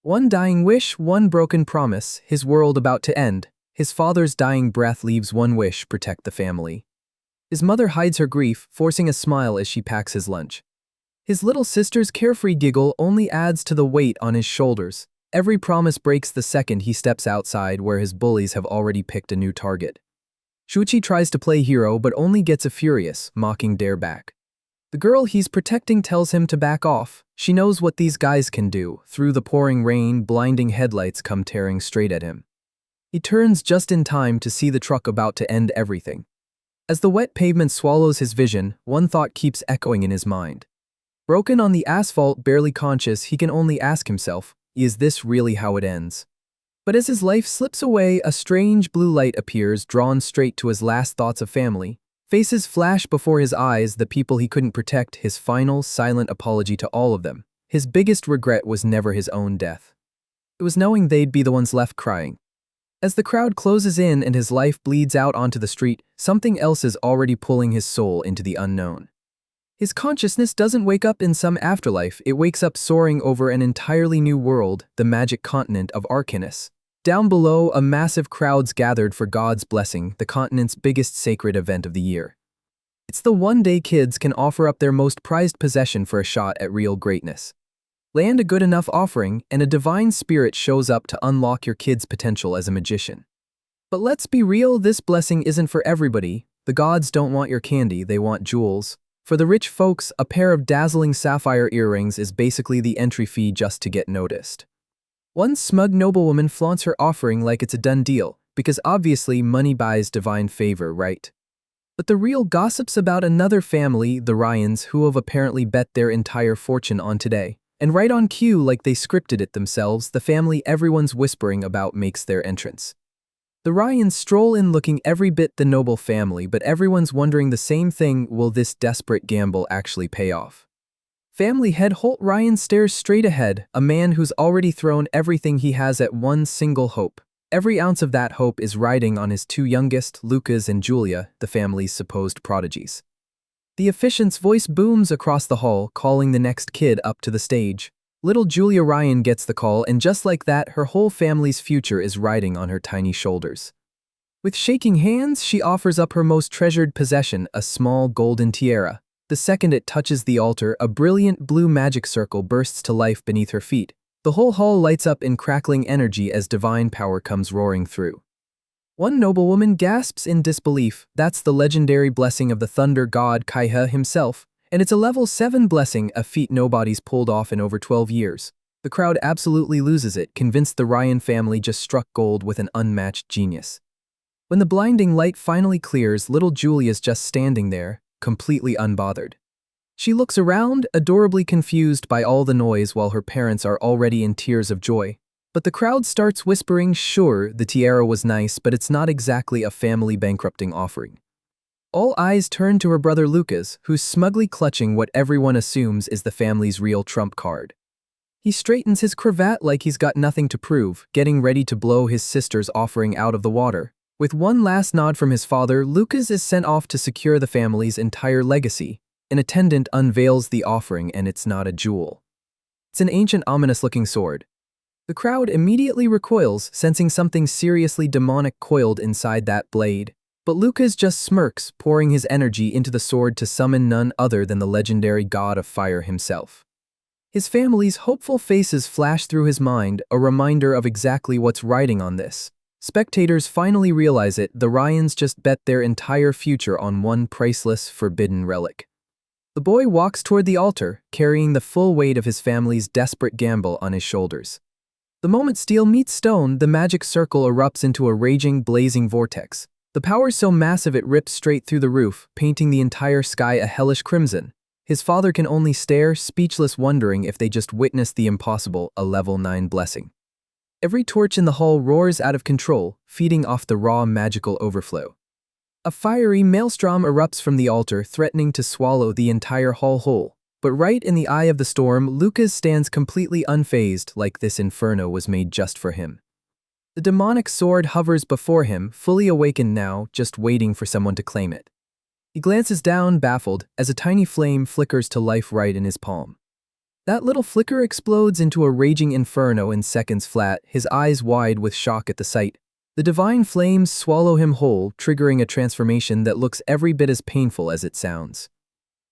One dying wish, one broken promise, his world about to end. His father's dying breath leaves one wish: protect the family. His mother hides her grief, forcing a smile as she packs his lunch. His little sister's carefree giggle only adds to the weight on his shoulders. Every promise breaks the second he steps outside, where his bullies have already picked a new target. Shuichi tries to play hero but only gets a furious, mocking dare back. The girl he's protecting tells him to back off. She knows what these guys can do. Through the pouring rain, blinding headlights come tearing straight at him. He turns just in time to see the truck about to end everything. As the wet pavement swallows his vision, one thought keeps echoing in his mind. Broken on the asphalt, barely conscious, he can only ask himself, is this really how it ends? But as his life slips away, a strange blue light appears, drawn straight to his last thoughts of family. Faces flash before his eyes, the people he couldn't protect, his final, silent apology to all of them. His biggest regret was never his own death. It was knowing they'd be the ones left crying. As the crowd closes in and his life bleeds out onto the street, something else is already pulling his soul into the unknown. His consciousness doesn't wake up in some afterlife, it wakes up soaring over an entirely new world, the magic continent of Arcanus. Down below, a massive crowd's gathered for God's blessing, the continent's biggest sacred event of the year. It's the one day kids can offer up their most prized possession for a shot at real greatness. Land a good enough offering, and a divine spirit shows up to unlock your kid's potential as a magician. But let's be real, this blessing isn't for everybody. The gods don't want your candy, they want jewels. For the rich folks, a pair of dazzling sapphire earrings is basically the entry fee just to get noticed. One smug noblewoman flaunts her offering like it's a done deal, because obviously money buys divine favor, right? But the real gossip's about another family, the Ryans, who have apparently bet their entire fortune on today. And right on cue, like they scripted it themselves, the family everyone's whispering about makes their entrance. The Ryans stroll in looking every bit the noble family, but everyone's wondering the same thing: will this desperate gamble actually pay off? Family head Holt Ryan stares straight ahead, a man who's already thrown everything he has at one single hope. Every ounce of that hope is riding on his two youngest, Lucas and Julia, the family's supposed prodigies. The officiant's voice booms across the hall, calling the next kid up to the stage. Little Julia Ryan gets the call, and just like that, her whole family's future is riding on her tiny shoulders. With shaking hands, she offers up her most treasured possession, a small golden tiara. The second it touches the altar, a brilliant blue magic circle bursts to life beneath her feet. The whole hall lights up in crackling energy as divine power comes roaring through. One noblewoman gasps in disbelief. That's the legendary blessing of the thunder god Kaiha himself. And it's a level 7 blessing, a feat nobody's pulled off in over 12 years. The crowd absolutely loses it, convinced the Ryan family just struck gold with an unmatched genius. When the blinding light finally clears, little Julia's just standing there, completely unbothered. She looks around, adorably confused by all the noise, while her parents are already in tears of joy. But the crowd starts whispering, sure, the tiara was nice, but it's not exactly a family bankrupting offering. All eyes turn to her brother Lucas, who's smugly clutching what everyone assumes is the family's real trump card. He straightens his cravat like he's got nothing to prove, getting ready to blow his sister's offering out of the water. With one last nod from his father, Lucas is sent off to secure the family's entire legacy. An attendant unveils the offering, and it's not a jewel. It's an ancient, ominous-looking sword. The crowd immediately recoils, sensing something seriously demonic coiled inside that blade. But Lucas just smirks, pouring his energy into the sword to summon none other than the legendary god of fire himself. His family's hopeful faces flash through his mind, a reminder of exactly what's riding on this. Spectators finally realize it: the Ryans just bet their entire future on one priceless, forbidden relic. The boy walks toward the altar, carrying the full weight of his family's desperate gamble on his shoulders. The moment steel meets stone, the magic circle erupts into a raging, blazing vortex. The power's so massive it rips straight through the roof, painting the entire sky a hellish crimson. His father can only stare, speechless, wondering if they just witnessed the impossible, a level 9 blessing. Every torch in the hall roars out of control, feeding off the raw magical overflow. A fiery maelstrom erupts from the altar, threatening to swallow the entire hall whole. But right in the eye of the storm, Lucas stands completely unfazed, like this inferno was made just for him. The demonic sword hovers before him, fully awakened now, just waiting for someone to claim it. He glances down, baffled, as a tiny flame flickers to life right in his palm. That little flicker explodes into a raging inferno in seconds flat, his eyes wide with shock at the sight. The divine flames swallow him whole, triggering a transformation that looks every bit as painful as it sounds.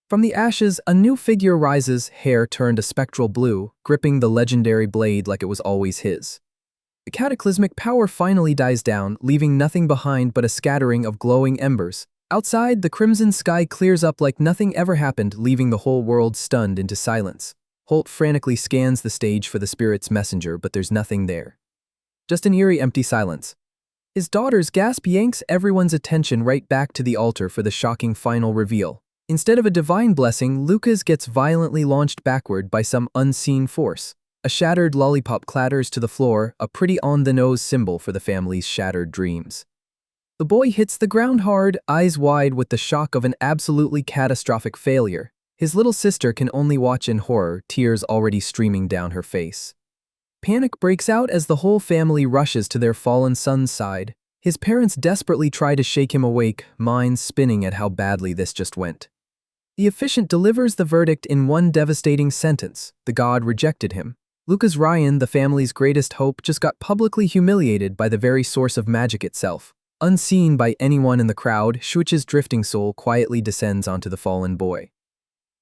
From the ashes, a new figure rises, hair turned a spectral blue, gripping the legendary blade like it was always his. The cataclysmic power finally dies down, leaving nothing behind but a scattering of glowing embers. Outside, the crimson sky clears up like nothing ever happened, leaving the whole world stunned into silence. Holt frantically scans the stage for the spirit's messenger, but there's nothing there. Just an eerie, empty silence. His daughter's gasp yanks everyone's attention right back to the altar for the shocking final reveal. Instead of a divine blessing, Lucas gets violently launched backward by some unseen force. A shattered lollipop clatters to the floor, a pretty on-the-nose symbol for the family's shattered dreams. The boy hits the ground hard, eyes wide with the shock of an absolutely catastrophic failure. His little sister can only watch in horror, tears already streaming down her face. Panic breaks out as the whole family rushes to their fallen son's side. His parents desperately try to shake him awake, minds spinning at how badly this just went. The officiant delivers the verdict in one devastating sentence: the god rejected him. Lucas Ryan, the family's greatest hope, just got publicly humiliated by the very source of magic itself. Unseen by anyone in the crowd, Shuichi's drifting soul quietly descends onto the fallen boy.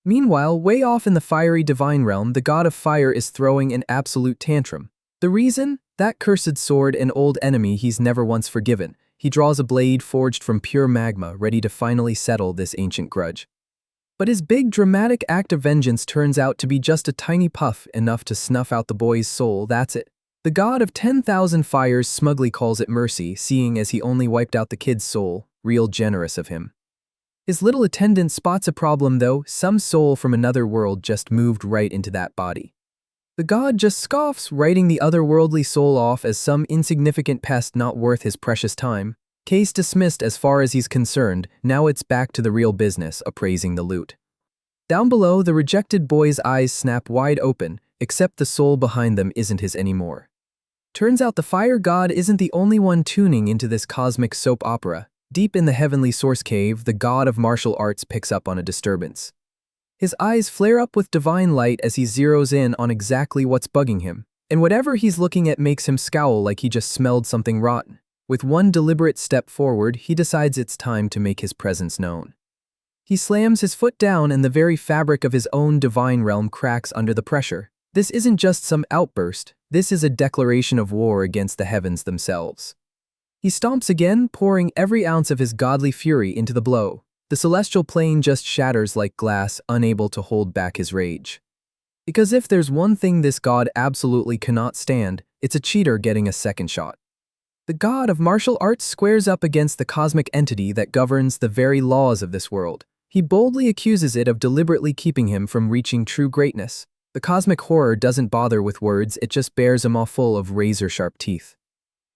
Meanwhile, way off in the fiery divine realm, the god of fire is throwing an absolute tantrum. The reason? That cursed sword, an old enemy he's never once forgiven. He draws a blade forged from pure magma, ready to finally settle this ancient grudge. But his big dramatic act of vengeance turns out to be just a tiny puff, enough to snuff out the boy's soul, that's it. The god of 10,000 fires smugly calls it mercy, seeing as he only wiped out the kid's soul. Real generous of him. His little attendant spots a problem though. Some soul from another world just moved right into that body. The god just scoffs, writing the otherworldly soul off as some insignificant pest not worth his precious time. Case dismissed as far as he's concerned. Now it's back to the real business, appraising the loot. Down below, the rejected boy's eyes snap wide open, except the soul behind them isn't his anymore. Turns out the fire god isn't the only one tuning into this cosmic soap opera. Deep in the heavenly source cave, the god of martial arts picks up on a disturbance. His eyes flare up with divine light as he zeroes in on exactly what's bugging him, and whatever he's looking at makes him scowl like he just smelled something rotten. With one deliberate step forward, he decides it's time to make his presence known. He slams his foot down and the very fabric of his own divine realm cracks under the pressure. This isn't just some outburst, this is a declaration of war against the heavens themselves. He stomps again, pouring every ounce of his godly fury into the blow. The celestial plane just shatters like glass, unable to hold back his rage. Because if there's one thing this god absolutely cannot stand, it's a cheater getting a second shot. The god of martial arts squares up against the cosmic entity that governs the very laws of this world. He boldly accuses it of deliberately keeping him from reaching true greatness. The cosmic horror doesn't bother with words, it just bears a maw full of razor-sharp teeth.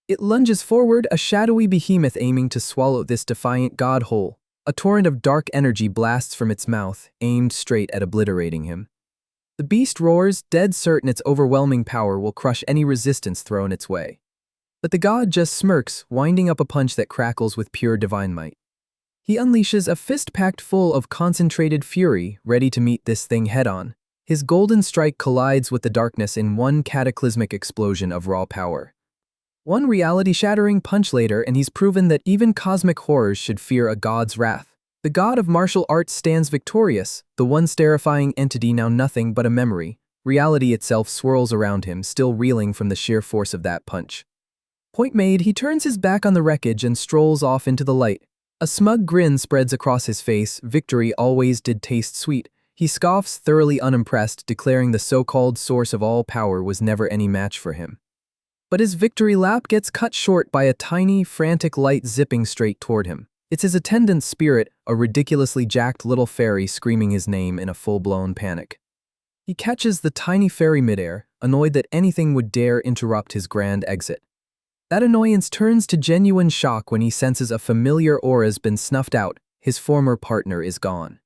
It lunges forward, a shadowy behemoth aiming to swallow this defiant god whole. A torrent of dark energy blasts from its mouth, aimed straight at obliterating him. The beast roars, dead certain its overwhelming power will crush any resistance thrown its way. But the god just smirks, winding up a punch that crackles with pure divine might. He unleashes a fist packed full of concentrated fury, ready to meet this thing head-on. His golden strike collides with the darkness in one cataclysmic explosion of raw power. One reality-shattering punch later, and he's proven that even cosmic horrors should fear a god's wrath. The god of martial arts stands victorious, the once terrifying entity now nothing but a memory. Reality itself swirls around him, still reeling from the sheer force of that punch. Point made, he turns his back on the wreckage and strolls off into the light. A smug grin spreads across his face. Victory always did taste sweet. He scoffs, thoroughly unimpressed, declaring the so-called source of all power was never any match for him. But his victory lap gets cut short by a tiny, frantic light zipping straight toward him. It's his attendant's spirit, a ridiculously jacked little fairy screaming his name in a full-blown panic. He catches the tiny fairy midair, annoyed that anything would dare interrupt his grand exit. That annoyance turns to genuine shock when he senses a familiar aura's been snuffed out. His former partner is gone.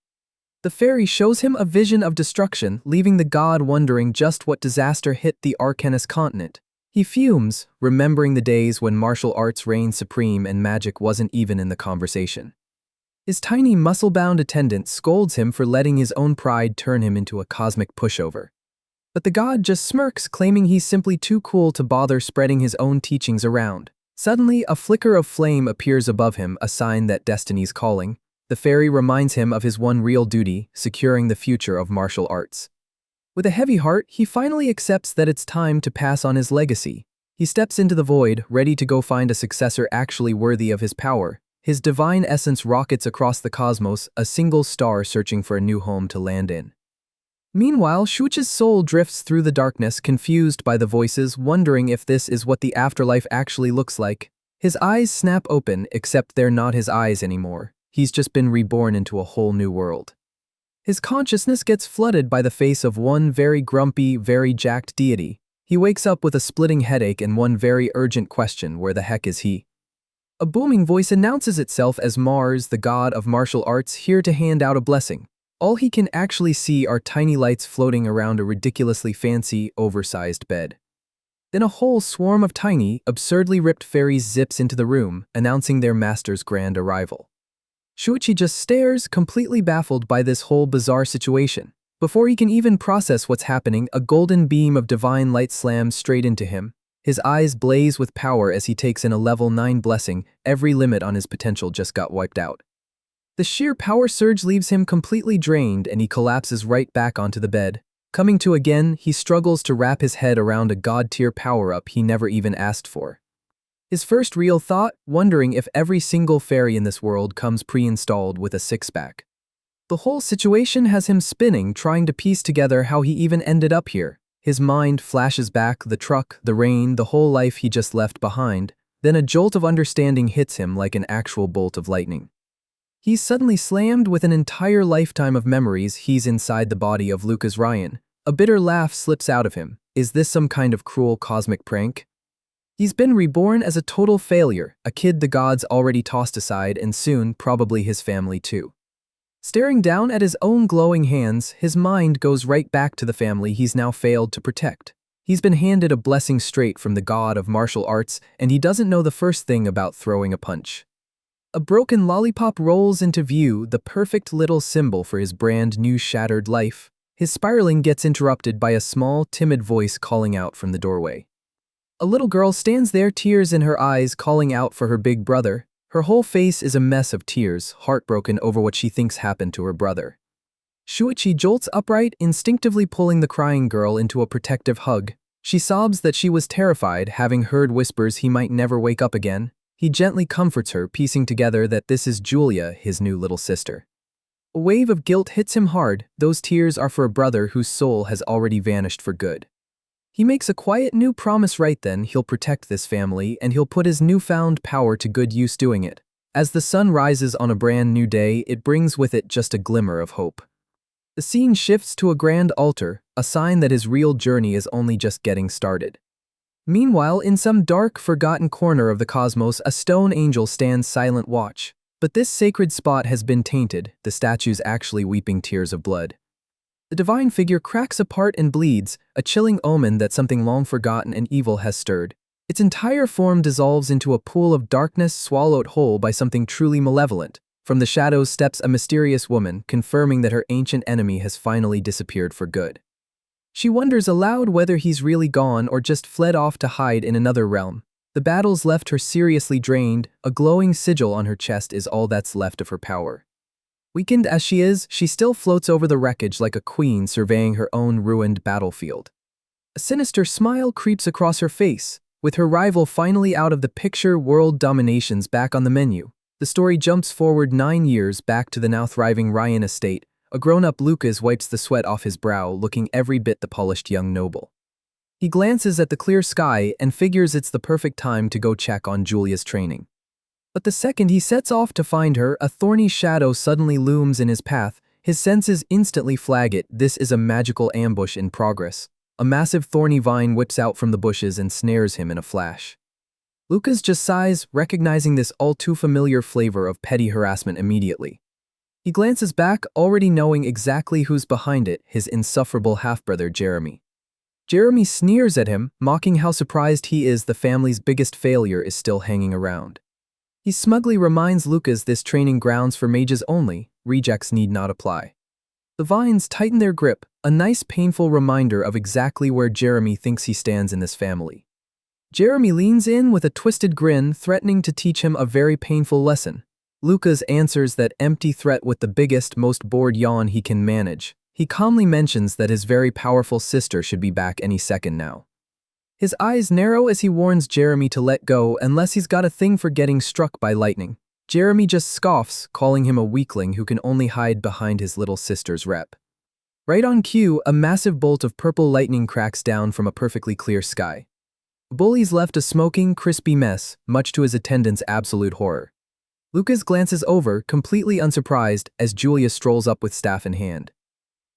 The fairy shows him a vision of destruction, leaving the god wondering just what disaster hit the Arcanus continent. He fumes, remembering the days when martial arts reigned supreme and magic wasn't even in the conversation. His tiny muscle-bound attendant scolds him for letting his own pride turn him into a cosmic pushover. But the god just smirks, claiming he's simply too cool to bother spreading his own teachings around. Suddenly, a flicker of flame appears above him, a sign that destiny's calling. The fairy reminds him of his one real duty, securing the future of martial arts. With a heavy heart, he finally accepts that it's time to pass on his legacy. He steps into the void, ready to go find a successor actually worthy of his power. His divine essence rockets across the cosmos, a single star searching for a new home to land in. Meanwhile, Shuichi's soul drifts through the darkness, confused by the voices, wondering if this is what the afterlife actually looks like. His eyes snap open, except they're not his eyes anymore. He's just been reborn into a whole new world. His consciousness gets flooded by the face of one very grumpy, very jacked deity. He wakes up with a splitting headache and one very urgent question: where the heck is he? A booming voice announces itself as Mars, the god of martial arts, here to hand out a blessing. All he can actually see are tiny lights floating around a ridiculously fancy, oversized bed. Then a whole swarm of tiny, absurdly ripped fairies zips into the room, announcing their master's grand arrival. Shuichi just stares, completely baffled by this whole bizarre situation. Before he can even process what's happening, a golden beam of divine light slams straight into him. His eyes blaze with power as he takes in a level 9 blessing. Every limit on his potential just got wiped out. The sheer power surge leaves him completely drained and he collapses right back onto the bed. Coming to again, he struggles to wrap his head around a god-tier power-up he never even asked for. His first real thought, wondering if every single fairy in this world comes pre-installed with a six-pack. The whole situation has him spinning, trying to piece together how he even ended up here. His mind flashes back, the truck, the rain, the whole life he just left behind. Then a jolt of understanding hits him like an actual bolt of lightning. He's suddenly slammed with an entire lifetime of memories. He's inside the body of Lucas Ryan. A bitter laugh slips out of him. Is this some kind of cruel cosmic prank? He's been reborn as a total failure, a kid the gods already tossed aside, and soon, probably his family too. Staring down at his own glowing hands, his mind goes right back to the family he's now failed to protect. He's been handed a blessing straight from the god of martial arts, and he doesn't know the first thing about throwing a punch. A broken lollipop rolls into view, the perfect little symbol for his brand new shattered life. His spiraling gets interrupted by a small, timid voice calling out from the doorway. A little girl stands there, tears in her eyes, calling out for her big brother. Her whole face is a mess of tears, heartbroken over what she thinks happened to her brother. Shuichi jolts upright, instinctively pulling the crying girl into a protective hug. She sobs that she was terrified, having heard whispers he might never wake up again. He gently comforts her, piecing together that this is Julia, his new little sister. A wave of guilt hits him hard. Those tears are for a brother whose soul has already vanished for good. He makes a quiet new promise right then: he'll protect this family and he'll put his newfound power to good use doing it. As the sun rises on a brand new day, it brings with it just a glimmer of hope. The scene shifts to a grand altar, a sign that his real journey is only just getting started. Meanwhile, in some dark, forgotten corner of the cosmos, a stone angel stands silent watch. But this sacred spot has been tainted, the statue's actually weeping tears of blood. The divine figure cracks apart and bleeds, a chilling omen that something long forgotten and evil has stirred. Its entire form dissolves into a pool of darkness, swallowed whole by something truly malevolent. From the shadows steps a mysterious woman, confirming that her ancient enemy has finally disappeared for good. She wonders aloud whether he's really gone or just fled off to hide in another realm. The battles left her seriously drained, a glowing sigil on her chest is all that's left of her power. Weakened as she is, she still floats over the wreckage like a queen surveying her own ruined battlefield. A sinister smile creeps across her face. With her rival finally out of the picture, world domination's back on the menu. The story jumps forward 9 years back to the now thriving Ryan estate. A grown-up Lucas wipes the sweat off his brow, looking every bit the polished young noble. He glances at the clear sky and figures it's the perfect time to go check on Julia's training. But the second he sets off to find her, a thorny shadow suddenly looms in his path. His senses instantly flag it. This is a magical ambush in progress. A massive thorny vine whips out from the bushes and snares him in a flash. Lucas just sighs, recognizing this all-too-familiar flavor of petty harassment immediately. He glances back, already knowing exactly who's behind it, his insufferable half-brother Jeremy. Jeremy sneers at him, mocking how surprised he is the family's biggest failure is still hanging around. He smugly reminds Lucas this training grounds for mages only, rejects need not apply. The vines tighten their grip, a nice painful reminder of exactly where Jeremy thinks he stands in this family. Jeremy leans in with a twisted grin, threatening to teach him a very painful lesson. Lucas answers that empty threat with the biggest, most bored yawn he can manage. He calmly mentions that his very powerful sister should be back any second now. His eyes narrow as he warns Jeremy to let go unless he's got a thing for getting struck by lightning. Jeremy just scoffs, calling him a weakling who can only hide behind his little sister's rep. Right on cue, a massive bolt of purple lightning cracks down from a perfectly clear sky. Bully's left a smoking, crispy mess, much to his attendants' absolute horror. Lucas glances over, completely unsurprised, as Julia strolls up with staff in hand.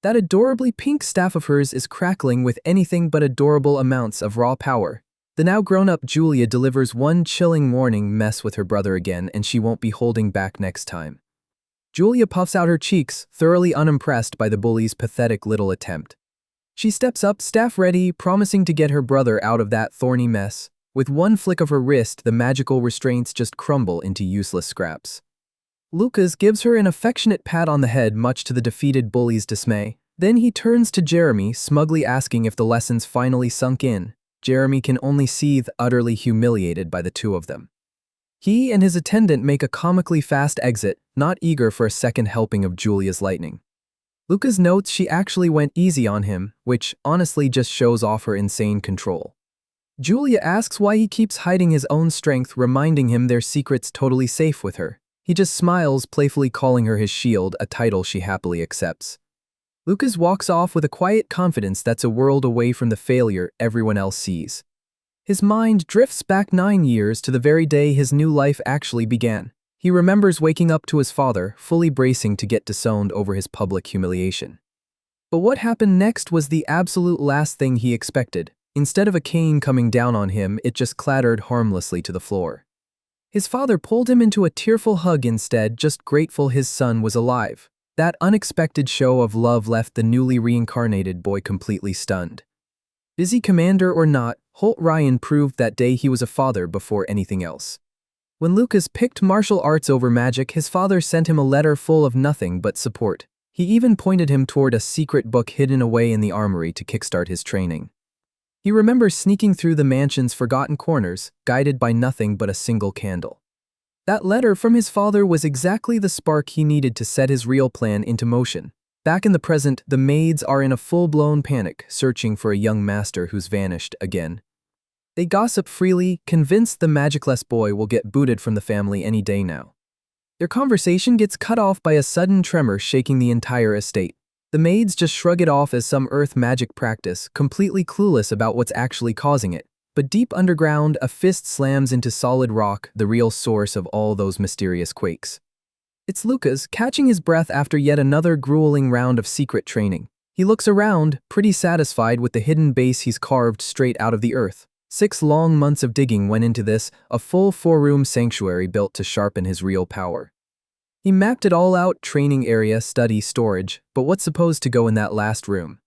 That adorably pink staff of hers is crackling with anything but adorable amounts of raw power. The now grown-up Julia delivers one chilling warning: mess with her brother again and she won't be holding back next time. Julia puffs out her cheeks, thoroughly unimpressed by the bully's pathetic little attempt. She steps up, staff ready, promising to get her brother out of that thorny mess. With one flick of her wrist, the magical restraints just crumble into useless scraps. Lucas gives her an affectionate pat on the head, much to the defeated bully's dismay. Then he turns to Jeremy, smugly asking if the lessons finally sunk in. Jeremy can only seethe, utterly humiliated by the two of them. He and his attendant make a comically fast exit, not eager for a second helping of Julia's lightning. Lucas notes she actually went easy on him, which honestly just shows off her insane control. Julia asks why he keeps hiding his own strength, reminding him their secret's totally safe with her. He just smiles, playfully calling her his shield, a title she happily accepts. Lucas walks off with a quiet confidence that's a world away from the failure everyone else sees. His mind drifts back 9 years to the very day his new life actually began. He remembers waking up to his father, fully bracing to get disowned over his public humiliation. But what happened next was the absolute last thing he expected. Instead of a cane coming down on him, it just clattered harmlessly to the floor. His father pulled him into a tearful hug instead, just grateful his son was alive. That unexpected show of love left the newly reincarnated boy completely stunned. Busy commander or not, Holt Ryan proved that day he was a father before anything else. When Lucas picked martial arts over magic, his father sent him a letter full of nothing but support. He even pointed him toward a secret book hidden away in the armory to kickstart his training. He remembers sneaking through the mansion's forgotten corners, guided by nothing but a single candle. That letter from his father was exactly the spark he needed to set his real plan into motion. Back in the present, the maids are in a full-blown panic, searching for a young master who's vanished again. They gossip freely, convinced the magicless boy will get booted from the family any day now. Their conversation gets cut off by a sudden tremor shaking the entire estate. The maids just shrug it off as some earth magic practice, completely clueless about what's actually causing it. But deep underground, a fist slams into solid rock, the real source of all those mysterious quakes. It's Lucas, catching his breath after yet another grueling round of secret training. He looks around, pretty satisfied with the hidden base he's carved straight out of the earth. 6 long months of digging went into this, a full 4-room sanctuary built to sharpen his real power. He mapped it all out: training area, study, storage, but what's supposed to go in that last room?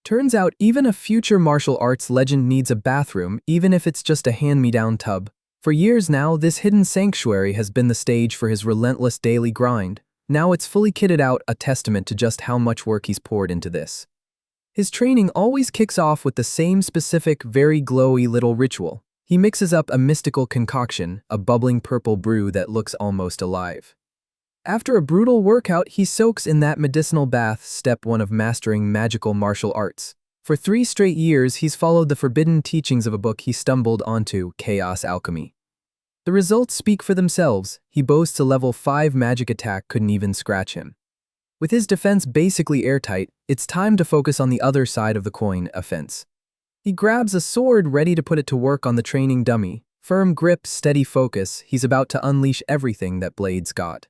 Turns out even a future martial arts legend needs a bathroom, even if it's just a hand-me-down tub. For years now, this hidden sanctuary has been the stage for his relentless daily grind. Now it's fully kitted out, a testament to just how much work he's poured into this. His training always kicks off with the same specific, very glowy little ritual. He mixes up a mystical concoction, a bubbling purple brew that looks almost alive. After a brutal workout, he soaks in that medicinal bath, step 1 of mastering magical martial arts. For 3 straight years, he's followed the forbidden teachings of a book he stumbled onto, Chaos Alchemy. The results speak for themselves. He boasts a level 5 magic attack couldn't even scratch him. With his defense basically airtight, it's time to focus on the other side of the coin, offense. He grabs a sword, ready to put it to work on the training dummy. Firm grip, steady focus, he's about to unleash everything that blade's got.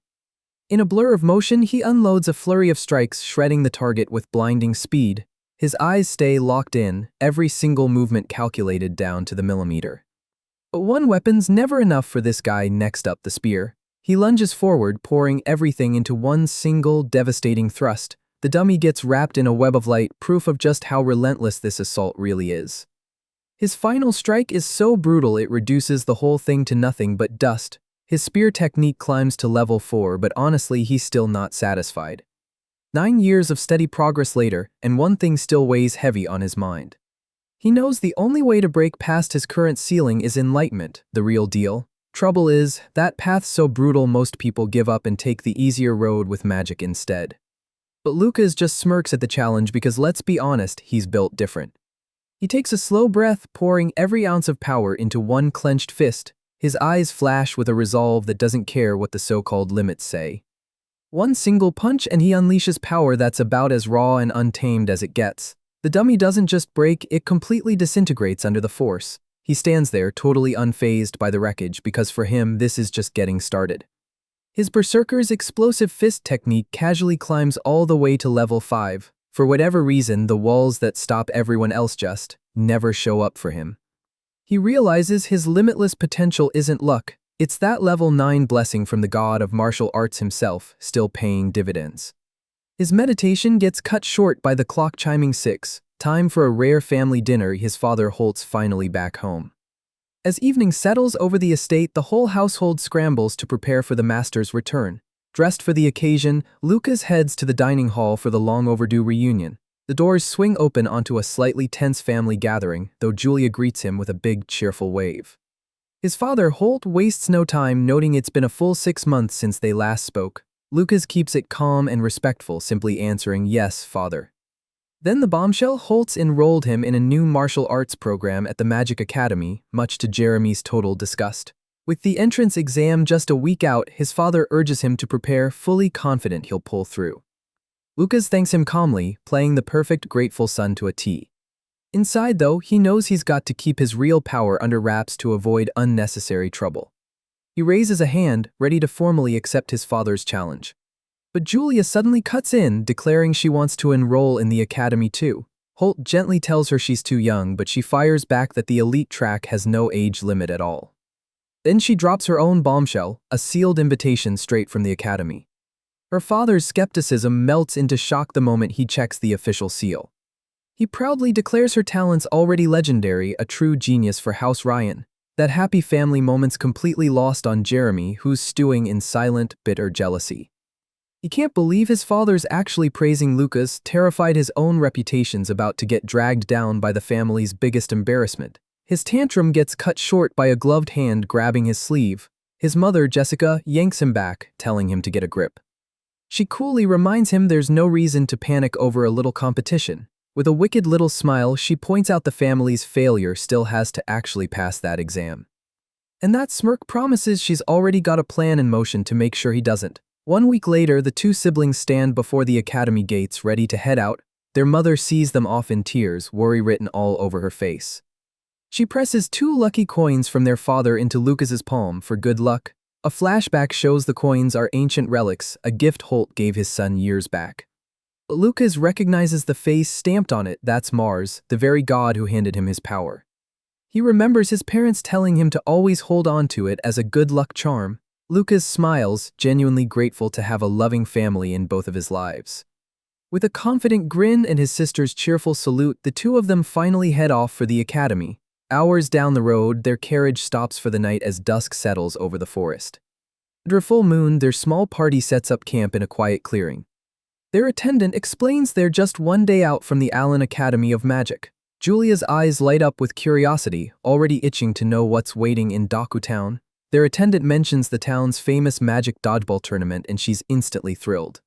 In a blur of motion, he unloads a flurry of strikes, shredding the target with blinding speed. His eyes stay locked in, every single movement calculated down to the millimeter. But one weapon's never enough for this guy. Next up, the spear. He lunges forward, pouring everything into one single, devastating thrust. The dummy gets wrapped in a web of light, proof of just how relentless this assault really is. His final strike is so brutal it reduces the whole thing to nothing but dust. His spear technique climbs to level 4, but honestly, he's still not satisfied. 9 years of steady progress later, and one thing still weighs heavy on his mind. He knows the only way to break past his current ceiling is enlightenment, the real deal. Trouble is, that path's so brutal most people give up and take the easier road with magic instead. But Lucas just smirks at the challenge because let's be honest, he's built different. He takes a slow breath, pouring every ounce of power into one clenched fist. His eyes flash with a resolve that doesn't care what the so-called limits say. One single punch and he unleashes power that's about as raw and untamed as it gets. The dummy doesn't just break, it completely disintegrates under the force. He stands there, totally unfazed by the wreckage, because for him, this is just getting started. His berserker's explosive fist technique casually climbs all the way to level 5. For whatever reason, the walls that stop everyone else just never show up for him. He realizes his limitless potential isn't luck, it's that level 9 blessing from the god of martial arts himself, still paying dividends. His meditation gets cut short by the clock chiming 6. Time for a rare family dinner. His father Holt's finally back home. As evening settles over the estate, the whole household scrambles to prepare for the master's return. Dressed for the occasion, Lucas heads to the dining hall for the long-overdue reunion. The doors swing open onto a slightly tense family gathering, though Julia greets him with a big, cheerful wave. His father Holt wastes no time, noting it's been a full 6 months since they last spoke. Lucas keeps it calm and respectful, simply answering, "Yes, father." Then the bombshell: Holtz enrolled him in a new martial arts program at the Magic Academy, much to Jeremy's total disgust. With the entrance exam just a week out, his father urges him to prepare, fully confident he'll pull through. Lucas thanks him calmly, playing the perfect grateful son to a T. Inside, though, he knows he's got to keep his real power under wraps to avoid unnecessary trouble. He raises a hand, ready to formally accept his father's challenge. But Julia suddenly cuts in, declaring she wants to enroll in the academy too. Holt gently tells her she's too young, but she fires back that the elite track has no age limit at all. Then she drops her own bombshell, a sealed invitation straight from the academy. Her father's skepticism melts into shock the moment he checks the official seal. He proudly declares her talents already legendary, a true genius for House Ryan. That happy family moment's completely lost on Jeremy, who's stewing in silent, bitter jealousy. He can't believe his father's actually praising Lucas, terrified his own reputation's about to get dragged down by the family's biggest embarrassment. His tantrum gets cut short by a gloved hand grabbing his sleeve. His mother, Jessica, yanks him back, telling him to get a grip. She coolly reminds him there's no reason to panic over a little competition. With a wicked little smile, she points out the family's failure still has to actually pass that exam. And that smirk promises she's already got a plan in motion to make sure he doesn't. 1 week later, the two siblings stand before the academy gates ready to head out. Their mother sees them off in tears, worry written all over her face. She presses 2 lucky coins from their father into Lucas's palm for good luck. A flashback shows the coins are ancient relics, a gift Holt gave his son years back. Lucas recognizes the face stamped on it. That's Mars, the very god who handed him his power. He remembers his parents telling him to always hold on to it as a good luck charm. Lucas smiles, genuinely grateful to have a loving family in both of his lives. With a confident grin and his sister's cheerful salute, the two of them finally head off for the academy. Hours down the road, their carriage stops for the night as dusk settles over the forest. Under full moon, their small party sets up camp in a quiet clearing. Their attendant explains they're just 1 day out from the Allen Academy of Magic. Julia's eyes light up with curiosity, already itching to know what's waiting in Daku Town. Their attendant mentions the town's famous magic dodgeball tournament and she's instantly thrilled.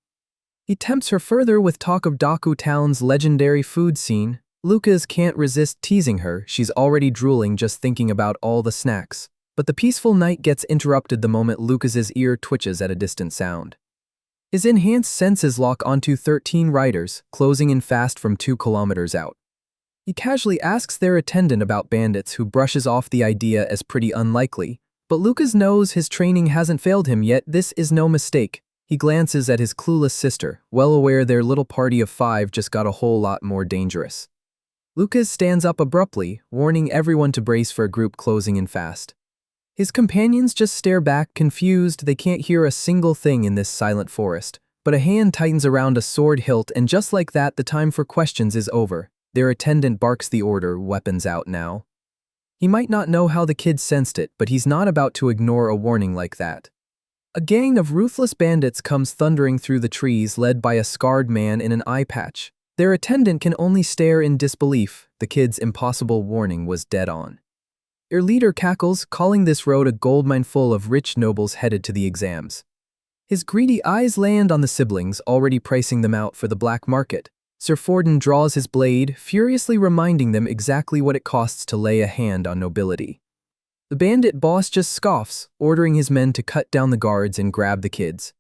He tempts her further with talk of Daku Town's legendary food scene. Lucas can't resist teasing her, she's already drooling just thinking about all the snacks. But the peaceful night gets interrupted the moment Lucas's ear twitches at a distant sound. His enhanced senses lock onto 13 riders, closing in fast from 2 kilometers out. He casually asks their attendant about bandits, who brushes off the idea as pretty unlikely. But Lucas knows his training hasn't failed him yet. This is no mistake. He glances at his clueless sister, well aware their little party of 5 just got a whole lot more dangerous. Lucas stands up abruptly, warning everyone to brace for a group closing in fast. His companions just stare back, confused. They can't hear a single thing in this silent forest. But a hand tightens around a sword hilt, and just like that, the time for questions is over. Their attendant barks the order, weapons out now. He might not know how the kid sensed it, but he's not about to ignore a warning like that. A gang of ruthless bandits comes thundering through the trees led by a scarred man in an eye patch. Their attendant can only stare in disbelief. The kid's impossible warning was dead on. Their leader cackles, calling this road a goldmine full of rich nobles headed to the exams. His greedy eyes land on the siblings, already pricing them out for the black market. Sir Forden draws his blade, furiously reminding them exactly what it costs to lay a hand on nobility. The bandit boss just scoffs, ordering his men to cut down the guards and grab the kids.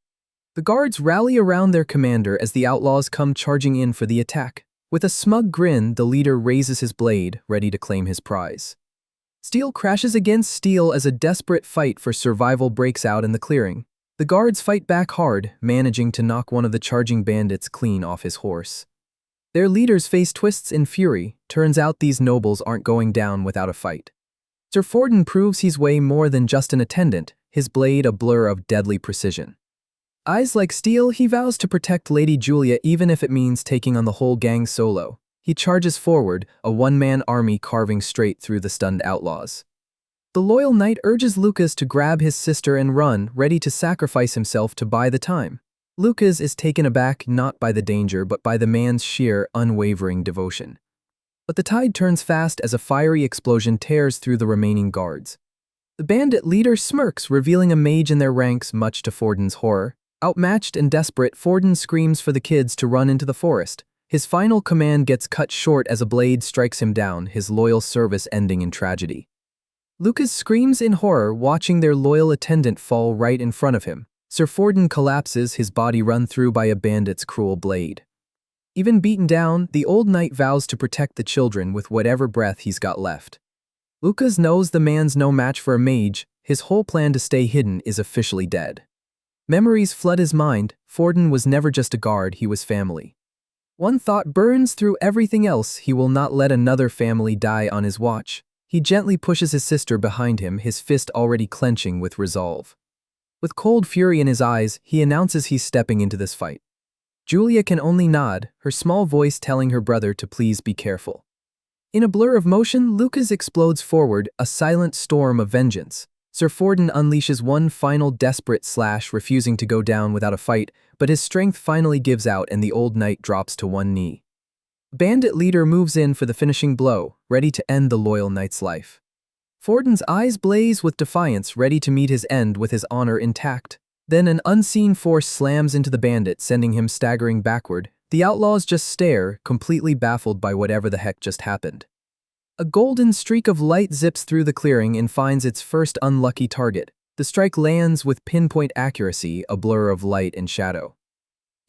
The guards rally around their commander as the outlaws come charging in for the attack. With a smug grin, the leader raises his blade, ready to claim his prize. Steel crashes against steel as a desperate fight for survival breaks out in the clearing. The guards fight back hard, managing to knock one of the charging bandits clean off his horse. Their leader's face twists in fury. Turns out these nobles aren't going down without a fight. Sir Forden proves he's way more than just an attendant, his blade a blur of deadly precision. Eyes like steel, he vows to protect Lady Julia even if it means taking on the whole gang solo. He charges forward, a one-man army carving straight through the stunned outlaws. The loyal knight urges Lucas to grab his sister and run, ready to sacrifice himself to buy the time. Lucas is taken aback not by the danger but by the man's sheer, unwavering devotion. But the tide turns fast as a fiery explosion tears through the remaining guards. The bandit leader smirks, revealing a mage in their ranks, much to Forden's horror. Outmatched and desperate, Forden screams for the kids to run into the forest. His final command gets cut short as a blade strikes him down, his loyal service ending in tragedy. Lucas screams in horror, watching their loyal attendant fall right in front of him. Sir Forden collapses, his body run through by a bandit's cruel blade. Even beaten down, the old knight vows to protect the children with whatever breath he's got left. Lucas knows the man's no match for a mage. His whole plan to stay hidden is officially dead. Memories flood his mind. Forden was never just a guard, he was family. One thought burns through everything else: he will not let another family die on his watch. He gently pushes his sister behind him, his fist already clenching with resolve. With cold fury in his eyes, he announces he's stepping into this fight. Julia can only nod, her small voice telling her brother to please be careful. In a blur of motion, Lucas explodes forward, a silent storm of vengeance. Sir Forden unleashes one final desperate slash, refusing to go down without a fight, but his strength finally gives out and the old knight drops to one knee. Bandit leader moves in for the finishing blow, ready to end the loyal knight's life. Forden's eyes blaze with defiance, ready to meet his end with his honor intact. Then an unseen force slams into the bandit, sending him staggering backward. The outlaws just stare, completely baffled by whatever the heck just happened. A golden streak of light zips through the clearing and finds its first unlucky target. The strike lands with pinpoint accuracy, a blur of light and shadow.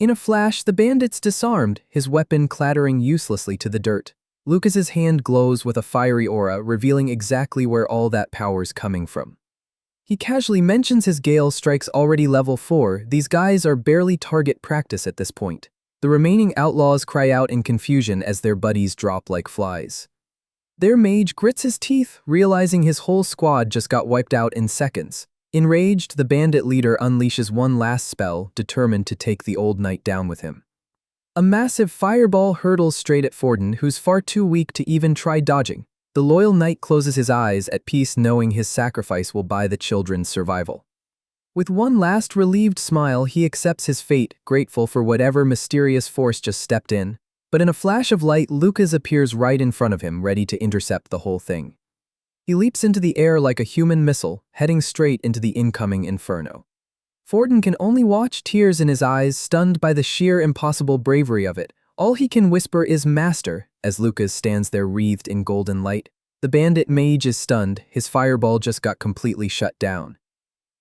In a flash, the bandit's disarmed, his weapon clattering uselessly to the dirt. Lucas's hand glows with a fiery aura, revealing exactly where all that power's coming from. He casually mentions his Gale strikes already level 4. These guys are barely target practice at this point. The remaining outlaws cry out in confusion as their buddies drop like flies. Their mage grits his teeth, realizing his whole squad just got wiped out in seconds. Enraged, the bandit leader unleashes one last spell, determined to take the old knight down with him. A massive fireball hurtles straight at Forden, who's far too weak to even try dodging. The loyal knight closes his eyes, at peace knowing his sacrifice will buy the children's survival. With one last relieved smile, he accepts his fate, grateful for whatever mysterious force just stepped in. But in a flash of light, Lucas appears right in front of him, ready to intercept the whole thing. He leaps into the air like a human missile, heading straight into the incoming inferno. Forden can only watch, tears in his eyes, stunned by the sheer impossible bravery of it. All he can whisper is "Master," as Lucas stands there wreathed in golden light. The bandit mage is stunned, his fireball just got completely shut down.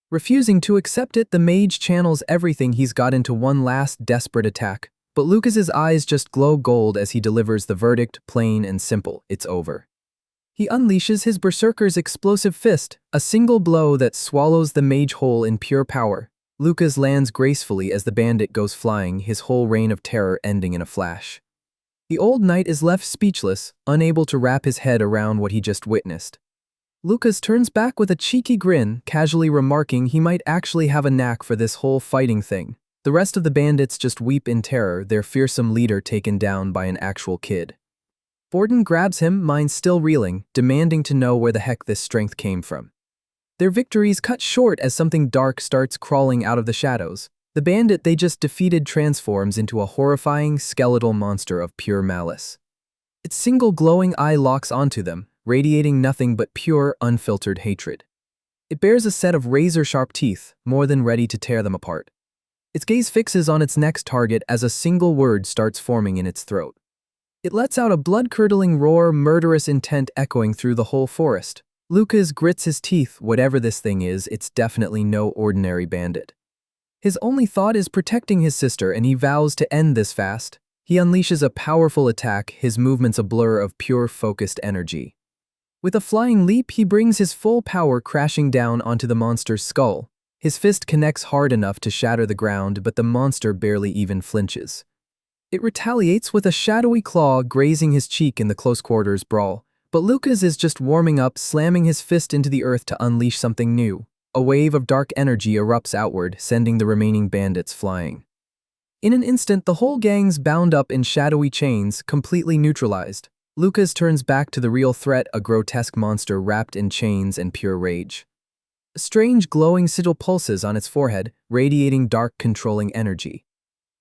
Refusing to accept it, the mage channels everything he's got into one last desperate attack. But Lucas's eyes just glow gold as he delivers the verdict, plain and simple: it's over. He unleashes his berserker's explosive fist, a single blow that swallows the mage whole in pure power. Lucas lands gracefully as the bandit goes flying, his whole reign of terror ending in a flash. The old knight is left speechless, unable to wrap his head around what he just witnessed. Lucas turns back with a cheeky grin, casually remarking he might actually have a knack for this whole fighting thing. The rest of the bandits just weep in terror, their fearsome leader taken down by an actual kid. Forden grabs him, mind still reeling, demanding to know where the heck this strength came from. Their victories cut short as something dark starts crawling out of the shadows. The bandit they just defeated transforms into a horrifying, skeletal monster of pure malice. Its single glowing eye locks onto them, radiating nothing but pure, unfiltered hatred. It bears a set of razor-sharp teeth, more than ready to tear them apart. Its gaze fixes on its next target as a single word starts forming in its throat. It lets out a blood-curdling roar, murderous intent echoing through the whole forest. Lucas grits his teeth. Whatever this thing is, it's definitely no ordinary bandit. His only thought is protecting his sister, and he vows to end this fast. He unleashes a powerful attack, his movements a blur of pure focused energy. With a flying leap, he brings his full power crashing down onto the monster's skull. His fist connects hard enough to shatter the ground, but the monster barely even flinches. It retaliates with a shadowy claw grazing his cheek in the close-quarters brawl. But Lucas is just warming up, slamming his fist into the earth to unleash something new. A wave of dark energy erupts outward, sending the remaining bandits flying. In an instant, the whole gang's bound up in shadowy chains, completely neutralized. Lucas turns back to the real threat, a grotesque monster wrapped in chains and pure rage. A strange glowing sigil pulses on its forehead, radiating dark, controlling energy.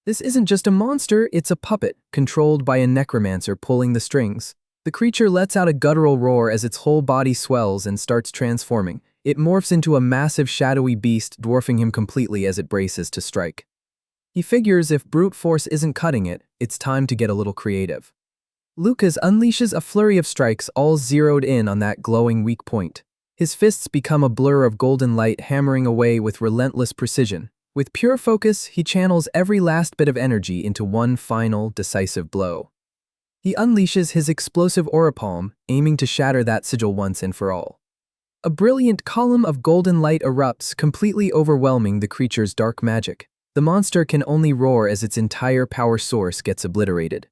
This isn't just a monster, it's a puppet, controlled by a necromancer pulling the strings. The creature lets out a guttural roar as its whole body swells and starts transforming. It morphs into a massive shadowy beast, dwarfing him completely as it braces to strike. He figures if brute force isn't cutting it, it's time to get a little creative. Lucas unleashes a flurry of strikes, all zeroed in on that glowing weak point. His fists become a blur of golden light, hammering away with relentless precision. With pure focus, he channels every last bit of energy into one final, decisive blow. He unleashes his explosive aura palm, aiming to shatter that sigil once and for all. A brilliant column of golden light erupts, completely overwhelming the creature's dark magic. The monster can only roar as its entire power source gets obliterated.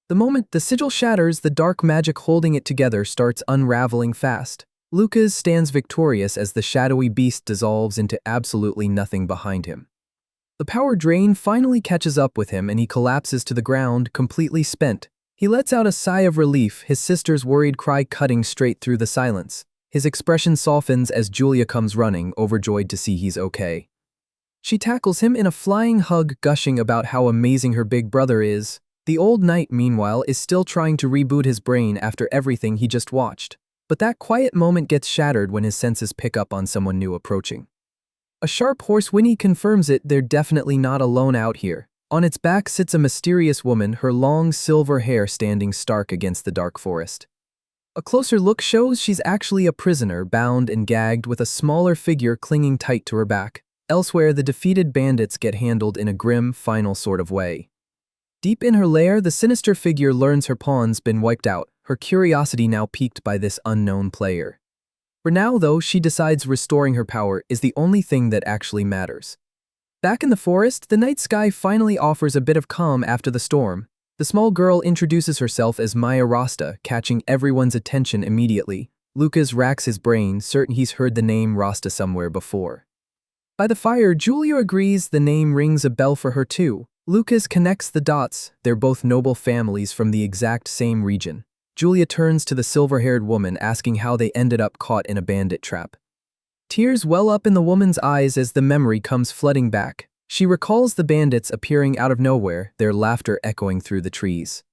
The moment the sigil shatters, the dark magic holding it together starts unraveling fast. Lucas stands victorious as the shadowy beast dissolves into absolutely nothing behind him. The power drain finally catches up with him and he collapses to the ground, completely spent. He lets out a sigh of relief, his sister's worried cry cutting straight through the silence. His expression softens as Julia comes running, overjoyed to see he's okay. She tackles him in a flying hug, gushing about how amazing her big brother is. The old knight, meanwhile, is still trying to reboot his brain after everything he just watched. But that quiet moment gets shattered when his senses pick up on someone new approaching. A sharp horse whinny confirms it. They're definitely not alone out here. On its back sits a mysterious woman, her long silver hair standing stark against the dark forest. A closer look shows she's actually a prisoner, bound and gagged with a smaller figure clinging tight to her back. Elsewhere, the defeated bandits get handled in a grim, final sort of way. Deep in her lair, the sinister figure learns her pawn's been wiped out, her curiosity now piqued by this unknown player. For now, though, she decides restoring her power is the only thing that actually matters. Back in the forest, the night sky finally offers a bit of calm after the storm. The small girl introduces herself as Maya Rasta, catching everyone's attention immediately. Lucas racks his brain, certain he's heard the name Rasta somewhere before. By the fire, Julia agrees the name rings a bell for her too. Lucas connects the dots, they're both noble families from the exact same region. Julia turns to the silver-haired woman, asking how they ended up caught in a bandit trap. Tears well up in the woman's eyes as the memory comes flooding back. She recalls the bandits appearing out of nowhere, their laughter echoing through the trees.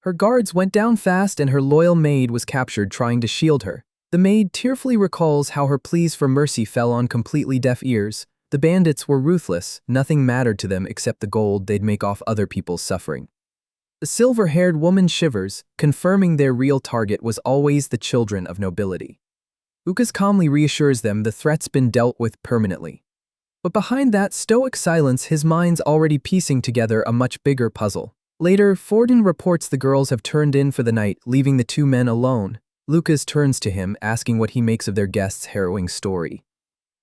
Her guards went down fast and her loyal maid was captured trying to shield her. The maid tearfully recalls how her pleas for mercy fell on completely deaf ears. The bandits were ruthless, nothing mattered to them except the gold they'd make off other people's suffering. The silver-haired woman shivers, confirming their real target was always the children of nobility. Lucas calmly reassures them the threat's been dealt with permanently. But behind that stoic silence, his mind's already piecing together a much bigger puzzle. Later, Forden reports the girls have turned in for the night, leaving the two men alone. Lucas turns to him, asking what he makes of their guest's harrowing story.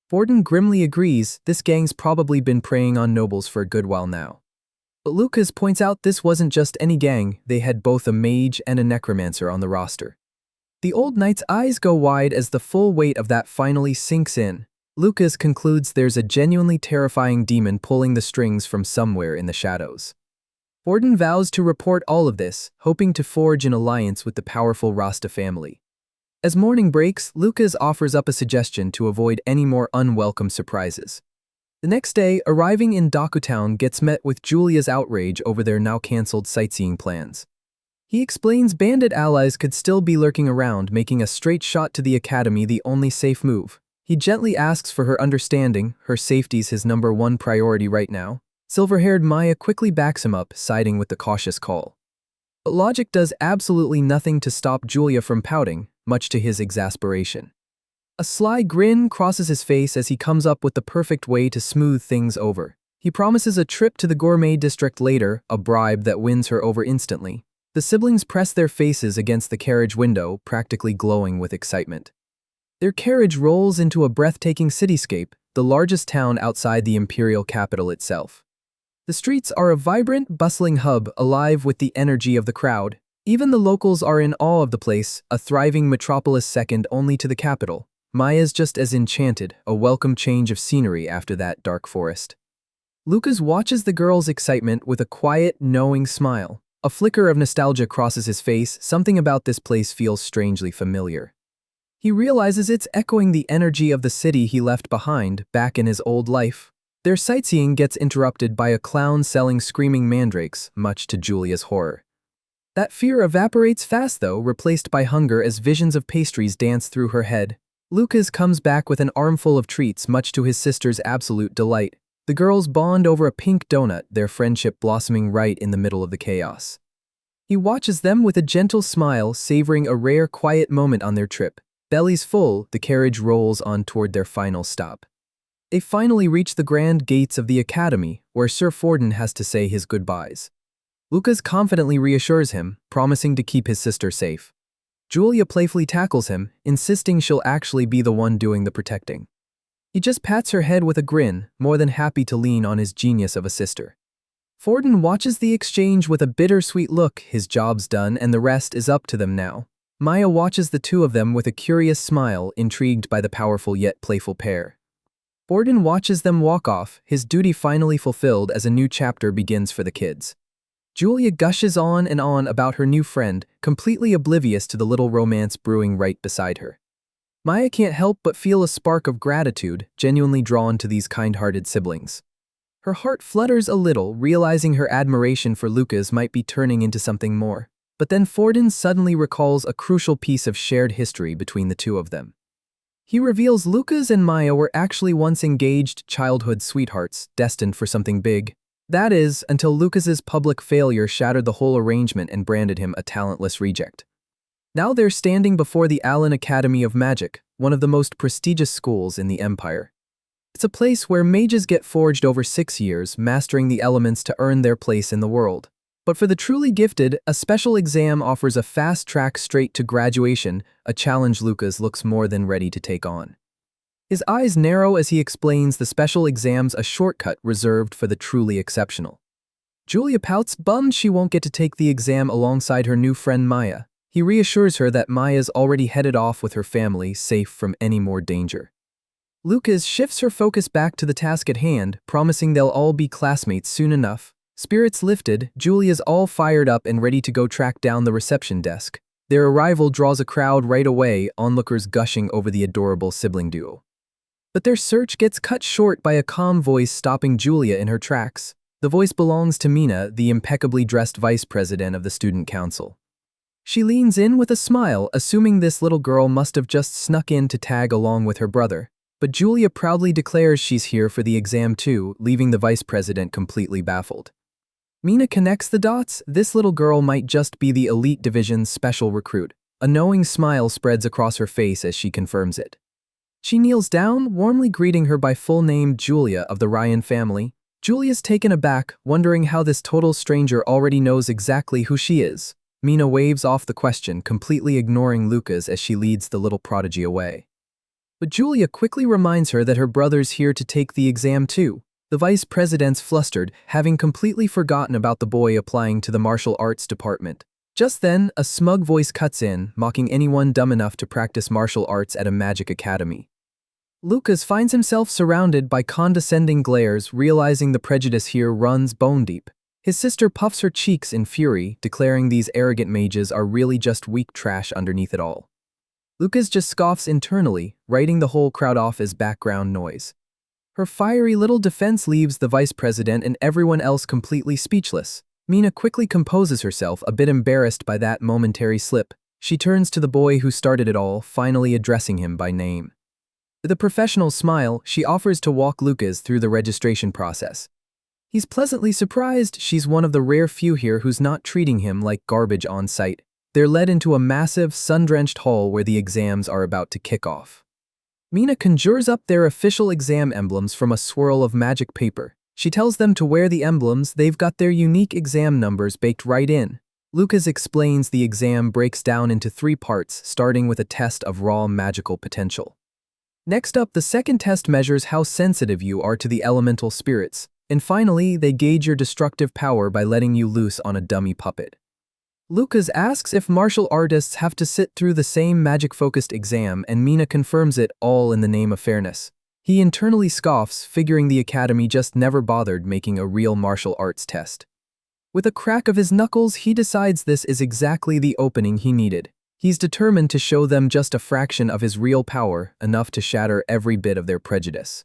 Forden grimly agrees, this gang's probably been preying on nobles for a good while now. But Lucas points out this wasn't just any gang, they had both a mage and a necromancer on the roster. The old knight's eyes go wide as the full weight of that finally sinks in. Lucas concludes there's a genuinely terrifying demon pulling the strings from somewhere in the shadows. Forden vows to report all of this, hoping to forge an alliance with the powerful Rasta family. As morning breaks, Lucas offers up a suggestion to avoid any more unwelcome surprises. The next day, arriving in Dokutown gets met with Julia's outrage over their now cancelled sightseeing plans. He explains bandit allies could still be lurking around, making a straight shot to the academy the only safe move. He gently asks for her understanding, her safety's his #1 priority right now. Silver-haired Maya quickly backs him up, siding with the cautious call. But logic does absolutely nothing to stop Julia from pouting, much to his exasperation. A sly grin crosses his face as he comes up with the perfect way to smooth things over. He promises a trip to the gourmet district later, a bribe that wins her over instantly. The siblings press their faces against the carriage window, practically glowing with excitement. Their carriage rolls into a breathtaking cityscape, the largest town outside the imperial capital itself. The streets are a vibrant, bustling hub, alive with the energy of the crowd. Even the locals are in awe of the place, a thriving metropolis second only to the capital. Maya's just as enchanted, a welcome change of scenery after that dark forest. Lucas watches the girl's excitement with a quiet, knowing smile. A flicker of nostalgia crosses his face, something about this place feels strangely familiar. He realizes it's echoing the energy of the city he left behind back in his old life. Their sightseeing gets interrupted by a clown selling screaming mandrakes, much to Julia's horror. That fear evaporates fast though, replaced by hunger as visions of pastries dance through her head. Lucas comes back with an armful of treats, much to his sister's absolute delight. The girls bond over a pink donut, their friendship blossoming right in the middle of the chaos. He watches them with a gentle smile, savoring a rare quiet moment on their trip. Bellies full, the carriage rolls on toward their final stop. They finally reach the grand gates of the academy, where Sir Forden has to say his goodbyes. Lucas confidently reassures him, promising to keep his sister safe. Julia playfully tackles him, insisting she'll actually be the one doing the protecting. He just pats her head with a grin, more than happy to lean on his genius of a sister. Forden watches the exchange with a bittersweet look, his job's done and the rest is up to them now. Maya watches the two of them with a curious smile, intrigued by the powerful yet playful pair. Forden watches them walk off, his duty finally fulfilled as a new chapter begins for the kids. Julia gushes on and on about her new friend, completely oblivious to the little romance brewing right beside her. Maya can't help but feel a spark of gratitude, genuinely drawn to these kind-hearted siblings. Her heart flutters a little, realizing her admiration for Lucas might be turning into something more. But then Forden suddenly recalls a crucial piece of shared history between the two of them. He reveals Lucas and Maya were actually once engaged childhood sweethearts, destined for something big. That is, until Lucas's public failure shattered the whole arrangement and branded him a talentless reject. Now they're standing before the Allen Academy of Magic, one of the most prestigious schools in the Empire. It's a place where mages get forged over 6 years, mastering the elements to earn their place in the world. But for the truly gifted, a special exam offers a fast track straight to graduation, a challenge Lucas looks more than ready to take on. His eyes narrow as he explains the special exam's a shortcut reserved for the truly exceptional. Julia pouts, bummed she won't get to take the exam alongside her new friend Maya. He reassures her that Maya's already headed off with her family, safe from any more danger. Lucas shifts her focus back to the task at hand, promising they'll all be classmates soon enough. Spirits lifted, Julia's all fired up and ready to go track down the reception desk. Their arrival draws a crowd right away, onlookers gushing over the adorable sibling duo. But their search gets cut short by a calm voice stopping Julia in her tracks. The voice belongs to Mina, the impeccably dressed vice president of the student council. She leans in with a smile, assuming this little girl must have just snuck in to tag along with her brother. But Julia proudly declares she's here for the exam too, leaving the vice president completely baffled. Mina connects the dots. This little girl might just be the elite division's special recruit. A knowing smile spreads across her face as she confirms it. She kneels down, warmly greeting her by full name, Julia of the Ryan family. Julia's taken aback, wondering how this total stranger already knows exactly who she is. Mina waves off the question, completely ignoring Lucas as she leads the little prodigy away. But Julia quickly reminds her that her brother's here to take the exam too. The vice president's flustered, having completely forgotten about the boy applying to the martial arts department. Just then, a smug voice cuts in, mocking anyone dumb enough to practice martial arts at a magic academy. Lucas finds himself surrounded by condescending glares, realizing the prejudice here runs bone deep. His sister puffs her cheeks in fury, declaring these arrogant mages are really just weak trash underneath it all. Lucas just scoffs internally, writing the whole crowd off as background noise. Her fiery little defense leaves the vice president and everyone else completely speechless. Mina quickly composes herself, a bit embarrassed by that momentary slip. She turns to the boy who started it all, finally addressing him by name. With a professional smile, she offers to walk Lucas through the registration process. He's pleasantly surprised she's one of the rare few here who's not treating him like garbage on site. They're led into a massive, sun-drenched hall where the exams are about to kick off. Mina conjures up their official exam emblems from a swirl of magic paper. She tells them to wear the emblems, they've got their unique exam numbers baked right in. Lucas explains the exam breaks down into 3 parts, starting with a test of raw magical potential. Next up, the second test measures how sensitive you are to the elemental spirits. And finally, they gauge your destructive power by letting you loose on a dummy puppet. Lucas asks if martial artists have to sit through the same magic-focused exam, and Mina confirms it, all in the name of fairness. He internally scoffs, figuring the academy just never bothered making a real martial arts test. With a crack of his knuckles, he decides this is exactly the opening he needed. He's determined to show them just a fraction of his real power, enough to shatter every bit of their prejudice.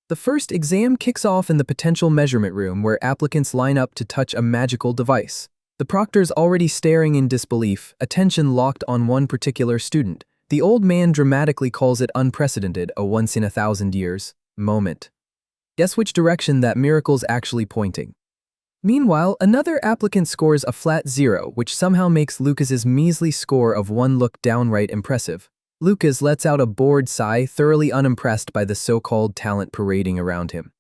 The first exam kicks off in the potential measurement room where applicants line up to touch a magical device. The proctor's already staring in disbelief, attention locked on one particular student. The old man dramatically calls it unprecedented, a once-in-a-thousand-years moment. Guess which direction that miracle's actually pointing? Meanwhile, another applicant scores a flat 0, which somehow makes Lucas's measly score of 1 look downright impressive. Lucas lets out a bored sigh, thoroughly unimpressed by the so-called talent parading around him.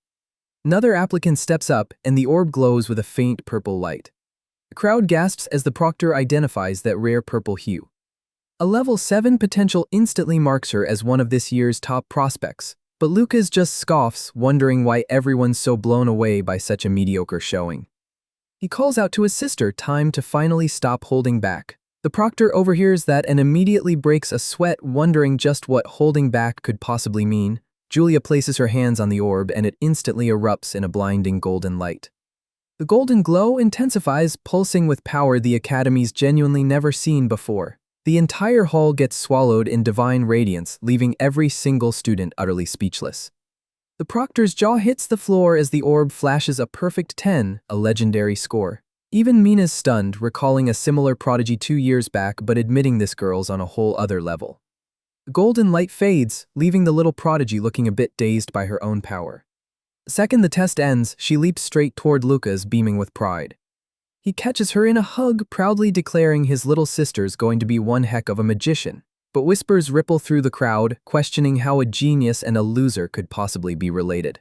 Another applicant steps up, and the orb glows with a faint purple light. The crowd gasps as the proctor identifies that rare purple hue. A level 7 potential instantly marks her as one of this year's top prospects, but Lucas just scoffs, wondering why everyone's so blown away by such a mediocre showing. He calls out to his sister, time to finally stop holding back. The proctor overhears that and immediately breaks a sweat, wondering just what holding back could possibly mean. Julia places her hands on the orb and it instantly erupts in a blinding golden light. The golden glow intensifies, pulsing with power the Academy's genuinely never seen before. The entire hall gets swallowed in divine radiance, leaving every single student utterly speechless. The proctor's jaw hits the floor as the orb flashes a perfect 10, a legendary score. Even Mina's stunned, recalling a similar prodigy 2 years back but admitting this girl's on a whole other level. The golden light fades, leaving the little prodigy looking a bit dazed by her own power. The second the test ends, she leaps straight toward Lucas, beaming with pride. He catches her in a hug, proudly declaring his little sister's going to be one heck of a magician. But whispers ripple through the crowd, questioning how a genius and a loser could possibly be related.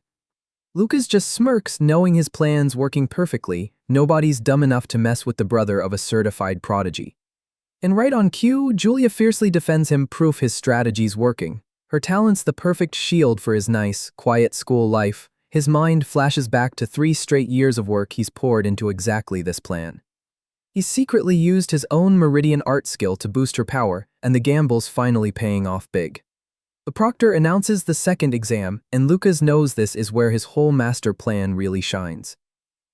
Lucas just smirks, knowing his plan's working perfectly. Nobody's dumb enough to mess with the brother of a certified prodigy. And right on cue, Julia fiercely defends him, proof his strategy's working. Her talent's the perfect shield for his nice, quiet school life. His mind flashes back to 3 straight years of work he's poured into exactly this plan. He's secretly used his own meridian art skill to boost her power, and the gamble's finally paying off big. The proctor announces the second exam, and Lucas knows this is where his whole master plan really shines.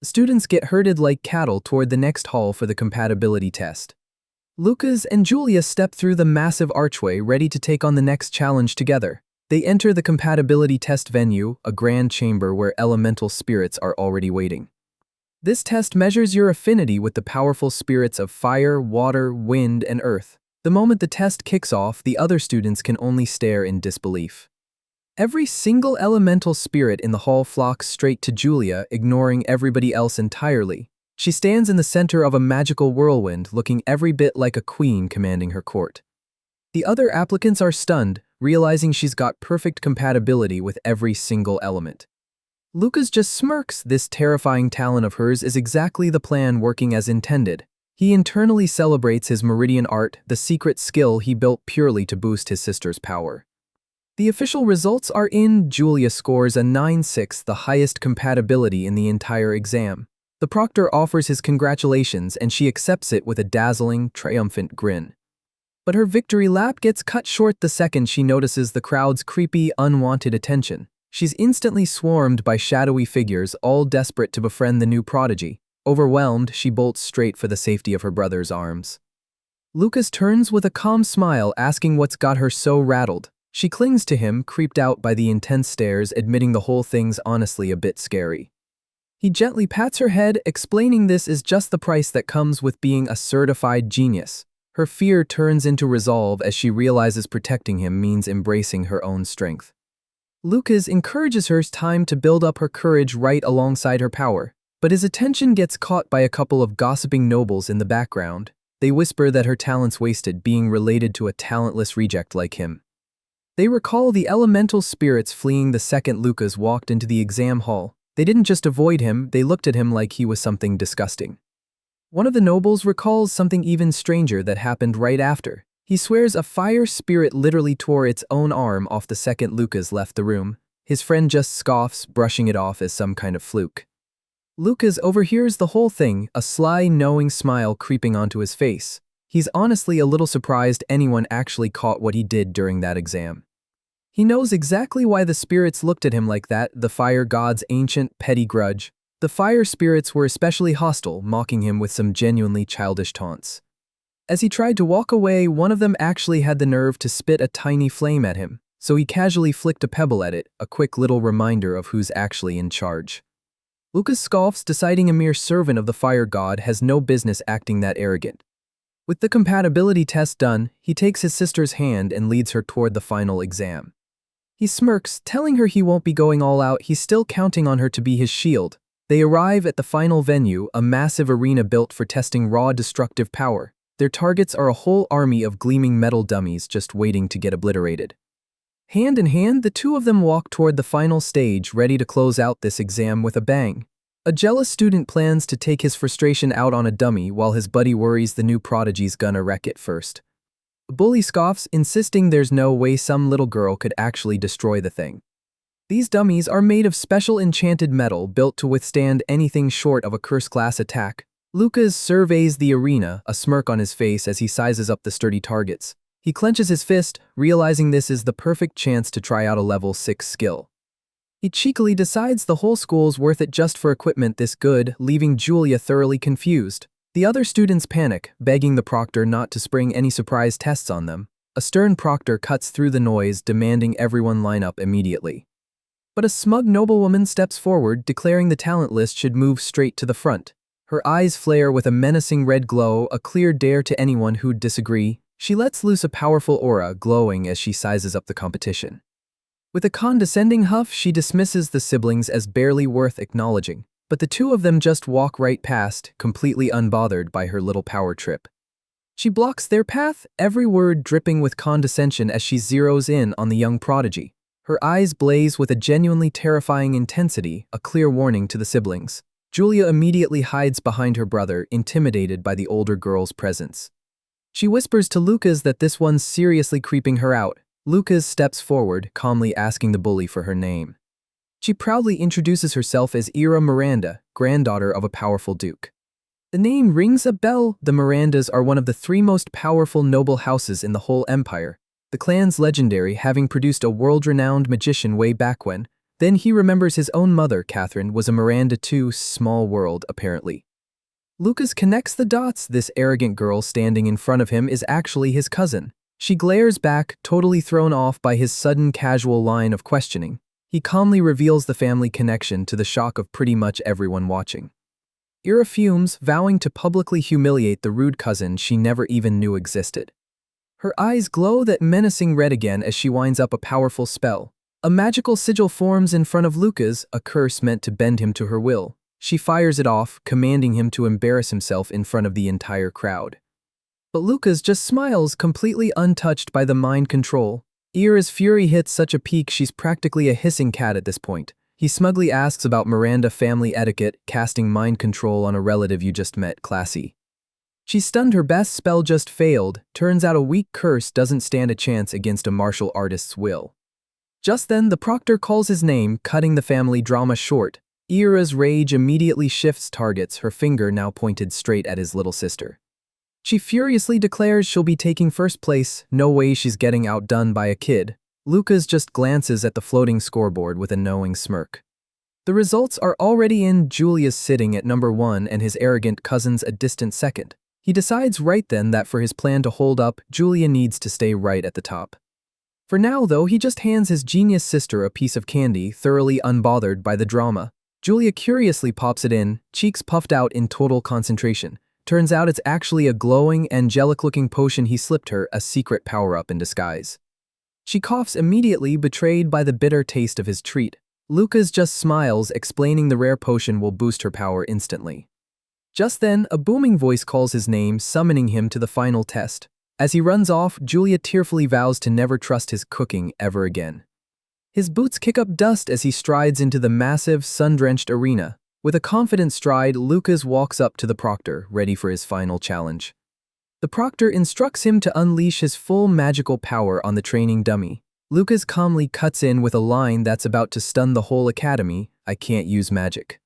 The students get herded like cattle toward the next hall for the compatibility test. Lucas and Julia step through the massive archway, ready to take on the next challenge together. They enter the compatibility test venue, a grand chamber where elemental spirits are already waiting. This test measures your affinity with the powerful spirits of fire, water, wind, and earth. The moment the test kicks off, the other students can only stare in disbelief. Every single elemental spirit in the hall flocks straight to Julia, ignoring everybody else entirely. She stands in the center of a magical whirlwind, looking every bit like a queen commanding her court. The other applicants are stunned, realizing she's got perfect compatibility with every single element. Lucas just smirks. This terrifying talent of hers is exactly the plan working as intended. He internally celebrates his meridian art, the secret skill he built purely to boost his sister's power. The official results are in. Julia scores a 9/6, the highest compatibility in the entire exam. The proctor offers his congratulations and she accepts it with a dazzling, triumphant grin. But her victory lap gets cut short the second she notices the crowd's creepy, unwanted attention. She's instantly swarmed by shadowy figures, all desperate to befriend the new prodigy. Overwhelmed, she bolts straight for the safety of her brother's arms. Lucas turns with a calm smile, asking what's got her so rattled. She clings to him, creeped out by the intense stares, admitting the whole thing's honestly a bit scary. He gently pats her head, explaining this is just the price that comes with being a certified genius. Her fear turns into resolve as she realizes protecting him means embracing her own strength. Lucas encourages her time to build up her courage right alongside her power, but his attention gets caught by a couple of gossiping nobles in the background. They whisper that her talent's wasted, being related to a talentless reject like him. They recall the elemental spirits fleeing the second Lucas walked into the exam hall. They didn't just avoid him, they looked at him like he was something disgusting. One of the nobles recalls something even stranger that happened right after. He swears a fire spirit literally tore its own arm off the second Lucas left the room. His friend just scoffs, brushing it off as some kind of fluke. Lucas overhears the whole thing, a sly, knowing smile creeping onto his face. He's honestly a little surprised anyone actually caught what he did during that exam. He knows exactly why the spirits looked at him like that, the fire god's ancient, petty grudge. The fire spirits were especially hostile, mocking him with some genuinely childish taunts. As he tried to walk away, one of them actually had the nerve to spit a tiny flame at him, so he casually flicked a pebble at it, a quick little reminder of who's actually in charge. Lucas scoffs, deciding a mere servant of the fire god has no business acting that arrogant. With the compatibility test done, he takes his sister's hand and leads her toward the final exam. He smirks, telling her he won't be going all out, he's still counting on her to be his shield. They arrive at the final venue, a massive arena built for testing raw destructive power. Their targets are a whole army of gleaming metal dummies just waiting to get obliterated. Hand in hand, the two of them walk toward the final stage, ready to close out this exam with a bang. A jealous student plans to take his frustration out on a dummy while his buddy worries the new prodigy's gonna wreck it first. A bully scoffs, insisting there's no way some little girl could actually destroy the thing. These dummies are made of special enchanted metal built to withstand anything short of a curse class attack. Lucas surveys the arena, a smirk on his face as he sizes up the sturdy targets. He clenches his fist, realizing this is the perfect chance to try out a level 6 skill. He cheekily decides the whole school's worth it just for equipment this good, leaving Julia thoroughly confused. The other students panic, begging the proctor not to spring any surprise tests on them. A stern proctor cuts through the noise, demanding everyone line up immediately. But a smug noblewoman steps forward, declaring the talent list should move straight to the front. Her eyes flare with a menacing red glow, a clear dare to anyone who'd disagree. She lets loose a powerful aura, glowing as she sizes up the competition. With a condescending huff, she dismisses the siblings as barely worth acknowledging, but the two of them just walk right past, completely unbothered by her little power trip. She blocks their path, every word dripping with condescension as she zeroes in on the young prodigy. Her eyes blaze with a genuinely terrifying intensity, a clear warning to the siblings. Julia immediately hides behind her brother, intimidated by the older girl's presence. She whispers to Lucas that this one's seriously creeping her out. Lucas steps forward, calmly asking the bully for her name. She proudly introduces herself as Ira Miranda, granddaughter of a powerful duke. The name rings a bell. The Mirandas are one of the 3 most powerful noble houses in the whole empire. The clan's legendary, having produced a world-renowned magician way back when. Then he remembers his own mother, Catherine, was a Miranda too. Small world, apparently. Lucas connects the dots. This arrogant girl standing in front of him is actually his cousin. She glares back, totally thrown off by his sudden casual line of questioning. He calmly reveals the family connection to the shock of pretty much everyone watching. Ira fumes, vowing to publicly humiliate the rude cousin she never even knew existed. Her eyes glow that menacing red again as she winds up a powerful spell. A magical sigil forms in front of Lucas, a curse meant to bend him to her will. She fires it off, commanding him to embarrass himself in front of the entire crowd. But Lucas just smiles, completely untouched by the mind control. Ira's fury hits such a peak she's practically a hissing cat at this point. He smugly asks about Miranda family etiquette, casting mind control on a relative you just met, classy. She's stunned, her best spell just failed. Turns out a weak curse doesn't stand a chance against a martial artist's will. Just then, the proctor calls his name, cutting the family drama short. Ira's rage immediately shifts targets, her finger now pointed straight at his little sister. She furiously declares she'll be taking first place, no way she's getting outdone by a kid. Lucas just glances at the floating scoreboard with a knowing smirk. The results are already in. Julia's sitting at number 1 and his arrogant cousin's a distant second. He decides right then that for his plan to hold up, Julia needs to stay right at the top. For now, though, he just hands his genius sister a piece of candy, thoroughly unbothered by the drama. Julia curiously pops it in, cheeks puffed out in total concentration. Turns out it's actually a glowing, angelic-looking potion he slipped her, a secret power-up in disguise. She coughs immediately, betrayed by the bitter taste of his treat. Lucas just smiles, explaining the rare potion will boost her power instantly. Just then, a booming voice calls his name, summoning him to the final test. As he runs off, Julia tearfully vows to never trust his cooking ever again. His boots kick up dust as he strides into the massive, sun-drenched arena. With a confident stride, Lucas walks up to the proctor, ready for his final challenge. The proctor instructs him to unleash his full magical power on the training dummy. Lucas calmly cuts in with a line that's about to stun the whole academy: "I can't use magic."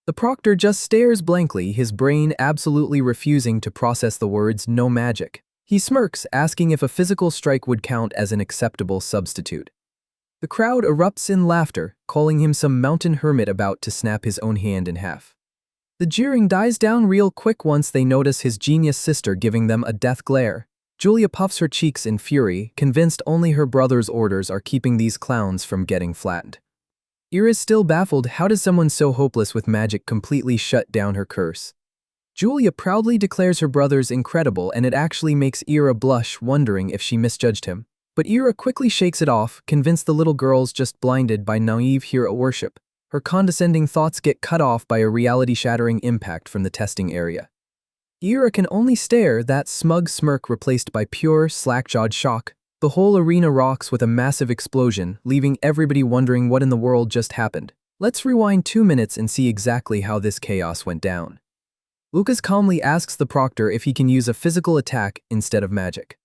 The proctor just stares blankly, his brain absolutely refusing to process the words "no magic." He smirks, asking if a physical strike would count as an acceptable substitute. The crowd erupts in laughter, calling him some mountain hermit about to snap his own hand in half. The jeering dies down real quick once they notice his genius sister giving them a death glare. Julia puffs her cheeks in fury, convinced only her brother's orders are keeping these clowns from getting flattened. Ira's still baffled. How does someone so hopeless with magic completely shut down her curse? Julia proudly declares her brother's incredible, and it actually makes Ira blush, wondering if she misjudged him. But Ira quickly shakes it off, convinced the little girl's just blinded by naive hero worship. Her condescending thoughts get cut off by a reality-shattering impact from the testing area. Ira can only stare, that smug smirk replaced by pure, slack-jawed shock. The whole arena rocks with a massive explosion, leaving everybody wondering what in the world just happened. Let's rewind 2 minutes and see exactly how this chaos went down. Lucas calmly asks the proctor if he can use a physical attack instead of magic.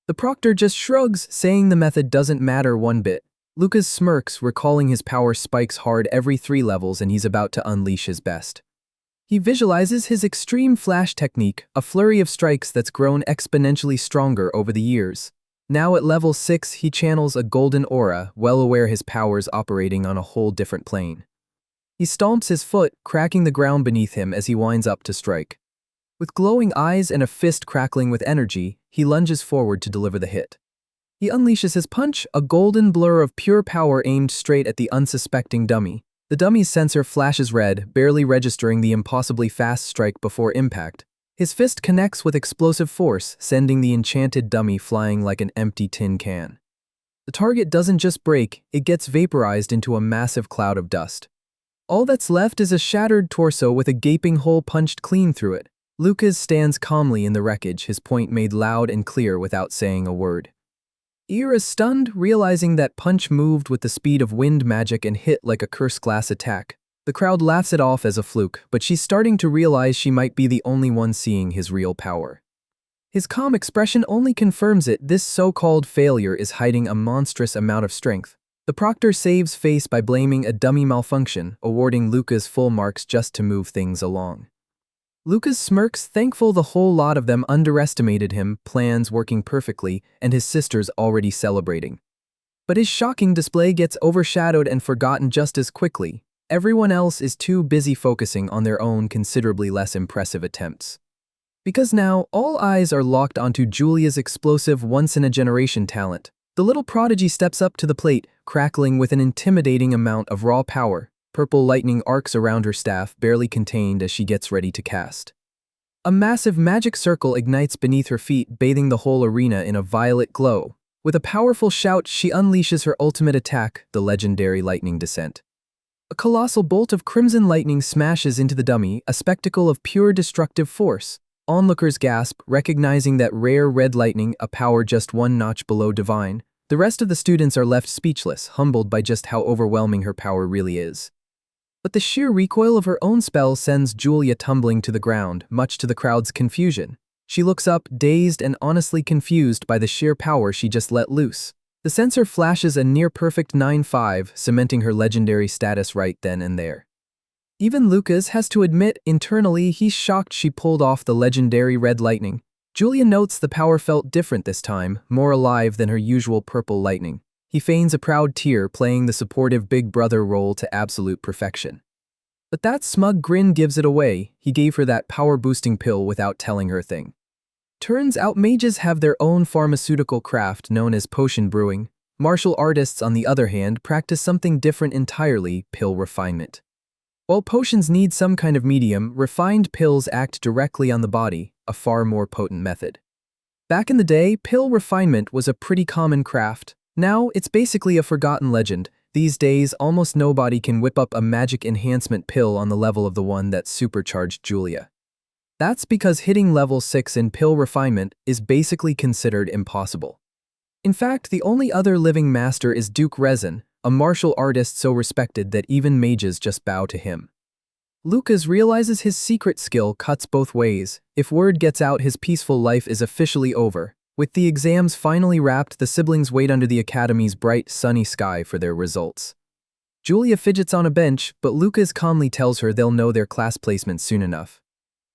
The proctor just shrugs, saying the method doesn't matter one bit. Lucas smirks, recalling his power spikes hard every 3 levels and he's about to unleash his best. He visualizes his extreme flash technique, a flurry of strikes that's grown exponentially stronger over the years. Now at level 6, he channels a golden aura, well aware his power's operating on a whole different plane. He stomps his foot, cracking the ground beneath him as he winds up to strike. With glowing eyes and a fist crackling with energy, he lunges forward to deliver the hit. He unleashes his punch, a golden blur of pure power aimed straight at the unsuspecting dummy. The dummy's sensor flashes red, barely registering the impossibly fast strike before impact. His fist connects with explosive force, sending the enchanted dummy flying like an empty tin can. The target doesn't just break, it gets vaporized into a massive cloud of dust. All that's left is a shattered torso with a gaping hole punched clean through it. Lucas stands calmly in the wreckage, his point made loud and clear without saying a word. Ira is stunned, realizing that punch moved with the speed of wind magic and hit like a cursed glass attack. The crowd laughs it off as a fluke, but she's starting to realize she might be the only one seeing his real power. His calm expression only confirms it. This so-called failure is hiding a monstrous amount of strength. The proctor saves face by blaming a dummy malfunction, awarding Lucas full marks just to move things along. Lucas smirks, thankful the whole lot of them underestimated him, plans working perfectly, and his sisters already celebrating. But his shocking display gets overshadowed and forgotten just as quickly. Everyone else is too busy focusing on their own considerably less impressive attempts. Because now, all eyes are locked onto Julia's explosive once-in-a-generation talent. The little prodigy steps up to the plate, crackling with an intimidating amount of raw power. Purple lightning arcs around her staff, barely contained as she gets ready to cast. A massive magic circle ignites beneath her feet, bathing the whole arena in a violet glow. With a powerful shout, she unleashes her ultimate attack, the legendary lightning descent. A colossal bolt of crimson lightning smashes into the dummy, a spectacle of pure destructive force. Onlookers gasp, recognizing that rare red lightning, a power just one notch below divine. The rest of the students are left speechless, humbled by just how overwhelming her power really is. But the sheer recoil of her own spell sends Julia tumbling to the ground, much to the crowd's confusion. She looks up, dazed and honestly confused by the sheer power she just let loose. The sensor flashes a near-perfect 9-5, cementing her legendary status right then and there. Even Lucas has to admit, internally, he's shocked she pulled off the legendary red lightning. Julia notes the power felt different this time, more alive than her usual purple lightning. He feigns a proud tear, playing the supportive big brother role to absolute perfection. But that smug grin gives it away. He gave her that power-boosting pill without telling her thing. Turns out mages have their own pharmaceutical craft known as potion brewing. Martial artists, on the other hand, practice something different entirely, pill refinement. While potions need some kind of medium, refined pills act directly on the body, a far more potent method. Back in the day, pill refinement was a pretty common craft. Now, it's basically a forgotten legend. These days, almost nobody can whip up a magic enhancement pill on the level of the one that supercharged Julia. That's because hitting level 6 in pill refinement is basically considered impossible. In fact, the only other living master is Duke Rezin, a martial artist so respected that even mages just bow to him. Lucas realizes his secret skill cuts both ways. If word gets out his peaceful life is officially over. With the exams finally wrapped, the siblings wait under the academy's bright, sunny sky for their results. Julia fidgets on a bench, but Lucas calmly tells her they'll know their class placement soon enough.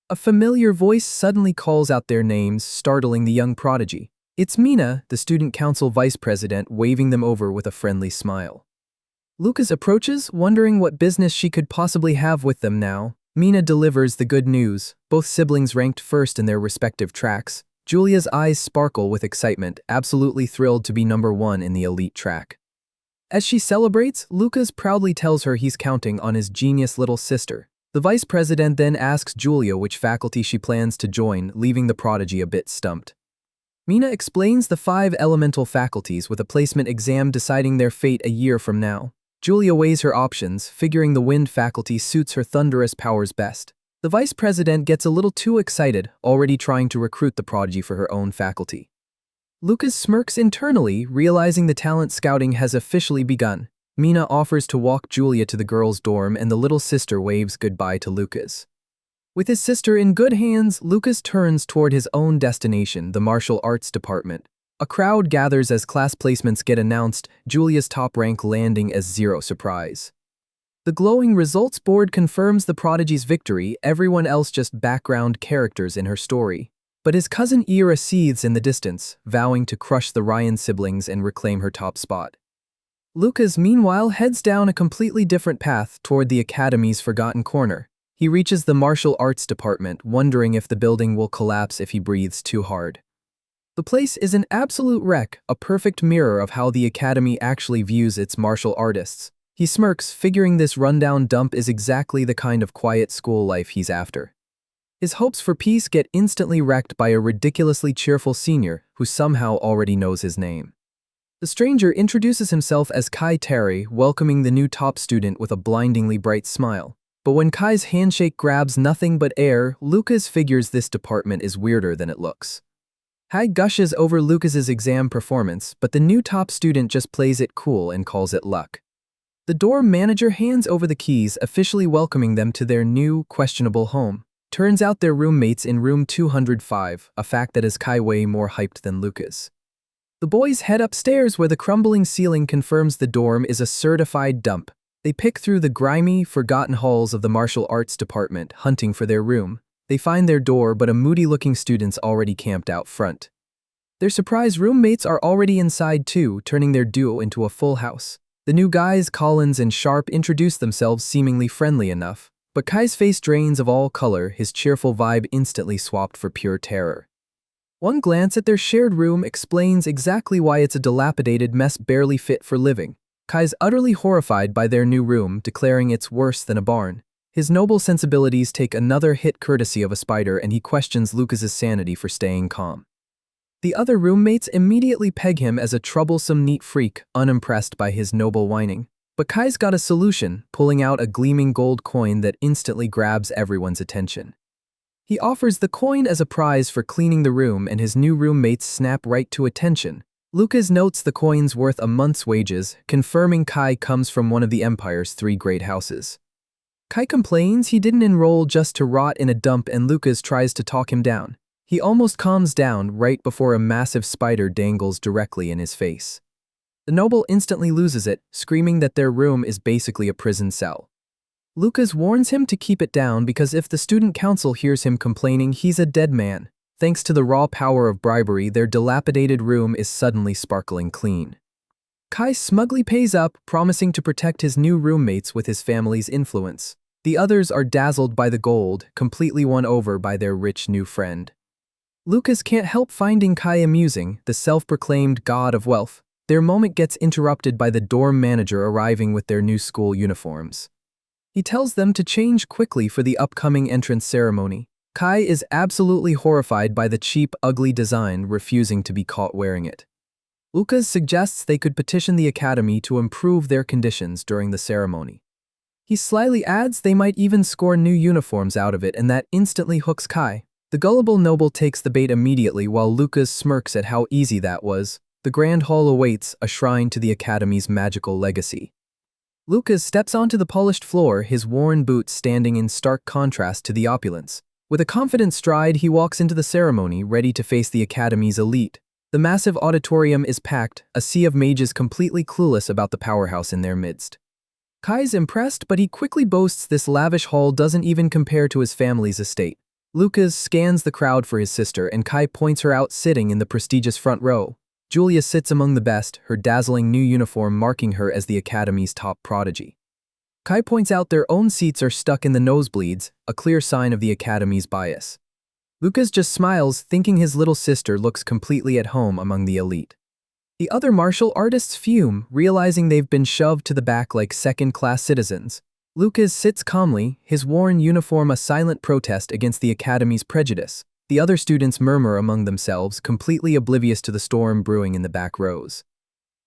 A familiar voice suddenly calls out their names, startling the young prodigy. It's Mina, the student council vice president, waving them over with a friendly smile. Lucas approaches, wondering what business she could possibly have with them now. Mina delivers the good news. Both siblings ranked first in their respective tracks. Julia's eyes sparkle with excitement, absolutely thrilled to be number 1 in the elite track. As she celebrates, Lucas proudly tells her he's counting on his genius little sister. The vice president then asks Julia which faculty she plans to join, leaving the prodigy a bit stumped. Mina explains the 5 elemental faculties with a placement exam deciding their fate a year from now. Julia weighs her options, figuring the wind faculty suits her thunderous powers best. The vice president gets a little too excited, already trying to recruit the prodigy for her own faculty. Lucas smirks internally, realizing the talent scouting has officially begun. Mina offers to walk Julia to the girls' dorm and the little sister waves goodbye to Lucas. With his sister in good hands, Lucas turns toward his own destination, the martial arts department. A crowd gathers as class placements get announced, Julia's top rank landing as zero surprise. The glowing results board confirms the prodigy's victory, everyone else just background characters in her story. But his cousin Ira seethes in the distance, vowing to crush the Ryan siblings and reclaim her top spot. Lucas, meanwhile, heads down a completely different path toward the academy's forgotten corner. He reaches the martial arts department, wondering if the building will collapse if he breathes too hard. The place is an absolute wreck, a perfect mirror of how the academy actually views its martial artists. He smirks, figuring this rundown dump is exactly the kind of quiet school life he's after. His hopes for peace get instantly wrecked by a ridiculously cheerful senior who somehow already knows his name. The stranger introduces himself as Kai Terry, welcoming the new top student with a blindingly bright smile. But when Kai's handshake grabs nothing but air, Lucas figures this department is weirder than it looks. Kai gushes over Lucas's exam performance, but the new top student just plays it cool and calls it luck. The dorm manager hands over the keys, officially welcoming them to their new, questionable home. Turns out they're roommates in room 205, a fact that is Kai way more hyped than Lucas. The boys head upstairs where the crumbling ceiling confirms the dorm is a certified dump. They pick through the grimy, forgotten halls of the martial arts department, hunting for their room. They find their door, but a moody-looking student's already camped out front. Their surprised roommates are already inside too, turning their duo into a full house. The new guys, Collins and Sharp, introduce themselves seemingly friendly enough, but Kai's face drains of all color, his cheerful vibe instantly swapped for pure terror. One glance at their shared room explains exactly why it's a dilapidated mess barely fit for living. Kai's utterly horrified by their new room, declaring it's worse than a barn. His noble sensibilities take another hit courtesy of a spider, and he questions Lucas's sanity for staying calm. The other roommates immediately peg him as a troublesome neat freak, unimpressed by his noble whining. But Kai's got a solution, pulling out a gleaming gold coin that instantly grabs everyone's attention. He offers the coin as a prize for cleaning the room, and his new roommates snap right to attention. Lucas notes the coin's worth a month's wages, confirming Kai comes from one of the Empire's 3 great houses. Kai complains he didn't enroll just to rot in a dump, and Lucas tries to talk him down. He almost calms down right before a massive spider dangles directly in his face. The noble instantly loses it, screaming that their room is basically a prison cell. Lucas warns him to keep it down because if the student council hears him complaining, he's a dead man. Thanks to the raw power of bribery, their dilapidated room is suddenly sparkling clean. Kai smugly pays up, promising to protect his new roommates with his family's influence. The others are dazzled by the gold, completely won over by their rich new friend. Lucas can't help finding Kai amusing, the self-proclaimed god of wealth. Their moment gets interrupted by the dorm manager arriving with their new school uniforms. He tells them to change quickly for the upcoming entrance ceremony. Kai is absolutely horrified by the cheap, ugly design, refusing to be caught wearing it. Lucas suggests they could petition the academy to improve their conditions during the ceremony. He slyly adds they might even score new uniforms out of it, and that instantly hooks Kai. The gullible noble takes the bait immediately while Lucas smirks at how easy that was. The grand hall awaits, a shrine to the academy's magical legacy. Lucas steps onto the polished floor, his worn boots standing in stark contrast to the opulence. With a confident stride, he walks into the ceremony, ready to face the academy's elite. The massive auditorium is packed, a sea of mages completely clueless about the powerhouse in their midst. Kai's impressed, but he quickly boasts this lavish hall doesn't even compare to his family's estate. Lucas scans the crowd for his sister, and Kai points her out, sitting in the prestigious front row. Julia sits among the best, her dazzling new uniform marking her as the academy's top prodigy. Kai points out their own seats are stuck in the nosebleeds, a clear sign of the academy's bias. Lucas just smiles, thinking his little sister looks completely at home among the elite. The other martial artists fume, realizing they've been shoved to the back like second-class citizens. Lucas sits calmly, his worn uniform a silent protest against the academy's prejudice. The other students murmur among themselves, completely oblivious to the storm brewing in the back rows.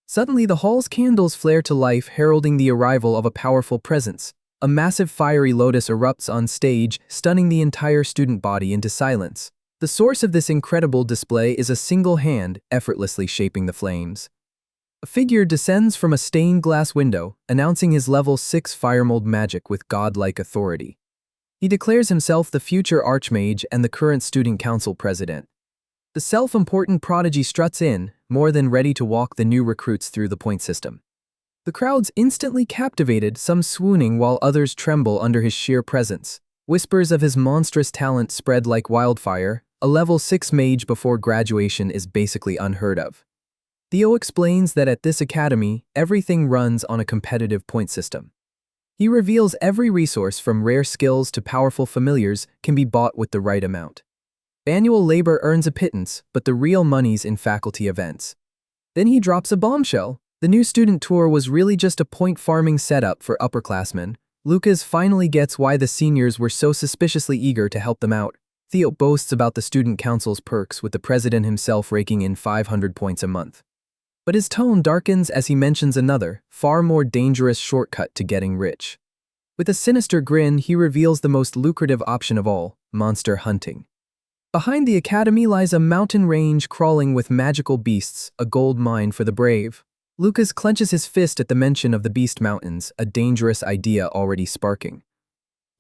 Suddenly, the hall's candles flare to life, heralding the arrival of a powerful presence. A massive fiery lotus erupts on stage, stunning the entire student body into silence. The source of this incredible display is a single hand, effortlessly shaping the flames. A figure descends from a stained glass window, announcing his level 6 fire mold magic with godlike authority. He declares himself the future archmage and the current student council president. The self-important prodigy struts in, more than ready to walk the new recruits through the point system. The crowd's instantly captivated, some swooning while others tremble under his sheer presence. Whispers of his monstrous talent spread like wildfire. A level 6 mage before graduation is basically unheard of. Theo explains that at this academy, everything runs on a competitive point system. He reveals every resource from rare skills to powerful familiars can be bought with the right amount. Annual labor earns a pittance, but the real money's in faculty events. Then he drops a bombshell. The new student tour was really just a point farming setup for upperclassmen. Lucas finally gets why the seniors were so suspiciously eager to help them out. Theo boasts about the student council's perks, with the president himself raking in 500 points a month. But his tone darkens as he mentions another, far more dangerous shortcut to getting rich. With a sinister grin, he reveals the most lucrative option of all, monster hunting. Behind the academy lies a mountain range crawling with magical beasts, a gold mine for the brave. Lucas clenches his fist at the mention of the Beast Mountains, a dangerous idea already sparking.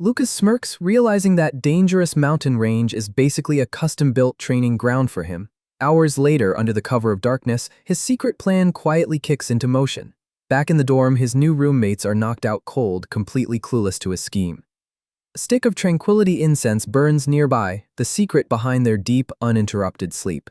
Lucas smirks, realizing that dangerous mountain range is basically a custom-built training ground for him. Hours later, under the cover of darkness, his secret plan quietly kicks into motion. Back in the dorm, his new roommates are knocked out cold, completely clueless to his scheme. A stick of tranquility incense burns nearby, the secret behind their deep, uninterrupted sleep.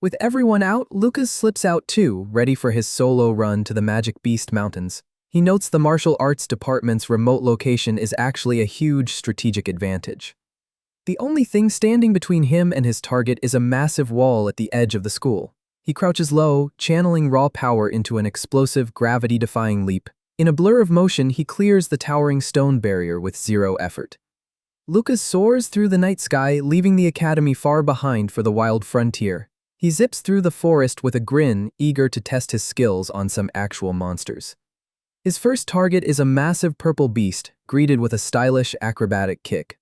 With everyone out, Lucas slips out too, ready for his solo run to the Magic Beast Mountains. He notes the martial arts department's remote location is actually a huge strategic advantage. The only thing standing between him and his target is a massive wall at the edge of the school. He crouches low, channeling raw power into an explosive, gravity-defying leap. In a blur of motion, he clears the towering stone barrier with zero effort. Lucas soars through the night sky, leaving the academy far behind for the wild frontier. He zips through the forest with a grin, eager to test his skills on some actual monsters. His first target is a massive purple beast, greeted with a stylish, acrobatic kick.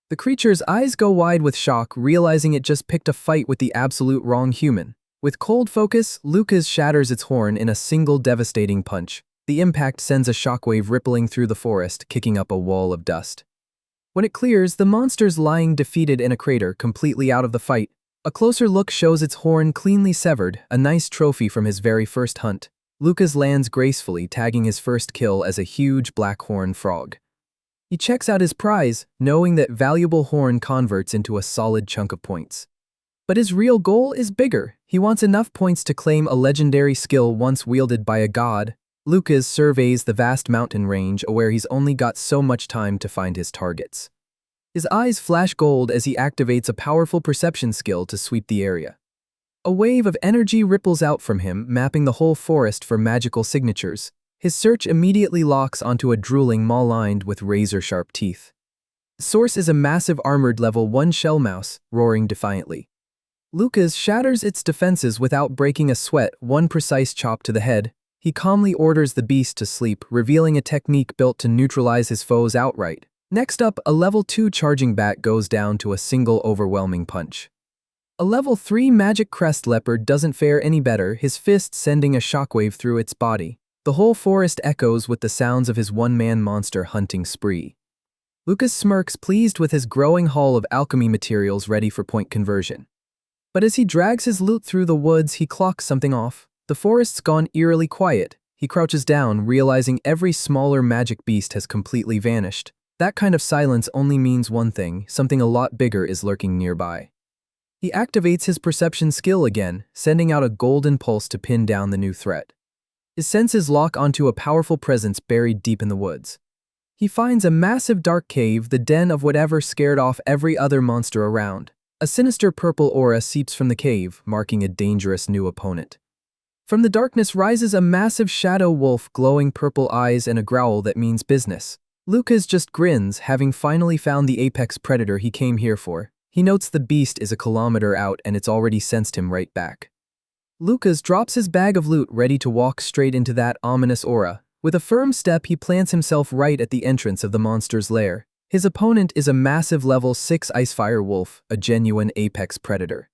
The creature's eyes go wide with shock, realizing it just picked a fight with the absolute wrong human. With cold focus, Lucas shatters its horn in a single devastating punch. The impact sends a shockwave rippling through the forest, kicking up a wall of dust. When it clears, the monster's lying defeated in a crater, completely out of the fight. A closer look shows its horn cleanly severed, a nice trophy from his very first hunt. Lucas lands gracefully, tagging his first kill as a huge black horn frog. He checks out his prize, knowing that valuable horn converts into a solid chunk of points. But his real goal is bigger. He wants enough points to claim a legendary skill once wielded by a god. Lucas surveys the vast mountain range where he's only got so much time to find his targets. His eyes flash gold as he activates a powerful perception skill to sweep the area. A wave of energy ripples out from him, mapping the whole forest for magical signatures. His search immediately locks onto a drooling maw lined with razor-sharp teeth. The source is a massive armored level 1 shell mouse, roaring defiantly. Lucas shatters its defenses without breaking a sweat, one precise chop to the head. He calmly orders the beast to sleep, revealing a technique built to neutralize his foes outright. Next up, a level 2 charging bat goes down to a single overwhelming punch. A level 3 magic crest leopard doesn't fare any better, his fist sending a shockwave through its body. The whole forest echoes with the sounds of his one-man monster hunting spree. Lucas smirks, pleased with his growing haul of alchemy materials ready for point conversion. But as he drags his loot through the woods, he clocks something off. The forest's gone eerily quiet. He crouches down, realizing every smaller magic beast has completely vanished. That kind of silence only means one thing: something a lot bigger is lurking nearby. He activates his perception skill again, sending out a golden pulse to pin down the new threat. His senses lock onto a powerful presence buried deep in the woods. He finds a massive dark cave, the den of whatever scared off every other monster around. A sinister purple aura seeps from the cave, marking a dangerous new opponent. From the darkness rises a massive shadow wolf, glowing purple eyes and a growl that means business. Lucas just grins, having finally found the apex predator he came here for. He notes the beast is a kilometer out and it's already sensed him right back. Lucas drops his bag of loot, ready to walk straight into that ominous aura. With a firm step, he plants himself right at the entrance of the monster's lair. His opponent is a massive level 6 icefire wolf, a genuine apex predator.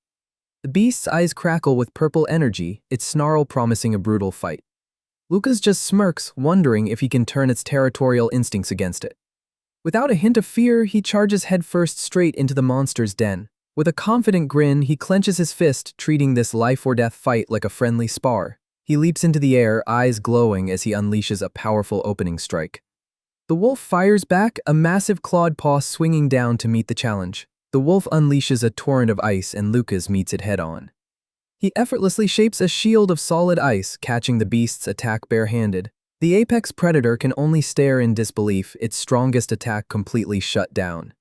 The beast's eyes crackle with purple energy, its snarl promising a brutal fight. Lucas just smirks, wondering if he can turn its territorial instincts against it. Without a hint of fear, he charges headfirst straight into the monster's den. With a confident grin, he clenches his fist, treating this life-or-death fight like a friendly spar. He leaps into the air, eyes glowing as he unleashes a powerful opening strike. The wolf fires back, a massive clawed paw swinging down to meet the challenge. The wolf unleashes a torrent of ice and Lucas meets it head-on. He effortlessly shapes a shield of solid ice, catching the beast's attack barehanded. The apex predator can only stare in disbelief, its strongest attack completely shut down.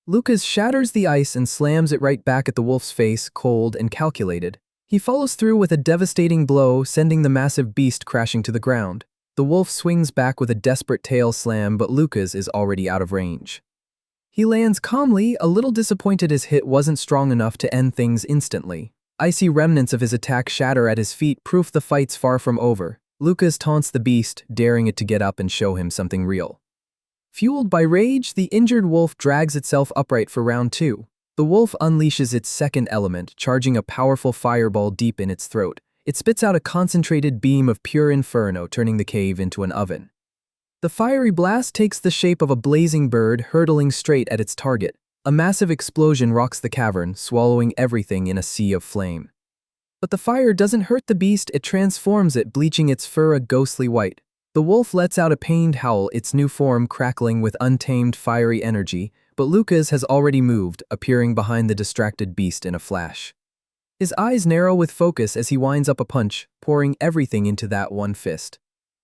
Lucas shatters the ice and slams it right back at the wolf's face, cold and calculated. He follows through with a devastating blow, sending the massive beast crashing to the ground. The wolf swings back with a desperate tail slam, but Lucas is already out of range. He lands calmly, a little disappointed his hit wasn't strong enough to end things instantly. Icy remnants of his attack shatter at his feet, proof the fight's far from over. Lucas taunts the beast, daring it to get up and show him something real. Fueled by rage, the injured wolf drags itself upright for round 2. The wolf unleashes its second element, charging a powerful fireball deep in its throat. It spits out a concentrated beam of pure inferno, turning the cave into an oven. The fiery blast takes the shape of a blazing bird, hurtling straight at its target. A massive explosion rocks the cavern, swallowing everything in a sea of flame. But the fire doesn't hurt the beast, it transforms it, bleaching its fur a ghostly white. The wolf lets out a pained howl, its new form crackling with untamed fiery energy, but Lucas has already moved, appearing behind the distracted beast in a flash. His eyes narrow with focus as he winds up a punch, pouring everything into that one fist.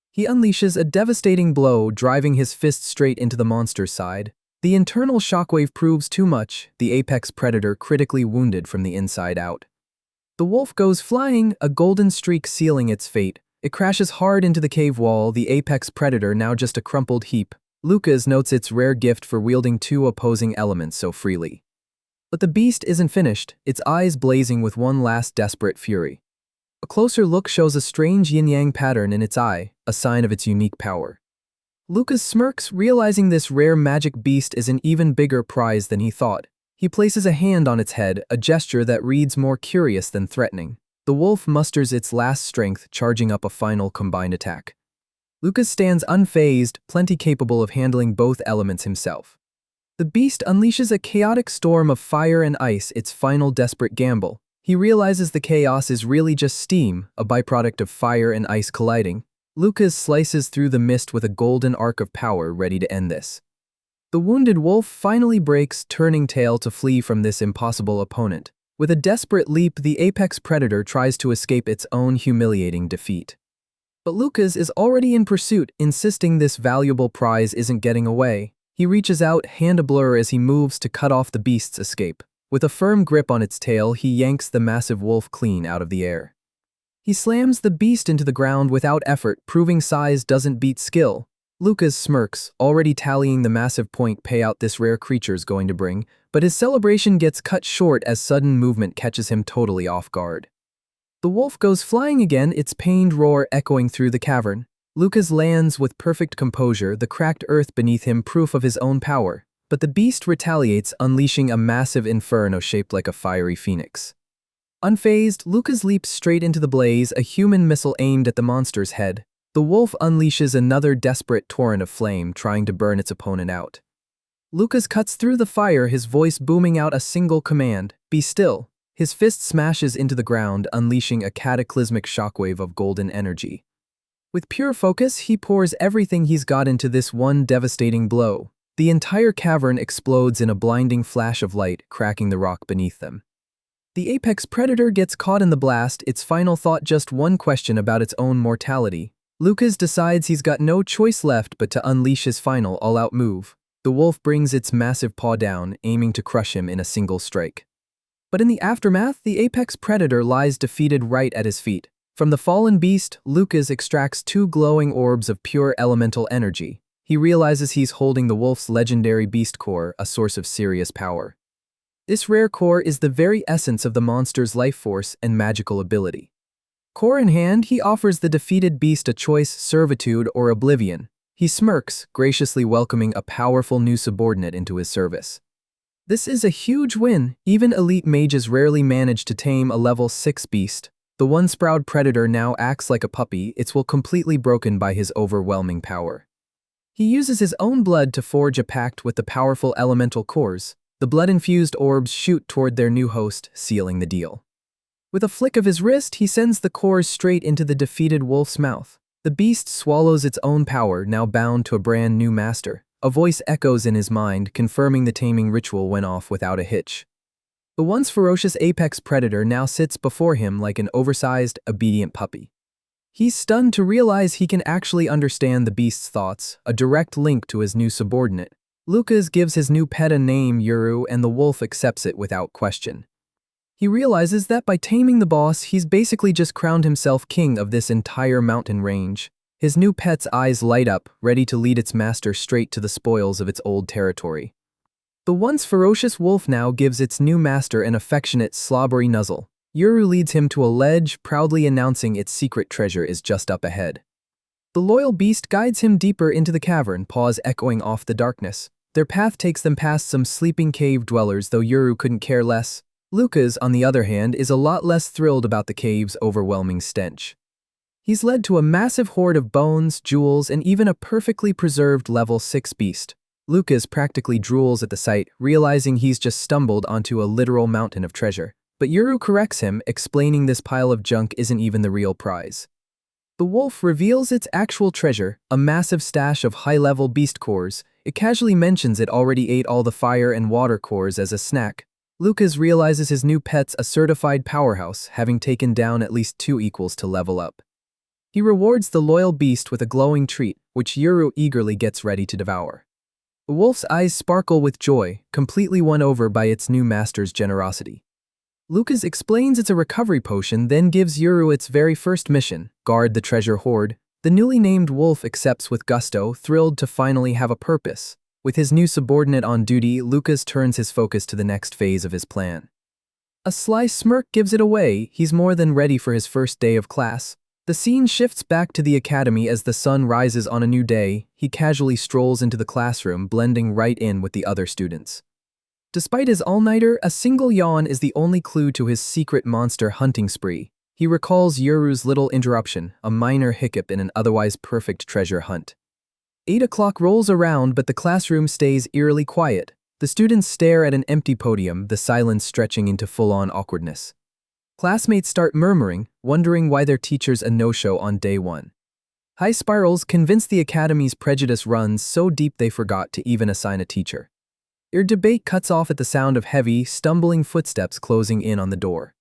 He unleashes a devastating blow, driving his fist straight into the monster's side. The internal shockwave proves too much, the apex predator critically wounded from the inside out. The wolf goes flying, a golden streak sealing its fate. It crashes hard into the cave wall, the apex predator now just a crumpled heap. Lucas notes its rare gift for wielding two opposing elements so freely. But the beast isn't finished, its eyes blazing with one last desperate fury. A closer look shows a strange yin-yang pattern in its eye, a sign of its unique power. Lucas smirks, realizing this rare magic beast is an even bigger prize than he thought. He places a hand on its head, a gesture that reads more curious than threatening. The wolf musters its last strength, charging up a final combined attack. Lucas stands unfazed, plenty capable of handling both elements himself. The beast unleashes a chaotic storm of fire and ice, its final desperate gamble. He realizes the chaos is really just steam, a byproduct of fire and ice colliding. Lucas slices through the mist with a golden arc of power, ready to end this. The wounded wolf finally breaks, turning tail to flee from this impossible opponent. With a desperate leap, the apex predator tries to escape its own humiliating defeat. But Lucas is already in pursuit, insisting this valuable prize isn't getting away. He reaches out, hand ablur as he moves to cut off the beast's escape. With a firm grip on its tail, he yanks the massive wolf clean out of the air. He slams the beast into the ground without effort, proving size doesn't beat skill. Lucas smirks, already tallying the massive point payout this rare creature's going to bring, but his celebration gets cut short as sudden movement catches him totally off guard. The wolf goes flying again, its pained roar echoing through the cavern. Lucas lands with perfect composure, the cracked earth beneath him proof of his own power, but the beast retaliates, unleashing a massive inferno shaped like a fiery phoenix. Unfazed, Lucas leaps straight into the blaze, a human missile aimed at the monster's head. The wolf unleashes another desperate torrent of flame, trying to burn its opponent out. Lucas cuts through the fire, his voice booming out a single command, "Be still." His fist smashes into the ground, unleashing a cataclysmic shockwave of golden energy. With pure focus, he pours everything he's got into this one devastating blow. The entire cavern explodes in a blinding flash of light, cracking the rock beneath them. The apex predator gets caught in the blast, its final thought just one question about its own mortality. Lucas decides he's got no choice left but to unleash his final all-out move. The wolf brings its massive paw down, aiming to crush him in a single strike. But in the aftermath, the apex predator lies defeated right at his feet. From the fallen beast, Lucas extracts two glowing orbs of pure elemental energy. He realizes he's holding the wolf's legendary beast core, a source of serious power. This rare core is the very essence of the monster's life force and magical ability. Core in hand, he offers the defeated beast a choice: servitude or oblivion. He smirks, graciously welcoming a powerful new subordinate into his service. This is a huge win. Even elite mages rarely manage to tame a level 6 beast. The one-sprowed predator now acts like a puppy, its will completely broken by his overwhelming power. He uses his own blood to forge a pact with the powerful elemental cores. The blood-infused orbs shoot toward their new host, sealing the deal. With a flick of his wrist, he sends the cores straight into the defeated wolf's mouth. The beast swallows its own power, now bound to a brand new master. A voice echoes in his mind, confirming the taming ritual went off without a hitch. The once ferocious apex predator now sits before him like an oversized, obedient puppy. He's stunned to realize he can actually understand the beast's thoughts, a direct link to his new subordinate. Lucas gives his new pet a name, Yuru, and the wolf accepts it without question. He realizes that by taming the boss, he's basically just crowned himself king of this entire mountain range. His new pet's eyes light up, ready to lead its master straight to the spoils of its old territory. The once ferocious wolf now gives its new master an affectionate, slobbery nuzzle. Yuru leads him to a ledge, proudly announcing its secret treasure is just up ahead. The loyal beast guides him deeper into the cavern, paws echoing off the darkness. Their path takes them past some sleeping cave dwellers, though Yuru couldn't care less. Lucas, on the other hand, is a lot less thrilled about the cave's overwhelming stench. He's led to a massive hoard of bones, jewels, and even a perfectly preserved level 6 beast. Lucas practically drools at the sight, realizing he's just stumbled onto a literal mountain of treasure. But Yuru corrects him, explaining this pile of junk isn't even the real prize. The wolf reveals its actual treasure, a massive stash of high-level beast cores. It casually mentions it already ate all the fire and water cores as a snack. Lucas realizes his new pet's a certified powerhouse, having taken down at least 2 equals to level up. He rewards the loyal beast with a glowing treat, which Yuru eagerly gets ready to devour. The wolf's eyes sparkle with joy, completely won over by its new master's generosity. Lucas explains it's a recovery potion, then gives Yuru its very first mission: guard the treasure hoard. The newly named wolf accepts with gusto, thrilled to finally have a purpose. With his new subordinate on duty, Lucas turns his focus to the next phase of his plan. A sly smirk gives it away. He's more than ready for his first day of class. The scene shifts back to the academy as the sun rises on a new day. He casually strolls into the classroom, blending right in with the other students. Despite his all-nighter, a single yawn is the only clue to his secret monster hunting spree. He recalls Yuru's little interruption, a minor hiccup in an otherwise perfect treasure hunt. 8 o'clock rolls around, but the classroom stays eerily quiet. The students stare at an empty podium, the silence stretching into full-on awkwardness. Classmates start murmuring, wondering why their teacher's a no-show on day 1. High spirals convince the academy's prejudice runs so deep they forgot to even assign a teacher. Their debate cuts off at the sound of heavy, stumbling footsteps closing in on the door.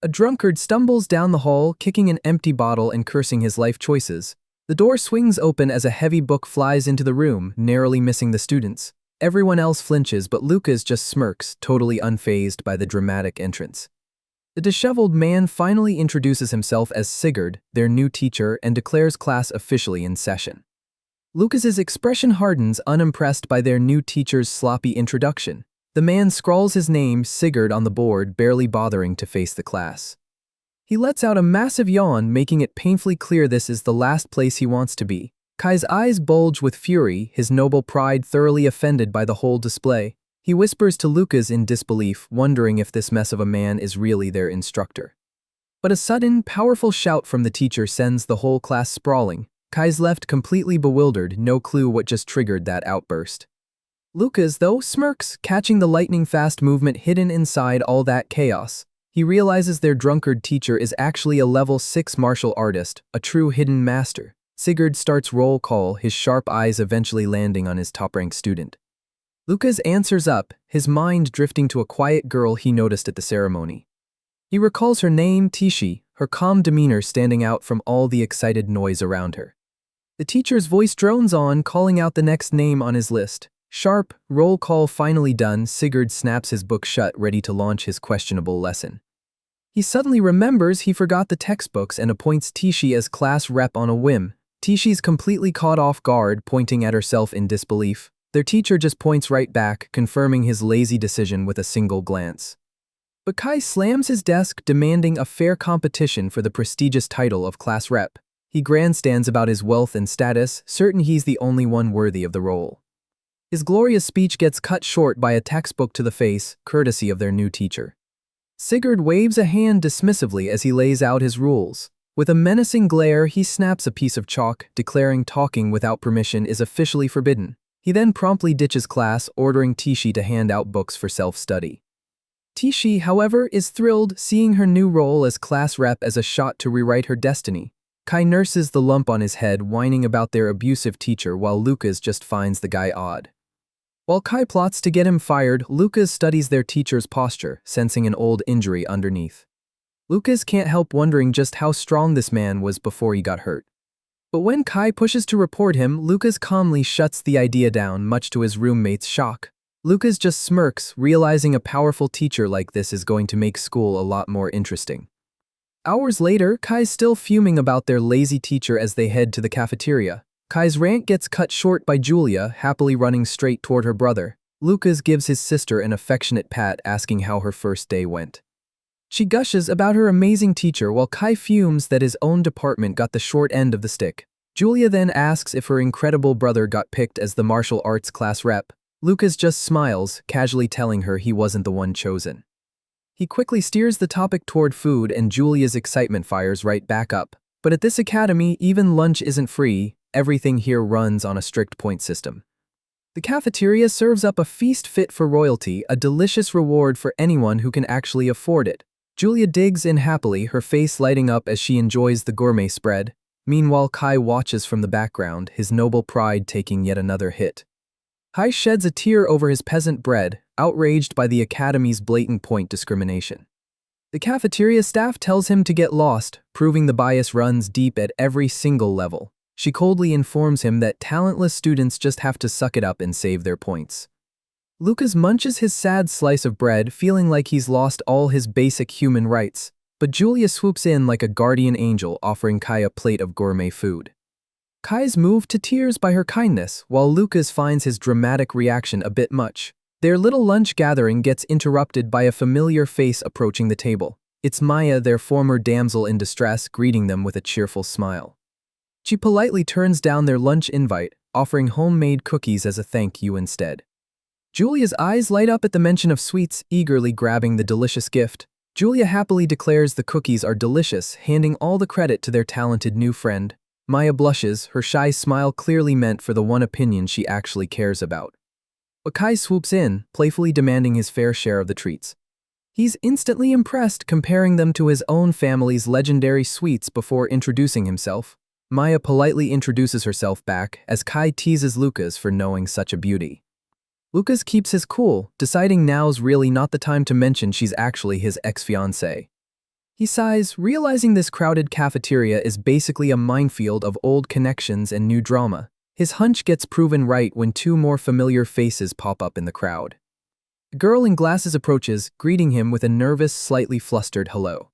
A drunkard stumbles down the hall, kicking an empty bottle and cursing his life choices. The door swings open as a heavy book flies into the room, narrowly missing the students. Everyone else flinches, but Lucas just smirks, totally unfazed by the dramatic entrance. The disheveled man finally introduces himself as Sigurd, their new teacher, and declares class officially in session. Lucas's expression hardens, unimpressed by their new teacher's sloppy introduction. The man scrawls his name, Sigurd, on the board, barely bothering to face the class. He lets out a massive yawn, making it painfully clear this is the last place he wants to be. Kai's eyes bulge with fury, his noble pride thoroughly offended by the whole display. He whispers to Lucas in disbelief, wondering if this mess of a man is really their instructor. But a sudden, powerful shout from the teacher sends the whole class sprawling. Kai's left completely bewildered, no clue what just triggered that outburst. Lucas, though, smirks, catching the lightning-fast movement hidden inside all that chaos. He realizes their drunkard teacher is actually a level 6 martial artist, a true hidden master. Sigurd starts roll call, his sharp eyes eventually landing on his top-ranked student. Lucas answers up, his mind drifting to a quiet girl he noticed at the ceremony. He recalls her name, Tishi, her calm demeanor standing out from all the excited noise around her. The teacher's voice drones on, calling out the next name on his list. Sharp, roll call finally done, Sigurd snaps his book shut, ready to launch his questionable lesson. He suddenly remembers he forgot the textbooks and appoints Tishi as class rep on a whim. Tishi's completely caught off guard, pointing at herself in disbelief. Their teacher just points right back, confirming his lazy decision with a single glance. But Kai slams his desk, demanding a fair competition for the prestigious title of class rep. He grandstands about his wealth and status, certain he's the only one worthy of the role. His glorious speech gets cut short by a textbook to the face, courtesy of their new teacher. Sigurd waves a hand dismissively as he lays out his rules. With a menacing glare, he snaps a piece of chalk, declaring talking without permission is officially forbidden. He then promptly ditches class, ordering Tishi to hand out books for self-study. Tishi, however, is thrilled, seeing her new role as class rep as a shot to rewrite her destiny. Kai nurses the lump on his head, whining about their abusive teacher, while Lucas just finds the guy odd. While Kai plots to get him fired, Lucas studies their teacher's posture, sensing an old injury underneath. Lucas can't help wondering just how strong this man was before he got hurt. But when Kai pushes to report him, Lucas calmly shuts the idea down, much to his roommate's shock. Lucas just smirks, realizing a powerful teacher like this is going to make school a lot more interesting. Hours later, Kai's still fuming about their lazy teacher as they head to the cafeteria. Kai's rant gets cut short by Julia, happily running straight toward her brother. Lucas gives his sister an affectionate pat, asking how her first day went. She gushes about her amazing teacher while Kai fumes that his own department got the short end of the stick. Julia then asks if her incredible brother got picked as the martial arts class rep. Lucas just smiles, casually telling her he wasn't the one chosen. He quickly steers the topic toward food, and Julia's excitement fires right back up. But at this academy, even lunch isn't free. Everything here runs on a strict point system. The cafeteria serves up a feast fit for royalty, a delicious reward for anyone who can actually afford it. Julia digs in happily, her face lighting up as she enjoys the gourmet spread. Meanwhile, Kai watches from the background, his noble pride taking yet another hit. Kai sheds a tear over his peasant bread, outraged by the academy's blatant point discrimination. The cafeteria staff tells him to get lost, proving the bias runs deep at every single level. She coldly informs him that talentless students just have to suck it up and save their points. Lucas munches his sad slice of bread, feeling like he's lost all his basic human rights, but Julia swoops in like a guardian angel, offering Kai a plate of gourmet food. Kai's moved to tears by her kindness, while Lucas finds his dramatic reaction a bit much. Their little lunch gathering gets interrupted by a familiar face approaching the table. It's Maya, their former damsel in distress, greeting them with a cheerful smile. She politely turns down their lunch invite, offering homemade cookies as a thank you instead. Julia's eyes light up at the mention of sweets, eagerly grabbing the delicious gift. Julia happily declares the cookies are delicious, handing all the credit to their talented new friend. Maya blushes, her shy smile clearly meant for the one opinion she actually cares about. But Kai swoops in, playfully demanding his fair share of the treats. He's instantly impressed, comparing them to his own family's legendary sweets before introducing himself. Maya politely introduces herself back as Kai teases Lucas for knowing such a beauty. Lucas keeps his cool, deciding now's really not the time to mention she's actually his ex-fiancée. He sighs, realizing this crowded cafeteria is basically a minefield of old connections and new drama. His hunch gets proven right when two more familiar faces pop up in the crowd. A girl in glasses approaches, greeting him with a nervous, slightly flustered hello.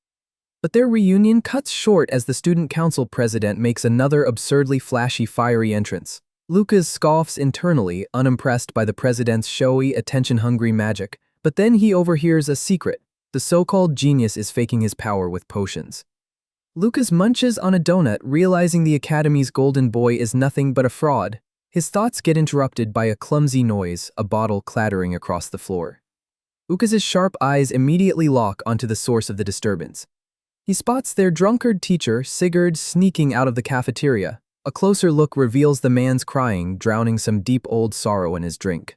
But their reunion cuts short as the student council president makes another absurdly flashy, fiery entrance. Lucas scoffs internally, unimpressed by the president's showy, attention-hungry magic, but then he overhears a secret. The so-called genius is faking his power with potions. Lucas munches on a donut, realizing the Academy's golden boy is nothing but a fraud. His thoughts get interrupted by a clumsy noise, a bottle clattering across the floor. Lucas's sharp eyes immediately lock onto the source of the disturbance. He spots their drunkard teacher, Sigurd, sneaking out of the cafeteria. A closer look reveals the man's crying, drowning some deep old sorrow in his drink.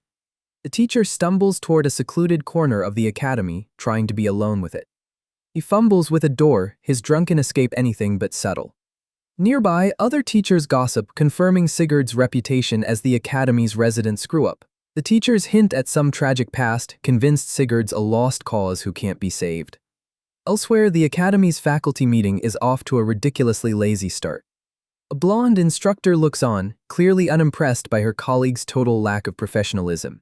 The teacher stumbles toward a secluded corner of the academy, trying to be alone with it. He fumbles with a door, his drunken escape anything but subtle. Nearby, other teachers gossip, confirming Sigurd's reputation as the academy's resident screw-up. The teachers hint at some tragic past, convinced Sigurd's a lost cause who can't be saved. Elsewhere, the academy's faculty meeting is off to a ridiculously lazy start. A blonde instructor looks on, clearly unimpressed by her colleagues' total lack of professionalism.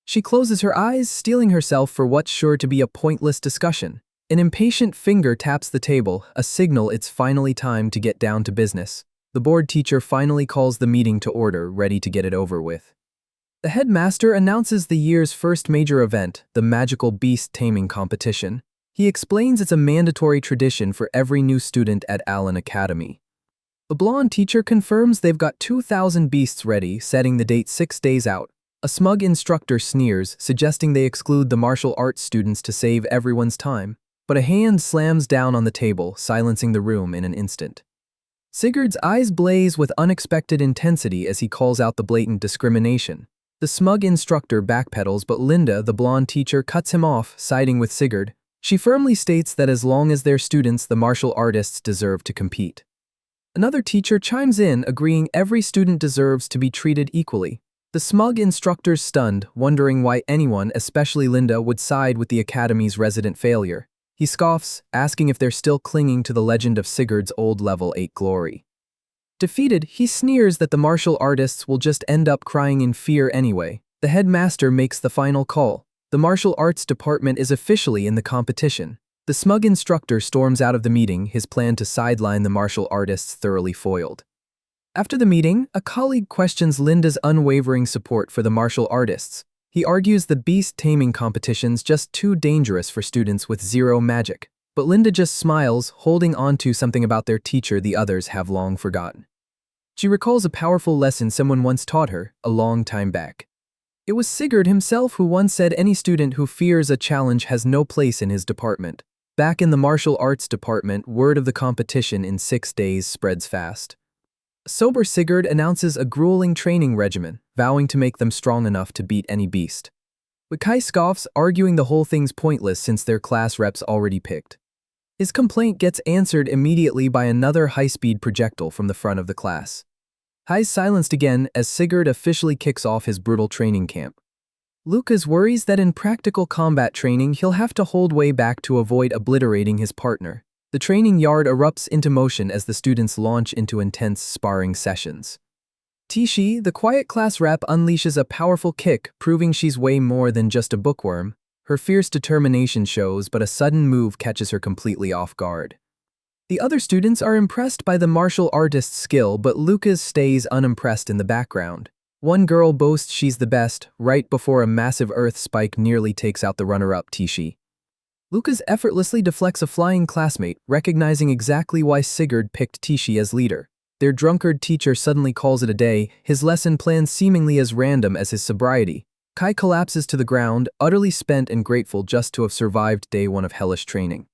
She closes her eyes, steeling herself for what's sure to be a pointless discussion. An impatient finger taps the table, a signal it's finally time to get down to business. The board teacher finally calls the meeting to order, ready to get it over with. The headmaster announces the year's first major event, the magical beast taming competition. He explains it's a mandatory tradition for every new student at Allen Academy. The blonde teacher confirms they've got 2,000 beasts ready, setting the date 6 days out. A smug instructor sneers, suggesting they exclude the martial arts students to save everyone's time. But a hand slams down on the table, silencing the room in an instant. Sigurd's eyes blaze with unexpected intensity as he calls out the blatant discrimination. The smug instructor backpedals, but Linda, the blonde teacher, cuts him off, siding with Sigurd. She firmly states that as long as they're students, the martial artists deserve to compete. Another teacher chimes in, agreeing every student deserves to be treated equally. The smug instructor's stunned, wondering why anyone, especially Linda, would side with the academy's resident failure. He scoffs, asking if they're still clinging to the legend of Sigurd's old level 8 glory. Defeated, he sneers that the martial artists will just end up crying in fear anyway. The headmaster makes the final call. The martial arts department is officially in the competition. The smug instructor storms out of the meeting, his plan to sideline the martial artists thoroughly foiled. After the meeting, a colleague questions Linda's unwavering support for the martial artists. He argues the beast taming competition's just too dangerous for students with zero magic. But Linda just smiles, holding on to something about their teacher the others have long forgotten. She recalls a powerful lesson someone once taught her, a long time back. It was Sigurd himself who once said any student who fears a challenge has no place in his department. Back in the martial arts department, word of the competition in 6 days spreads fast. Sober Sigurd announces a grueling training regimen, vowing to make them strong enough to beat any beast. But Kai scoffs, arguing the whole thing's pointless since their class rep's already picked. His complaint gets answered immediately by another high-speed projectile from the front of the class. Kai's silenced again as Sigurd officially kicks off his brutal training camp. Lucas worries that in practical combat training he'll have to hold way back to avoid obliterating his partner. The training yard erupts into motion as the students launch into intense sparring sessions. Tishi, the quiet class rep, unleashes a powerful kick, proving she's way more than just a bookworm. Her fierce determination shows, but a sudden move catches her completely off guard. The other students are impressed by the martial artist's skill, but Lucas stays unimpressed in the background. One girl boasts she's the best, right before a massive earth spike nearly takes out the runner-up Tishi. Lucas effortlessly deflects a flying classmate, recognizing exactly why Sigurd picked Tishi as leader. Their drunkard teacher suddenly calls it a day, his lesson plan seemingly as random as his sobriety. Kai collapses to the ground, utterly spent and grateful just to have survived day 1 of hellish training.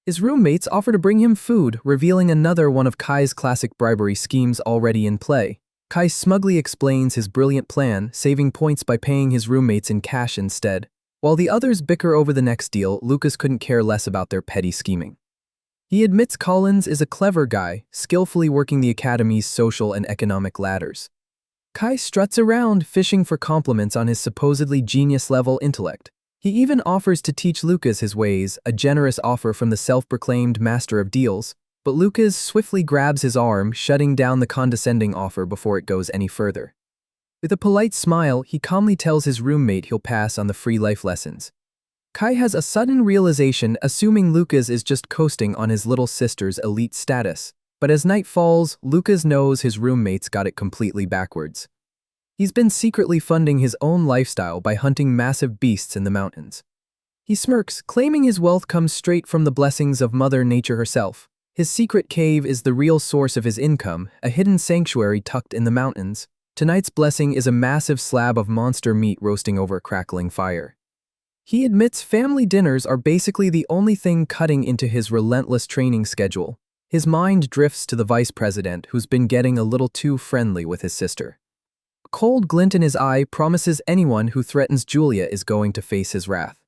His roommates offer to bring him food, revealing another one of Kai's classic bribery schemes already in play. Kai smugly explains his brilliant plan, saving points by paying his roommates in cash instead. While the others bicker over the next deal, Lucas couldn't care less about their petty scheming. He admits Collins is a clever guy, skillfully working the academy's social and economic ladders. Kai struts around, fishing for compliments on his supposedly genius-level intellect. He even offers to teach Lucas his ways, a generous offer from the self-proclaimed master of deals, but Lucas swiftly grabs his arm, shutting down the condescending offer before it goes any further. With a polite smile, he calmly tells his roommate he'll pass on the free life lessons. Kai has a sudden realization, assuming Lucas is just coasting on his little sister's elite status. But as night falls, Lucas knows his roommate's got it completely backwards. He's been secretly funding his own lifestyle by hunting massive beasts in the mountains. He smirks, claiming his wealth comes straight from the blessings of Mother Nature herself. His secret cave is the real source of his income, a hidden sanctuary tucked in the mountains. Tonight's blessing is a massive slab of monster meat roasting over a crackling fire. He admits family dinners are basically the only thing cutting into his relentless training schedule. His mind drifts to the vice president, who's been getting a little too friendly with his sister. A cold glint in his eye promises anyone who threatens Julia is going to face his wrath.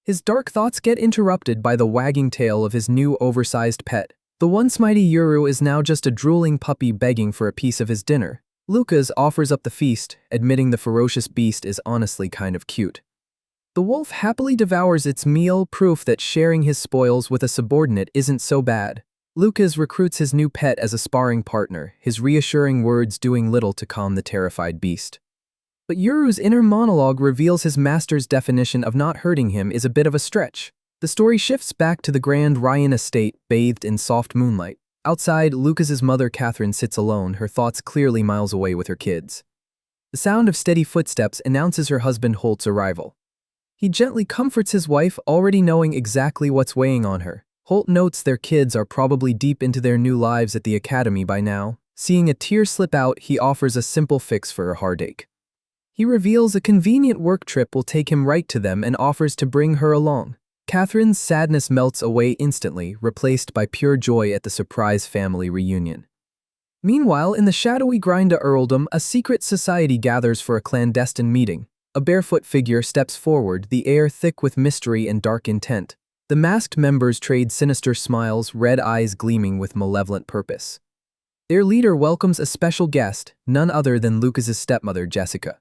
His dark thoughts get interrupted by the wagging tail of his new oversized pet. The once mighty Yuru is now just a drooling puppy begging for a piece of his dinner. Lucas offers up the feast, admitting the ferocious beast is honestly kind of cute. The wolf happily devours its meal, proof that sharing his spoils with a subordinate isn't so bad. Lucas recruits his new pet as a sparring partner, his reassuring words doing little to calm the terrified beast. But Yuru's inner monologue reveals his master's definition of not hurting him is a bit of a stretch. The story shifts back to the Grand Ryan estate, bathed in soft moonlight. Outside, Lucas's mother Catherine sits alone, her thoughts clearly miles away with her kids. The sound of steady footsteps announces her husband Holt's arrival. He gently comforts his wife, already knowing exactly what's weighing on her. Holt notes their kids are probably deep into their new lives at the academy by now. Seeing a tear slip out, he offers a simple fix for her heartache. He reveals a convenient work trip will take him right to them and offers to bring her along. Catherine's sadness melts away instantly, replaced by pure joy at the surprise family reunion. Meanwhile, in the shadowy Grinda earldom, a secret society gathers for a clandestine meeting. A barefoot figure steps forward, the air thick with mystery and dark intent. The masked members trade sinister smiles, red eyes gleaming with malevolent purpose. Their leader welcomes a special guest, none other than Lucas's stepmother, Jessica.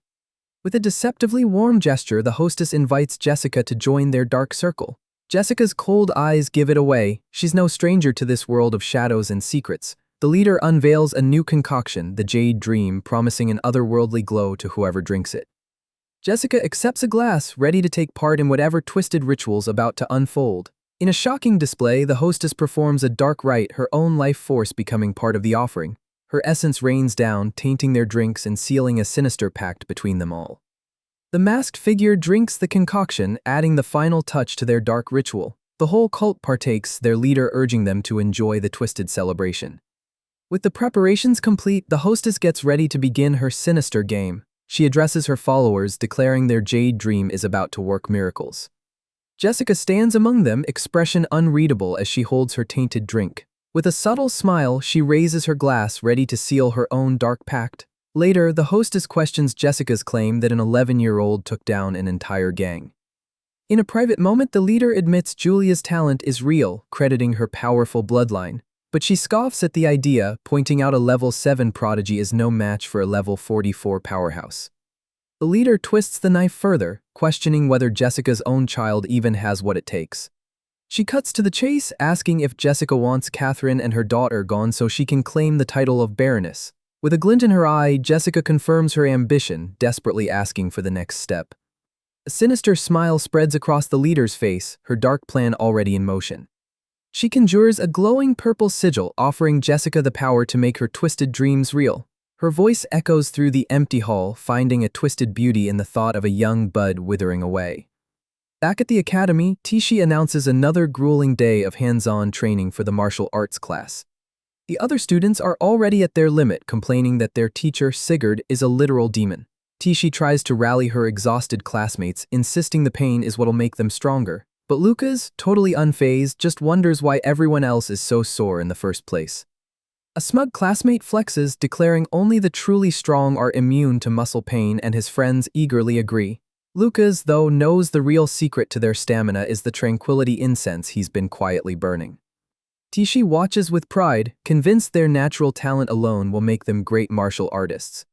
With a deceptively warm gesture, the hostess invites Jessica to join their dark circle. Jessica's cold eyes give it away. She's no stranger to this world of shadows and secrets. The leader unveils a new concoction, the Jade Dream, promising an otherworldly glow to whoever drinks it. Jessica accepts a glass, ready to take part in whatever twisted ritual's about to unfold. In a shocking display, the hostess performs a dark rite, her own life force becoming part of the offering. Her essence rains down, tainting their drinks and sealing a sinister pact between them all. The masked figure drinks the concoction, adding the final touch to their dark ritual. The whole cult partakes, their leader urging them to enjoy the twisted celebration. With the preparations complete, the hostess gets ready to begin her sinister game. She addresses her followers, declaring their Jade Dream is about to work miracles. Jessica stands among them, expression unreadable as she holds her tainted drink. With a subtle smile, she raises her glass, ready to seal her own dark pact. Later, the hostess questions Jessica's claim that an 11-year-old took down an entire gang. In a private moment, the leader admits Julia's talent is real, crediting her powerful bloodline. But she scoffs at the idea, pointing out a level 7 prodigy is no match for a level 44 powerhouse. The leader twists the knife further, questioning whether Jessica's own child even has what it takes. She cuts to the chase, asking if Jessica wants Catherine and her daughter gone so she can claim the title of Baroness. With a glint in her eye, Jessica confirms her ambition, desperately asking for the next step. A sinister smile spreads across the leader's face, her dark plan already in motion. She conjures a glowing purple sigil, offering Jessica the power to make her twisted dreams real. Her voice echoes through the empty hall, finding a twisted beauty in the thought of a young bud withering away. Back at the academy, Tishi announces another grueling day of hands-on training for the martial arts class. The other students are already at their limit, complaining that their teacher, Sigurd, is a literal demon. Tishi tries to rally her exhausted classmates, insisting the pain is what'll make them stronger. But Lucas, totally unfazed, just wonders why everyone else is so sore in the first place. A smug classmate flexes, declaring only the truly strong are immune to muscle pain, and his friends eagerly agree. Lucas, though, knows the real secret to their stamina is the tranquility incense he's been quietly burning. Tishi watches with pride, convinced their natural talent alone will make them great martial artists.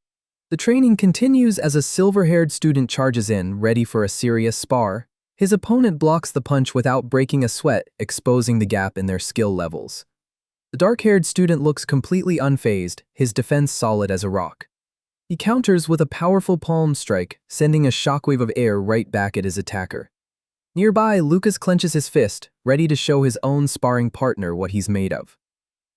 The training continues as a silver-haired student charges in, ready for a serious spar. His opponent blocks the punch without breaking a sweat, exposing the gap in their skill levels. The dark-haired student looks completely unfazed, his defense solid as a rock. He counters with a powerful palm strike, sending a shockwave of air right back at his attacker. Nearby, Lucas clenches his fist, ready to show his own sparring partner what he's made of.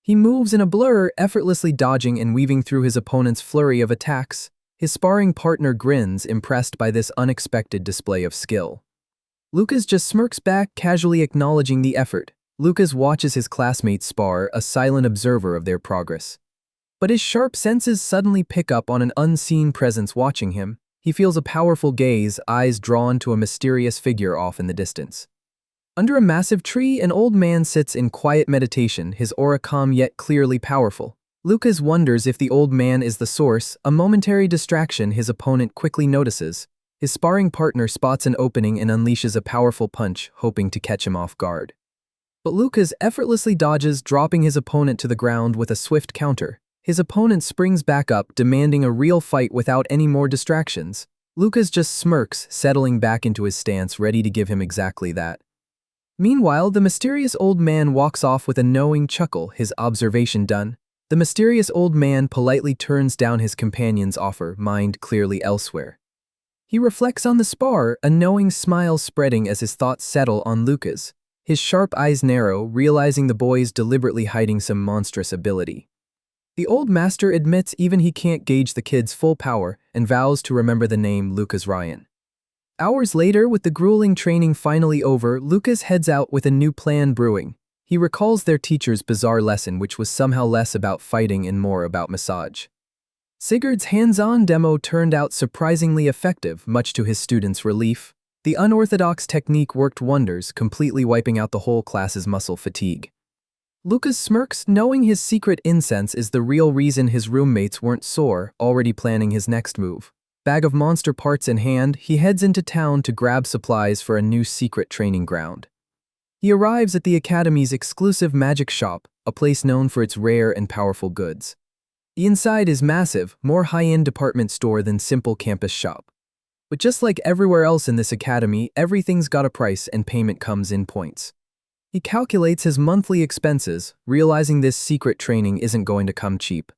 He moves in a blur, effortlessly dodging and weaving through his opponent's flurry of attacks. His sparring partner grins, impressed by this unexpected display of skill. Lucas just smirks back, casually acknowledging the effort. Lucas watches his classmates spar, a silent observer of their progress. But his sharp senses suddenly pick up on an unseen presence watching him. He feels a powerful gaze, eyes drawn to a mysterious figure off in the distance. Under a massive tree, an old man sits in quiet meditation, his aura calm yet clearly powerful. Lucas wonders if the old man is the source, a momentary distraction his opponent quickly notices. His sparring partner spots an opening and unleashes a powerful punch, hoping to catch him off guard. But Lucas effortlessly dodges, dropping his opponent to the ground with a swift counter. His opponent springs back up, demanding a real fight without any more distractions. Lucas just smirks, settling back into his stance, ready to give him exactly that. Meanwhile, the mysterious old man walks off with a knowing chuckle, his observation done. The mysterious old man politely turns down his companion's offer, mind clearly elsewhere. He reflects on the spar, a knowing smile spreading as his thoughts settle on Lucas. His sharp eyes narrow, realizing the boy's deliberately hiding some monstrous ability. The old master admits even he can't gauge the kid's full power and vows to remember the name Lucas Ryan. Hours later, with the grueling training finally over, Lucas heads out with a new plan brewing. He recalls their teacher's bizarre lesson, which was somehow less about fighting and more about massage. Sigurd's hands-on demo turned out surprisingly effective, much to his students' relief. The unorthodox technique worked wonders, completely wiping out the whole class's muscle fatigue. Lucas smirks, knowing his secret incense is the real reason his roommates weren't sore, already planning his next move. Bag of monster parts in hand, he heads into town to grab supplies for a new secret training ground. He arrives at the Academy's exclusive magic shop, a place known for its rare and powerful goods. The inside is massive, more high-end department store than simple campus shop. But just like everywhere else in this academy, everything's got a price and payment comes in points. He calculates his monthly expenses, realizing this secret training isn't going to come cheap.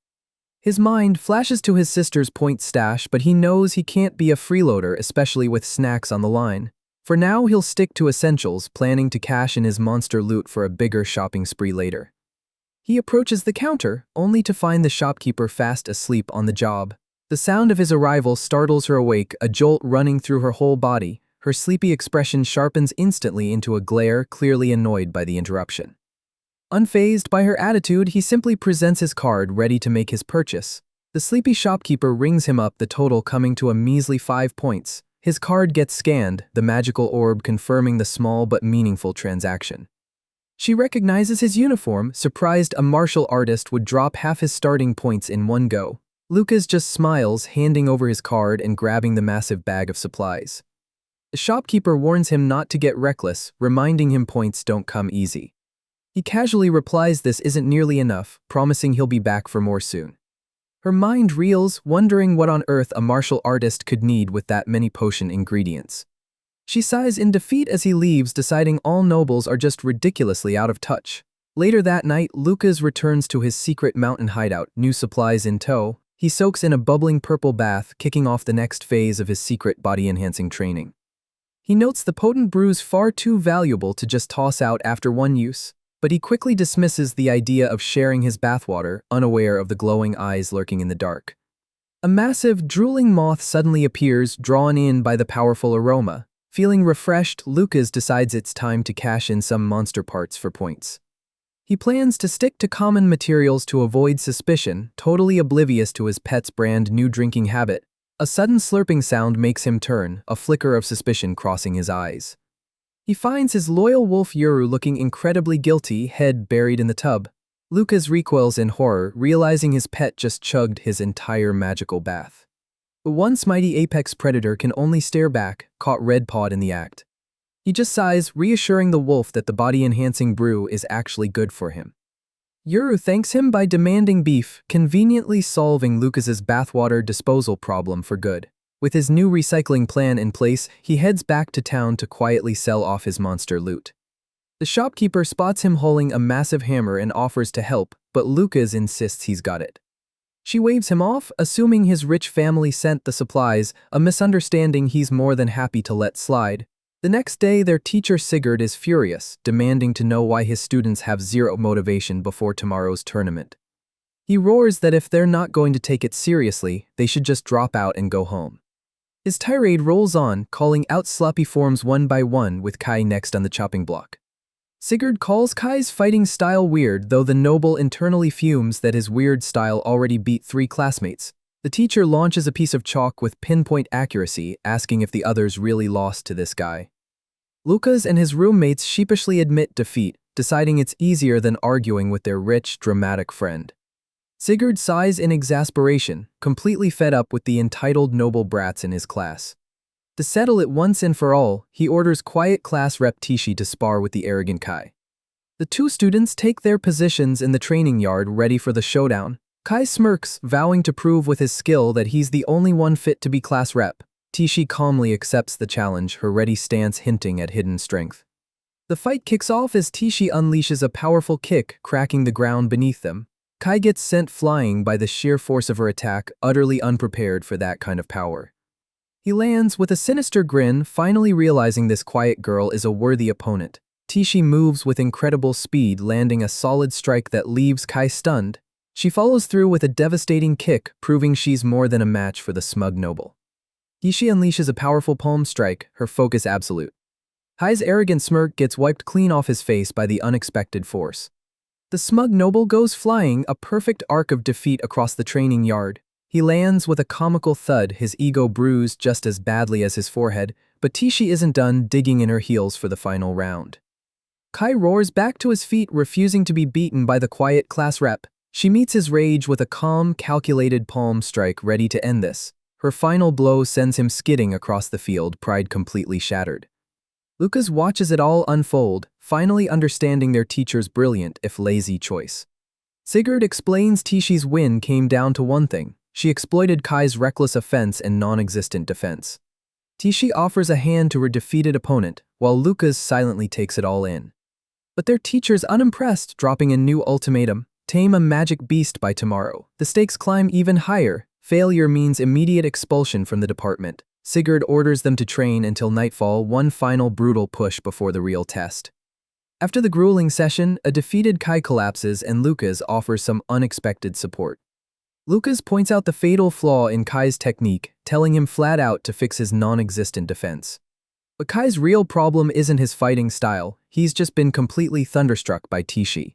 His mind flashes to his sister's point stash, but he knows he can't be a freeloader, especially with snacks on the line. For now, he'll stick to essentials, planning to cash in his monster loot for a bigger shopping spree later. He approaches the counter, only to find the shopkeeper fast asleep on the job. The sound of his arrival startles her awake, a jolt running through her whole body. Her sleepy expression sharpens instantly into a glare, clearly annoyed by the interruption. Unfazed by her attitude, he simply presents his card, ready to make his purchase. The sleepy shopkeeper rings him up, the total coming to a measly 5 points. His card gets scanned, the magical orb confirming the small but meaningful transaction. She recognizes his uniform, surprised a martial artist would drop half his starting points in one go. Lucas just smiles, handing over his card and grabbing the massive bag of supplies. The shopkeeper warns him not to get reckless, reminding him points don't come easy. He casually replies this isn't nearly enough, promising he'll be back for more soon. Her mind reels, wondering what on earth a martial artist could need with that many potion ingredients. She sighs in defeat as he leaves, deciding all nobles are just ridiculously out of touch. Later that night, Lucas returns to his secret mountain hideout, new supplies in tow. He soaks in a bubbling purple bath, kicking off the next phase of his secret body-enhancing training. He notes the potent brews far too valuable to just toss out after one use, but he quickly dismisses the idea of sharing his bathwater, unaware of the glowing eyes lurking in the dark. A massive, drooling moth suddenly appears, drawn in by the powerful aroma. Feeling refreshed, Lucas decides it's time to cash in some monster parts for points. He plans to stick to common materials to avoid suspicion, totally oblivious to his pet's brand new drinking habit. A sudden slurping sound makes him turn, a flicker of suspicion crossing his eyes. He finds his loyal wolf Yuru looking incredibly guilty, head buried in the tub. Lucas recoils in horror, realizing his pet just chugged his entire magical bath. The once mighty apex predator can only stare back, caught red-pawed in the act. He just sighs, reassuring the wolf that the body-enhancing brew is actually good for him. Yuru thanks him by demanding beef, conveniently solving Lucas's bathwater disposal problem for good. With his new recycling plan in place, he heads back to town to quietly sell off his monster loot. The shopkeeper spots him holding a massive hammer and offers to help, but Lucas insists he's got it. She waves him off, assuming his rich family sent the supplies, a misunderstanding he's more than happy to let slide. The next day, their teacher Sigurd is furious, demanding to know why his students have zero motivation before tomorrow's tournament. He roars that if they're not going to take it seriously, they should just drop out and go home. His tirade rolls on, calling out sloppy forms one by one, with Kai next on the chopping block. Sigurd calls Kai's fighting style weird, though the noble internally fumes that his weird style already beat 3 classmates. The teacher launches a piece of chalk with pinpoint accuracy, asking if the others really lost to this guy. Lucas and his roommates sheepishly admit defeat, deciding it's easier than arguing with their rich, dramatic friend. Sigurd sighs in exasperation, completely fed up with the entitled noble brats in his class. To settle it once and for all, he orders quiet class rep Tishi to spar with the arrogant Kai. The 2 students take their positions in the training yard ready for the showdown. Kai smirks, vowing to prove with his skill that he's the only one fit to be class rep. Tishi calmly accepts the challenge, her ready stance hinting at hidden strength. The fight kicks off as Tishi unleashes a powerful kick, cracking the ground beneath them. Kai gets sent flying by the sheer force of her attack, utterly unprepared for that kind of power. He lands with a sinister grin, finally realizing this quiet girl is a worthy opponent. Tishi moves with incredible speed, landing a solid strike that leaves Kai stunned. She follows through with a devastating kick, proving she's more than a match for the smug noble. Tishi unleashes a powerful palm strike, her focus absolute. Kai's arrogant smirk gets wiped clean off his face by the unexpected force. The smug noble goes flying, a perfect arc of defeat across the training yard. He lands with a comical thud, his ego bruised just as badly as his forehead, but Tishi isn't done digging in her heels for the final round. Kai roars back to his feet, refusing to be beaten by the quiet class rep. She meets his rage with a calm, calculated palm strike ready to end this. Her final blow sends him skidding across the field, pride completely shattered. Lucas watches it all unfold, finally understanding their teacher's brilliant, if lazy, choice. Sigurd explains Tishi's win came down to one thing: she exploited Kai's reckless offense and non-existent defense. Tishi offers a hand to her defeated opponent, while Lucas silently takes it all in. But their teacher's unimpressed, dropping a new ultimatum: tame a magic beast by tomorrow. The stakes climb even higher. Failure means immediate expulsion from the department. Sigurd orders them to train until nightfall, one final brutal push before the real test. After the grueling session, a defeated Kai collapses and Lucas offers some unexpected support. Lucas points out the fatal flaw in Kai's technique, telling him flat out to fix his non-existent defense. But Kai's real problem isn't his fighting style, he's just been completely thunderstruck by Tishi.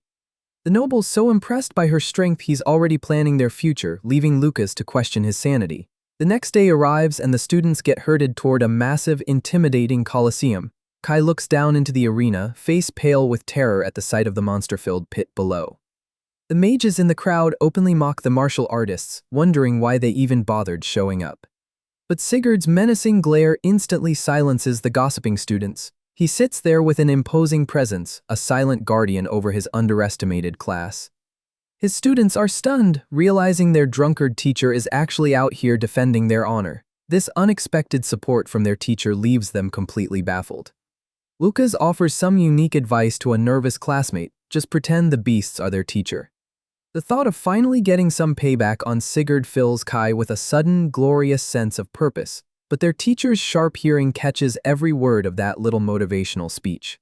The noble's so impressed by her strength he's already planning their future, leaving Lucas to question his sanity. The next day arrives and the students get herded toward a massive, intimidating coliseum. Kai looks down into the arena, face pale with terror at the sight of the monster-filled pit below. The mages in the crowd openly mock the martial artists, wondering why they even bothered showing up. But Sigurd's menacing glare instantly silences the gossiping students. He sits there with an imposing presence, a silent guardian over his underestimated class. His students are stunned, realizing their drunkard teacher is actually out here defending their honor. This unexpected support from their teacher leaves them completely baffled. Lucas offers some unique advice to a nervous classmate: just pretend the beasts are their teacher. The thought of finally getting some payback on Sigurd fills Kai with a sudden, glorious sense of purpose, but their teacher's sharp hearing catches every word of that little motivational speech.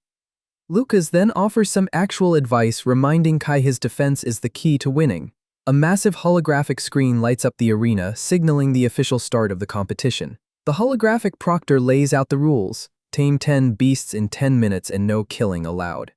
Lucas then offers some actual advice, reminding Kai his defense is the key to winning. A massive holographic screen lights up the arena, signaling the official start of the competition. The holographic proctor lays out the rules: tame 10 beasts in 10 minutes and no killing allowed.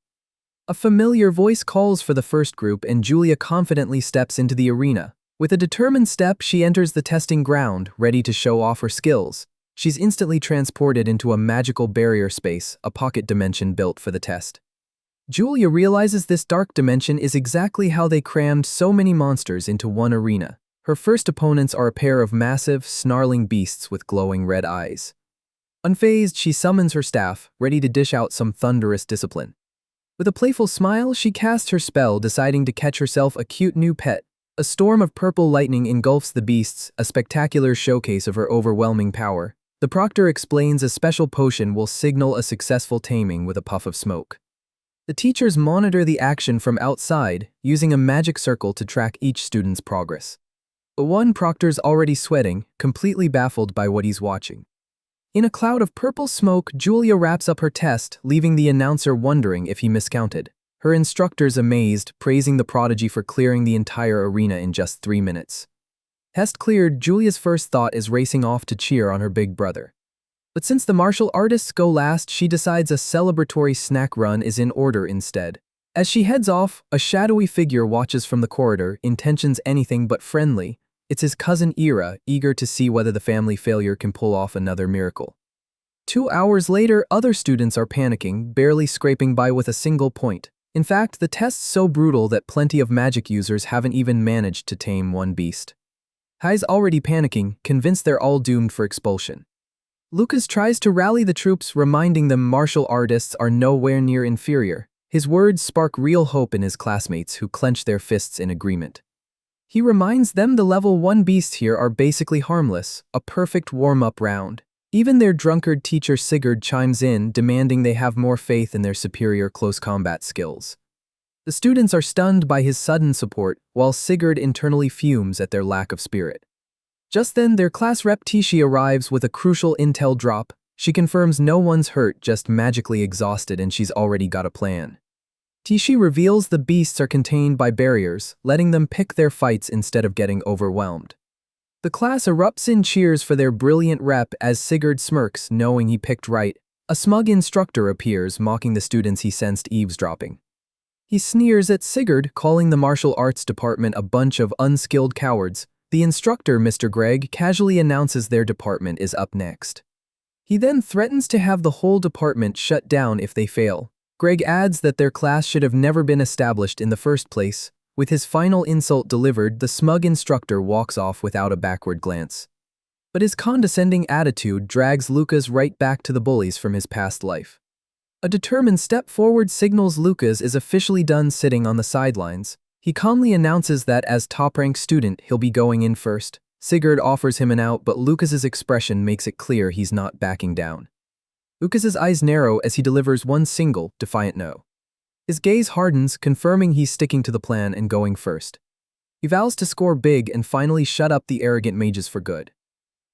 A familiar voice calls for the first group and Julia confidently steps into the arena. With a determined step, she enters the testing ground, ready to show off her skills. She's instantly transported into a magical barrier space, a pocket dimension built for the test. Julia realizes this dark dimension is exactly how they crammed so many monsters into one arena. Her first opponents are a pair of massive, snarling beasts with glowing red eyes. Unfazed, she summons her staff, ready to dish out some thunderous discipline. With a playful smile, she casts her spell, deciding to catch herself a cute new pet. A storm of purple lightning engulfs the beasts, a spectacular showcase of her overwhelming power. The proctor explains a special potion will signal a successful taming with a puff of smoke. The teachers monitor the action from outside, using a magic circle to track each student's progress. But one proctor's already sweating, completely baffled by what he's watching. In a cloud of purple smoke, Julia wraps up her test, leaving the announcer wondering if he miscounted. Her instructor's amazed, praising the prodigy for clearing the entire arena in just 3 minutes. Test cleared, Julia's first thought is racing off to cheer on her big brother. But since the martial artists go last, she decides a celebratory snack run is in order instead. As she heads off, a shadowy figure watches from the corridor, intentions anything but friendly. It's his cousin Ira, eager to see whether the family failure can pull off another miracle. 2 hours later, other students are panicking, barely scraping by with a single point. In fact, the test's so brutal that plenty of magic users haven't even managed to tame one beast. Hai's already panicking, convinced they're all doomed for expulsion. Lucas tries to rally the troops, reminding them martial artists are nowhere near inferior. His words spark real hope in his classmates, who clench their fists in agreement. He reminds them the level 1 beasts here are basically harmless, a perfect warm-up round. Even their drunkard teacher Sigurd chimes in, demanding they have more faith in their superior close combat skills. The students are stunned by his sudden support, while Sigurd internally fumes at their lack of spirit. Just then, their class rep Tishi arrives with a crucial intel drop. She confirms no one's hurt, just magically exhausted, and she's already got a plan. Tishi reveals the beasts are contained by barriers, letting them pick their fights instead of getting overwhelmed. The class erupts in cheers for their brilliant rep as Sigurd smirks, knowing he picked right. A smug instructor appears, mocking the students he sensed eavesdropping. He sneers at Sigurd, calling the martial arts department a bunch of unskilled cowards. The instructor, Mr. Gregg, casually announces their department is up next. He then threatens to have the whole department shut down if they fail. Gregg adds that their class should have never been established in the first place. With his final insult delivered, the smug instructor walks off without a backward glance. But his condescending attitude drags Lucas right back to the bullies from his past life. A determined step forward signals Lucas is officially done sitting on the sidelines. He calmly announces that as top-ranked student, he'll be going in first. Sigurd offers him an out, but Lucas's expression makes it clear he's not backing down. Lucas's eyes narrow as he delivers one single, defiant no. His gaze hardens, confirming he's sticking to the plan and going first. He vows to score big and finally shut up the arrogant mages for good.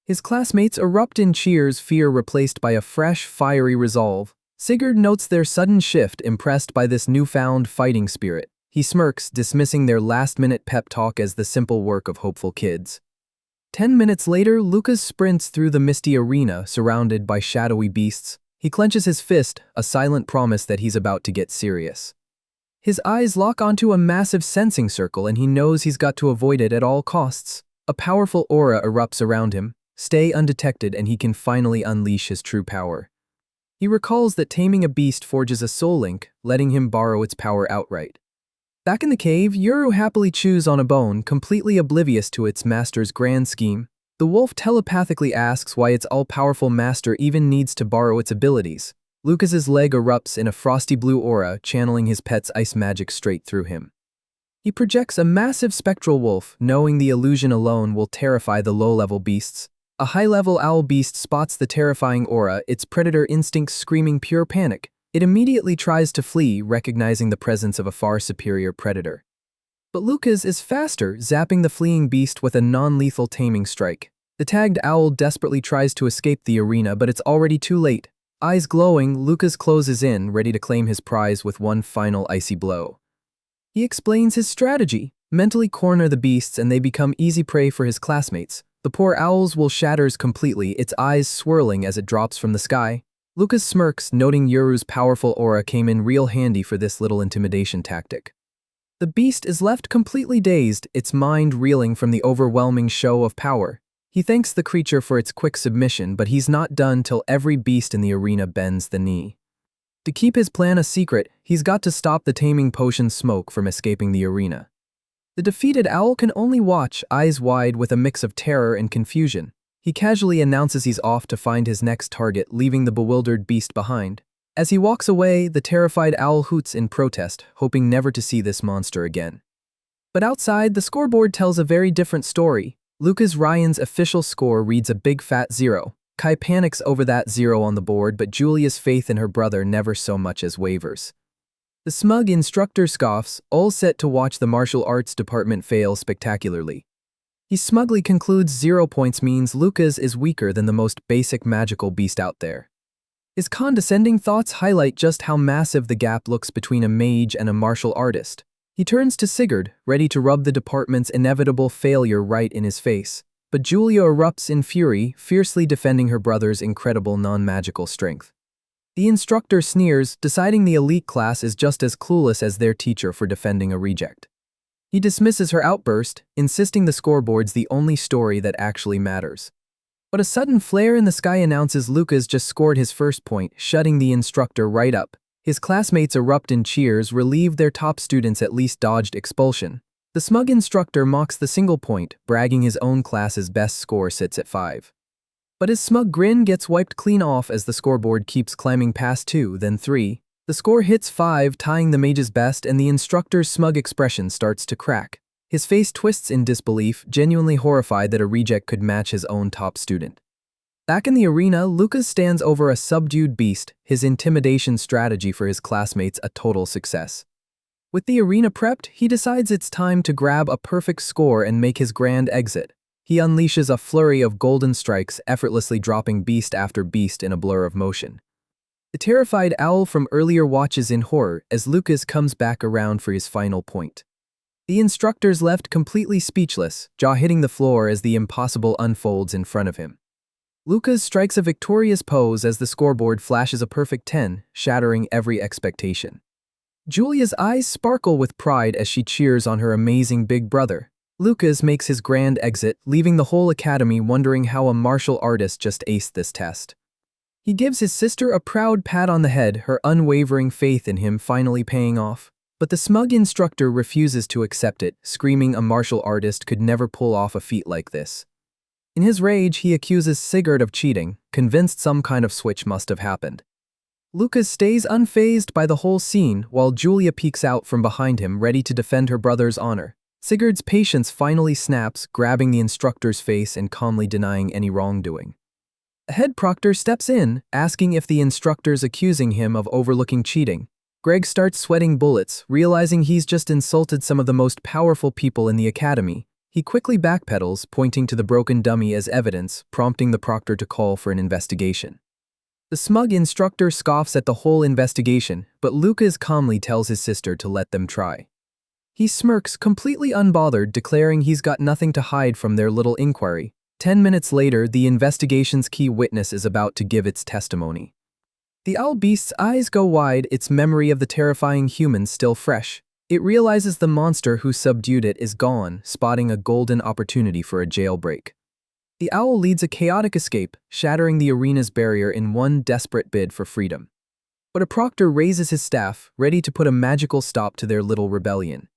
His classmates erupt in cheers, fear replaced by a fresh, fiery resolve. Sigurd notes their sudden shift, impressed by this newfound fighting spirit. He smirks, dismissing their last-minute pep talk as the simple work of hopeful kids. 10 minutes later, Lucas sprints through the misty arena, surrounded by shadowy beasts. He clenches his fist, a silent promise that he's about to get serious. His eyes lock onto a massive sensing circle, and he knows he's got to avoid it at all costs. A powerful aura erupts around him. Stay undetected, and he can finally unleash his true power. He recalls that taming a beast forges a soul link, letting him borrow its power outright. Back in the cave, Yuru happily chews on a bone, completely oblivious to its master's grand scheme. The wolf telepathically asks why its all-powerful master even needs to borrow its abilities. Lucas's leg erupts in a frosty blue aura, channeling his pet's ice magic straight through him. He projects a massive spectral wolf, knowing the illusion alone will terrify the low-level beasts. A high-level owl beast spots the terrifying aura, its predator instincts screaming pure panic. It immediately tries to flee, recognizing the presence of a far superior predator. But Lucas is faster, zapping the fleeing beast with a non-lethal taming strike. The tagged owl desperately tries to escape the arena, but it's already too late. Eyes glowing, Lucas closes in, ready to claim his prize with one final icy blow. He explains his strategy: mentally corner the beasts and they become easy prey for his classmates. The poor owl's will shatters completely, its eyes swirling as it drops from the sky. Lucas smirks, noting Yuru's powerful aura came in real handy for this little intimidation tactic. The beast is left completely dazed, its mind reeling from the overwhelming show of power. He thanks the creature for its quick submission, but he's not done till every beast in the arena bends the knee. To keep his plan a secret, he's got to stop the taming potion smoke from escaping the arena. The defeated owl can only watch, eyes wide with a mix of terror and confusion. He casually announces he's off to find his next target, leaving the bewildered beast behind. As he walks away, the terrified owl hoots in protest, hoping never to see this monster again. But outside, the scoreboard tells a very different story. Lucas Ryan's official score reads a big fat 0. Kai panics over that 0 on the board, but Julia's faith in her brother never so much as wavers. The smug instructor scoffs, all set to watch the martial arts department fail spectacularly. He smugly concludes 0 points means Lucas is weaker than the most basic magical beast out there. His condescending thoughts highlight just how massive the gap looks between a mage and a martial artist. He turns to Sigurd, ready to rub the department's inevitable failure right in his face. But Julia erupts in fury, fiercely defending her brother's incredible non-magical strength. The instructor sneers, deciding the elite class is just as clueless as their teacher for defending a reject. He dismisses her outburst, insisting the scoreboard's the only story that actually matters. But a sudden flare in the sky announces Lucas just scored his first point, shutting the instructor right up. His classmates erupt in cheers, relieved their top students at least dodged expulsion. The smug instructor mocks the single point, bragging his own class's best score sits at 5. But his smug grin gets wiped clean off as the scoreboard keeps climbing past 2, then 3. The score hits 5, tying the mage's best, and the instructor's smug expression starts to crack. His face twists in disbelief, genuinely horrified that a reject could match his own top student. Back in the arena, Lucas stands over a subdued beast, his intimidation strategy for his classmates a total success. With the arena prepped, he decides it's time to grab a perfect score and make his grand exit. He unleashes a flurry of golden strikes, effortlessly dropping beast after beast in a blur of motion. The terrified owl from earlier watches in horror as Lucas comes back around for his final point. The instructor's left completely speechless, jaw hitting the floor as the impossible unfolds in front of him. Lucas strikes a victorious pose as the scoreboard flashes a perfect 10, shattering every expectation. Julia's eyes sparkle with pride as she cheers on her amazing big brother. Lucas makes his grand exit, leaving the whole academy wondering how a martial artist just aced this test. He gives his sister a proud pat on the head, her unwavering faith in him finally paying off. But the smug instructor refuses to accept it, screaming a martial artist could never pull off a feat like this. In his rage, he accuses Sigurd of cheating, convinced some kind of switch must have happened. Lucas stays unfazed by the whole scene while Julia peeks out from behind him, ready to defend her brother's honor. Sigurd's patience finally snaps, grabbing the instructor's face and calmly denying any wrongdoing. A head proctor steps in, asking if the instructor's accusing him of overlooking cheating. Greg starts sweating bullets, realizing he's just insulted some of the most powerful people in the academy. He quickly backpedals, pointing to the broken dummy as evidence, prompting the proctor to call for an investigation. The smug instructor scoffs at the whole investigation, but Lucas calmly tells his sister to let them try. He smirks, completely unbothered, declaring he's got nothing to hide from their little inquiry. 10 minutes later, the investigation's key witness is about to give its testimony. The owl beast's eyes go wide, its memory of the terrifying humans still fresh. It realizes the monster who subdued it is gone, spotting a golden opportunity for a jailbreak. The owl leads a chaotic escape, shattering the arena's barrier in one desperate bid for freedom. But a proctor raises his staff, ready to put a magical stop to their little rebellion.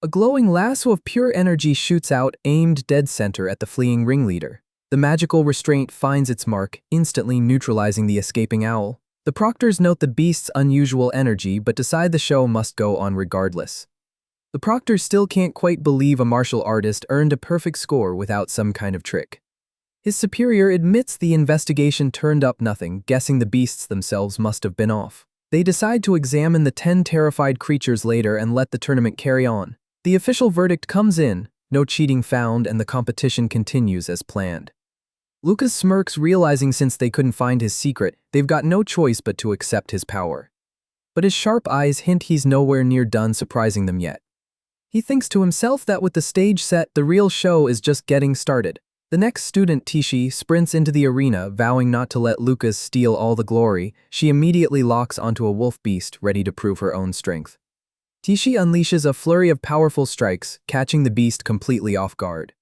A glowing lasso of pure energy shoots out, aimed dead center at the fleeing ringleader. The magical restraint finds its mark, instantly neutralizing the escaping owl. The proctors note the beast's unusual energy but decide the show must go on regardless. The proctors still can't quite believe a martial artist earned a perfect score without some kind of trick. His superior admits the investigation turned up nothing, guessing the beasts themselves must have been off. They decide to examine the 10 terrified creatures later and let the tournament carry on. The official verdict comes in, no cheating found, and the competition continues as planned. Lucas smirks, realizing since they couldn't find his secret, they've got no choice but to accept his power. But his sharp eyes hint he's nowhere near done surprising them yet. He thinks to himself that with the stage set, the real show is just getting started. The next student, Tishi, sprints into the arena, vowing not to let Lucas steal all the glory. She immediately locks onto a wolf beast, ready to prove her own strength. Tishi unleashes a flurry of powerful strikes, catching the beast completely off guard.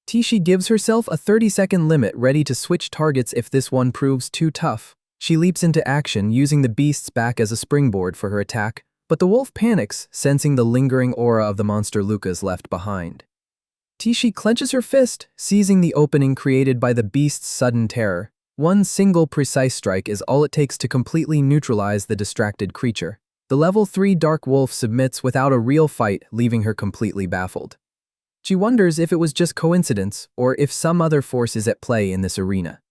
Tishi gives herself a 30-second limit, ready to switch targets if this one proves too tough. She leaps into action, using the beast's back as a springboard for her attack, but the wolf panics, sensing the lingering aura of the monster Lucas left behind. Tishi clenches her fist, seizing the opening created by the beast's sudden terror. One single precise strike is all it takes to completely neutralize the distracted creature. The level 3 Dark Wolf submits without a real fight, leaving her completely baffled. She wonders if it was just coincidence or if some other force is at play in this arena.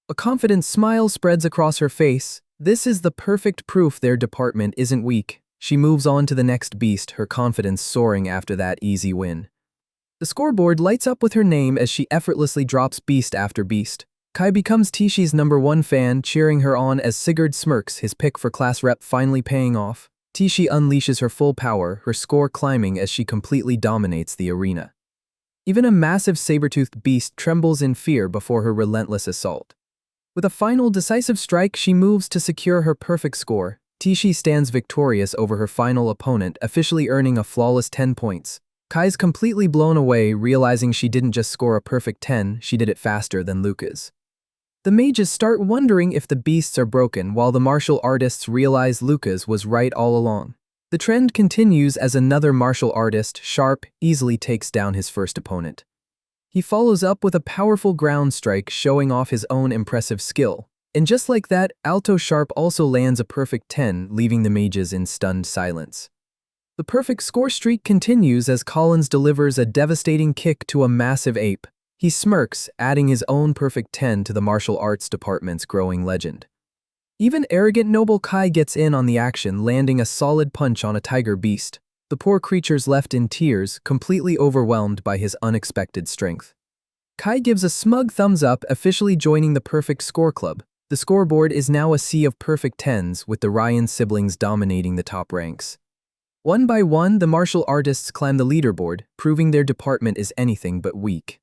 A confident smile spreads across her face. This is the perfect proof their department isn't weak. She moves on to the next beast, her confidence soaring after that easy win. The scoreboard lights up with her name as she effortlessly drops beast after beast. Kai becomes Tishi's #1 fan, cheering her on as Sigurd smirks, his pick for class rep finally paying off. Tishi unleashes her full power, her score climbing as she completely dominates the arena. Even a massive saber-toothed beast trembles in fear before her relentless assault. With a final decisive strike, she moves to secure her perfect score. Tishi stands victorious over her final opponent, officially earning a flawless 10 points. Kai's completely blown away, realizing she didn't just score a perfect 10, she did it faster than Luca's. The mages start wondering if the beasts are broken, while the martial artists realize Luca's was right all along. The trend continues as another martial artist, Sharp, easily takes down his first opponent. He follows up with a powerful ground strike, showing off his own impressive skill. And just like that, Alto Sharp also lands a perfect 10, leaving the mages in stunned silence. The perfect score streak continues as Collins delivers a devastating kick to a massive ape. He smirks, adding his own perfect 10 to the martial arts department's growing legend. Even arrogant noble Kai gets in on the action, landing a solid punch on a tiger beast. The poor creature's left in tears, completely overwhelmed by his unexpected strength. Kai gives a smug thumbs up, officially joining the perfect score club. The scoreboard is now a sea of perfect 10s, with the Ryan siblings dominating the top ranks. One by one, the martial artists climb the leaderboard, proving their department is anything but weak.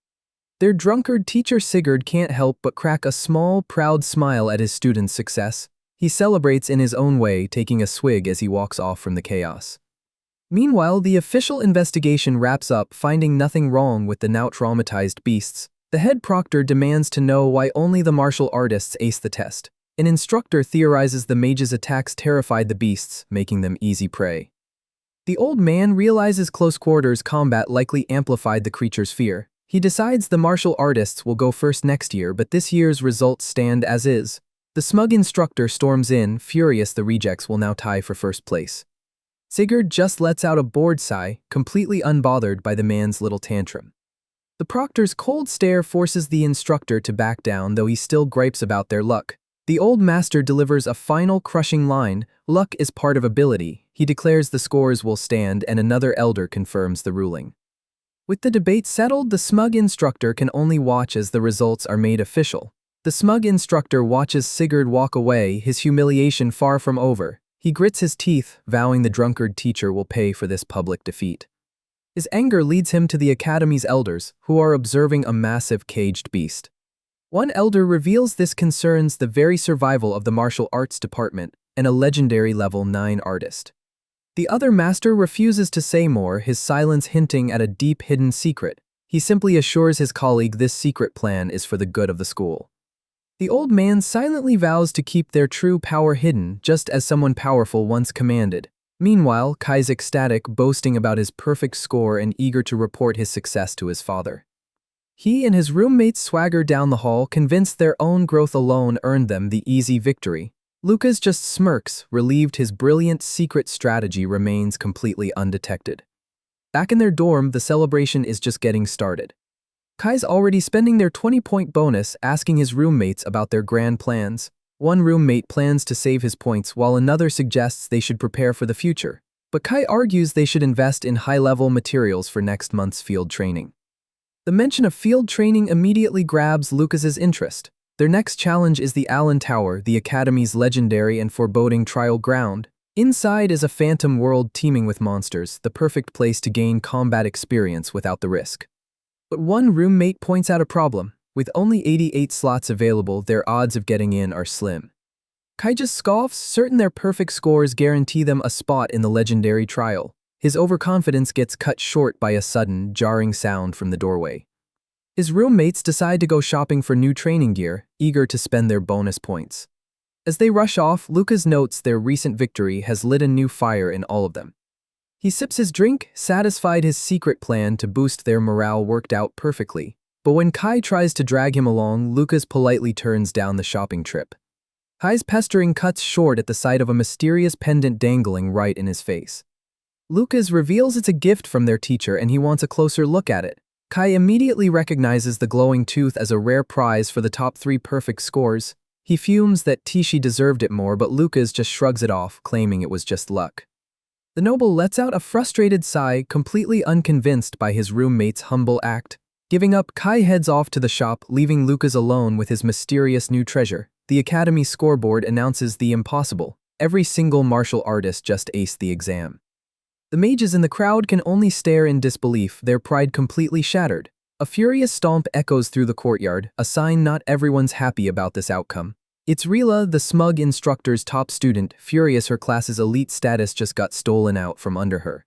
Their drunkard teacher Sigurd can't help but crack a small, proud smile at his students' success. He celebrates in his own way, taking a swig as he walks off from the chaos. Meanwhile, the official investigation wraps up, finding nothing wrong with the now traumatized beasts. The head proctor demands to know why only the martial artists ace the test. An instructor theorizes the mages' attacks terrified the beasts, making them easy prey. The old man realizes close quarters combat likely amplified the creature's fear. He decides the martial artists will go first next year, but this year's results stand as is. The smug instructor storms in, furious the rejects will now tie for first place. Sigurd just lets out a bored sigh, completely unbothered by the man's little tantrum. The proctor's cold stare forces the instructor to back down, though he still gripes about their luck. The old master delivers a final crushing line, luck is part of ability. He declares the scores will stand and another elder confirms the ruling. With the debate settled, the smug instructor can only watch as the results are made official. The smug instructor watches Sigurd walk away, his humiliation far from over. He grits his teeth, vowing the drunkard teacher will pay for this public defeat. His anger leads him to the academy's elders, who are observing a massive caged beast. One elder reveals this concerns the very survival of the martial arts department and a legendary level 9 artist. The other master refuses to say more, his silence hinting at a deep hidden secret. He simply assures his colleague this secret plan is for the good of the school. The old man silently vows to keep their true power hidden, just as someone powerful once commanded. Meanwhile, Kai's ecstatic, boasting about his perfect score and eager to report his success to his father. He and his roommates swagger down the hall, convinced their own growth alone earned them the easy victory. Lucas just smirks, relieved his brilliant secret strategy remains completely undetected. Back in their dorm, the celebration is just getting started. Kai's already spending their 20-point bonus, asking his roommates about their grand plans. One roommate plans to save his points while another suggests they should prepare for the future. But Kai argues they should invest in high-level materials for next month's field training. The mention of field training immediately grabs Lucas's interest. Their next challenge is the Allen Tower, the Academy's legendary and foreboding trial ground. Inside is a phantom world teeming with monsters, the perfect place to gain combat experience without the risk. But one roommate points out a problem. With only 88 slots available, their odds of getting in are slim. Kai just scoffs, certain their perfect scores guarantee them a spot in the legendary trial. His overconfidence gets cut short by a sudden, jarring sound from the doorway. His roommates decide to go shopping for new training gear, eager to spend their bonus points. As they rush off, Lucas notes their recent victory has lit a new fire in all of them. He sips his drink, satisfied his secret plan to boost their morale worked out perfectly. But when Kai tries to drag him along, Lucas politely turns down the shopping trip. Kai's pestering cuts short at the sight of a mysterious pendant dangling right in his face. Lucas reveals it's a gift from their teacher and he wants a closer look at it. Kai immediately recognizes the glowing tooth as a rare prize for the top 3 perfect scores. He fumes that Tishi deserved it more, but Lucas just shrugs it off, claiming it was just luck. The noble lets out a frustrated sigh, completely unconvinced by his roommate's humble act. Giving up, Kai heads off to the shop, leaving Lucas alone with his mysterious new treasure. The Academy scoreboard announces the impossible. Every single martial artist just aced the exam. The mages in the crowd can only stare in disbelief, their pride completely shattered. A furious stomp echoes through the courtyard, a sign not everyone's happy about this outcome. It's Rila, the smug instructor's top student, furious her class's elite status just got stolen out from under her.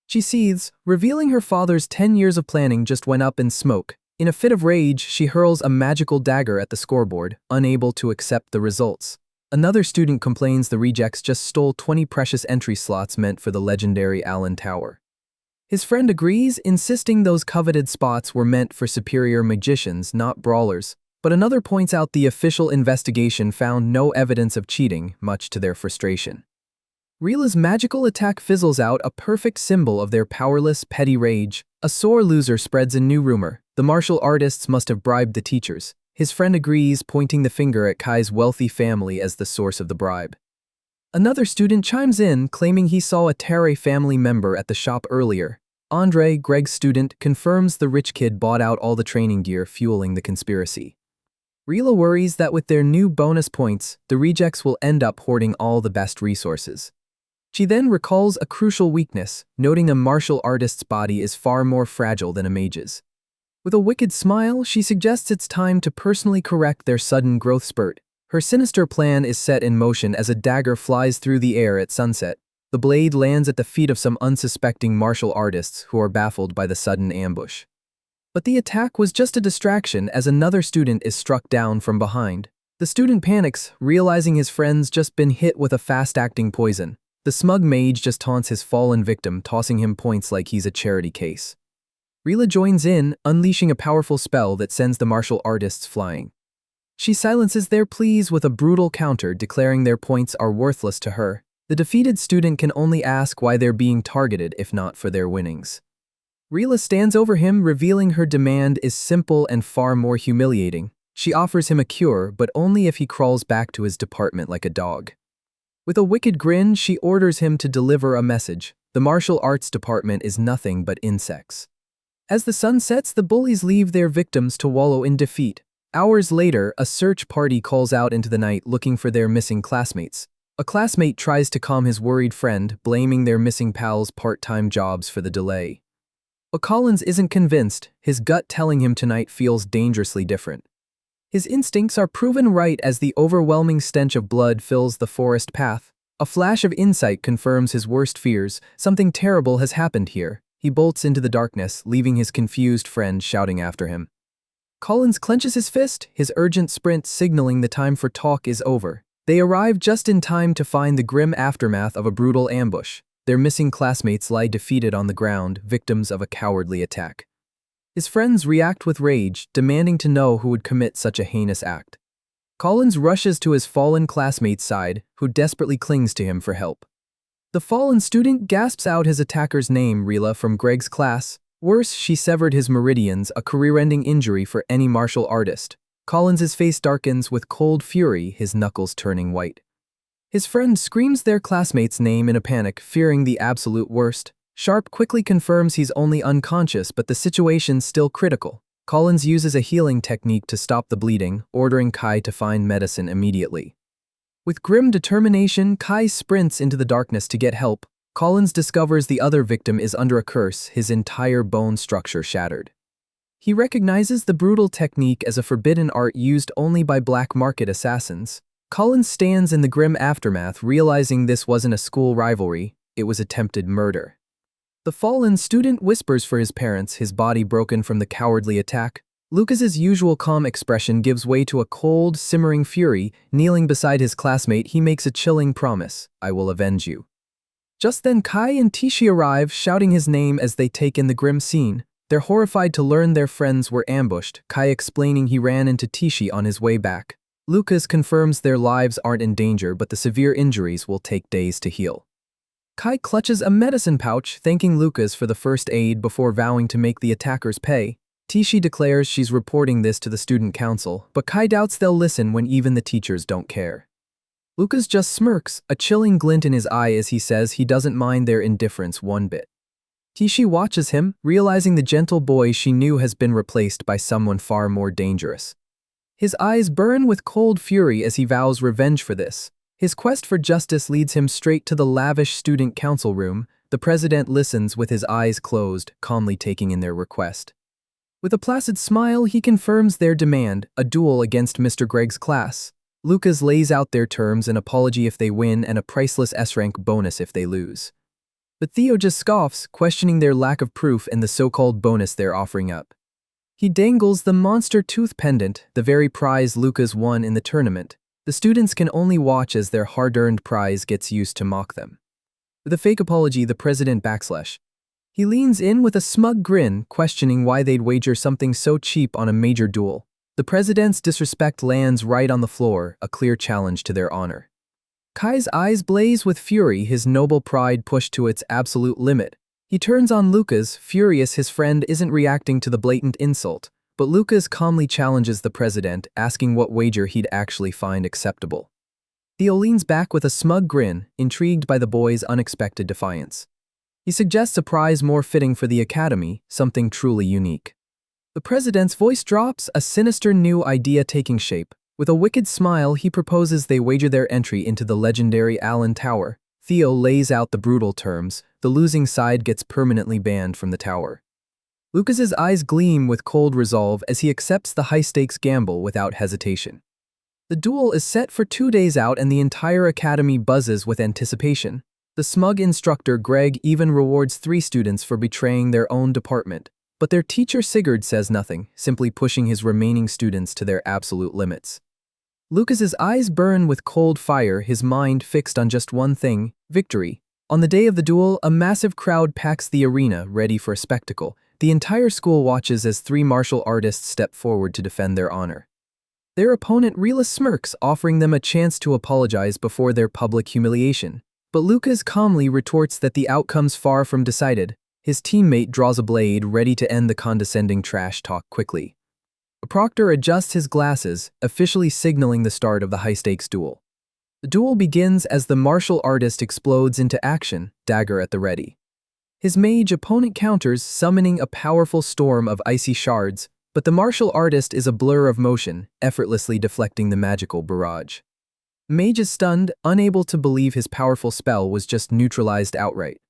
She seethes, revealing her father's 10 years of planning just went up in smoke. In a fit of rage, she hurls a magical dagger at the scoreboard, unable to accept the results. Another student complains the rejects just stole 20 precious entry slots meant for the legendary Allen Tower. His friend agrees, insisting those coveted spots were meant for superior magicians, not brawlers. But another points out the official investigation found no evidence of cheating, much to their frustration. Rila's magical attack fizzles out, a perfect symbol of their powerless, petty rage. A sore loser spreads a new rumor. The martial artists must have bribed the teachers. His friend agrees, pointing the finger at Kai's wealthy family as the source of the bribe. Another student chimes in, claiming he saw a Terre family member at the shop earlier. Andre, Greg's student, confirms the rich kid bought out all the training gear, fueling the conspiracy. Rila worries that with their new bonus points, the rejects will end up hoarding all the best resources. She then recalls a crucial weakness, noting a martial artist's body is far more fragile than a mage's. With a wicked smile, she suggests it's time to personally correct their sudden growth spurt. Her sinister plan is set in motion as a dagger flies through the air at sunset. The blade lands at the feet of some unsuspecting martial artists who are baffled by the sudden ambush. But the attack was just a distraction as another student is struck down from behind. The student panics, realizing his friend's just been hit with a fast-acting poison. The smug mage just taunts his fallen victim, tossing him points like he's a charity case. Rila joins in, unleashing a powerful spell that sends the martial artists flying. She silences their pleas with a brutal counter, declaring their points are worthless to her. The defeated student can only ask why they're being targeted if not for their winnings. Rila stands over him, revealing her demand is simple and far more humiliating. She offers him a cure, but only if he crawls back to his department like a dog. With a wicked grin, she orders him to deliver a message. The martial arts department is nothing but insects. As the sun sets, the bullies leave their victims to wallow in defeat. Hours later, a search party calls out into the night looking for their missing classmates. A classmate tries to calm his worried friend, blaming their missing pal's part-time jobs for the delay. But Collins isn't convinced, his gut telling him tonight feels dangerously different. His instincts are proven right as the overwhelming stench of blood fills the forest path. A flash of insight confirms his worst fears. Something terrible has happened here. He bolts into the darkness, leaving his confused friend shouting after him. Collins clenches his fist, his urgent sprint signaling the time for talk is over. They arrive just in time to find the grim aftermath of a brutal ambush. Their missing classmates lie defeated on the ground, victims of a cowardly attack. His friends react with rage, demanding to know who would commit such a heinous act. Collins rushes to his fallen classmate's side, who desperately clings to him for help. The fallen student gasps out his attacker's name, Rila, from Greg's class. Worse, she severed his meridians, a career-ending injury for any martial artist. Collins's face darkens with cold fury, his knuckles turning white. His friend screams their classmate's name in a panic, fearing the absolute worst. Sharp quickly confirms he's only unconscious, but the situation's still critical. Collins uses a healing technique to stop the bleeding, ordering Kai to find medicine immediately. With grim determination, Kai sprints into the darkness to get help. Collins discovers the other victim is under a curse, his entire bone structure shattered. He recognizes the brutal technique as a forbidden art used only by black market assassins. Collins stands in the grim aftermath, realizing this wasn't a school rivalry, it was attempted murder. The fallen student whispers for his parents, his body broken from the cowardly attack. Lucas's usual calm expression gives way to a cold, simmering fury. Kneeling beside his classmate, he makes a chilling promise, "I will avenge you." Just then Kai and Tishi arrive, shouting his name as they take in the grim scene. They're horrified to learn their friends were ambushed, Kai explaining he ran into Tishi on his way back. Lucas confirms their lives aren't in danger, but the severe injuries will take days to heal. Kai clutches a medicine pouch, thanking Lucas for the first aid before vowing to make the attackers pay. Tishi declares she's reporting this to the student council, but Kai doubts they'll listen when even the teachers don't care. Lucas just smirks, a chilling glint in his eye as he says he doesn't mind their indifference one bit. Tishi watches him, realizing the gentle boy she knew has been replaced by someone far more dangerous. His eyes burn with cold fury as he vows revenge for this. His quest for justice leads him straight to the lavish student council room. The president listens with his eyes closed, calmly taking in their request. With a placid smile, he confirms their demand, a duel against Mr. Greg's class. Lucas lays out their terms, an apology if they win and a priceless S-rank bonus if they lose. But Theo just scoffs, questioning their lack of proof and the so-called bonus they're offering up. He dangles the monster tooth pendant, the very prize Lucas won in the tournament. The students can only watch as their hard-earned prize gets used to mock them. With a fake apology, the president backslash. He leans in with a smug grin, questioning why they'd wager something so cheap on a major duel. The president's disrespect lands right on the floor, a clear challenge to their honor. Kai's eyes blaze with fury, his noble pride pushed to its absolute limit. He turns on Lucas, furious his friend isn't reacting to the blatant insult, but Lucas calmly challenges the president, asking what wager he'd actually find acceptable. Theo leans back with a smug grin, intrigued by the boy's unexpected defiance. He suggests a prize more fitting for the academy, something truly unique. The president's voice drops, a sinister new idea taking shape. With a wicked smile, he proposes they wager their entry into the legendary Allen Tower. Theo lays out the brutal terms. The losing side gets permanently banned from the tower. Lucas's eyes gleam with cold resolve as he accepts the high-stakes gamble without hesitation. The duel is set for 2 days out and the entire academy buzzes with anticipation. The smug instructor Greg even rewards 3 students for betraying their own department, but their teacher Sigurd says nothing, simply pushing his remaining students to their absolute limits. Lucas's eyes burn with cold fire, his mind fixed on just one thing: victory. On the day of the duel, a massive crowd packs the arena, ready for a spectacle. The entire school watches as 3 martial artists step forward to defend their honor. Their opponent Rila smirks, offering them a chance to apologize before their public humiliation. But Lucas calmly retorts that the outcome's far from decided. His teammate draws a blade, ready to end the condescending trash talk quickly. A proctor adjusts his glasses, officially signaling the start of the high-stakes duel. The duel begins as the martial artist explodes into action, dagger at the ready. His mage opponent counters, summoning a powerful storm of icy shards, but the martial artist is a blur of motion, effortlessly deflecting the magical barrage. Mage is stunned, unable to believe his powerful spell was just neutralized outright.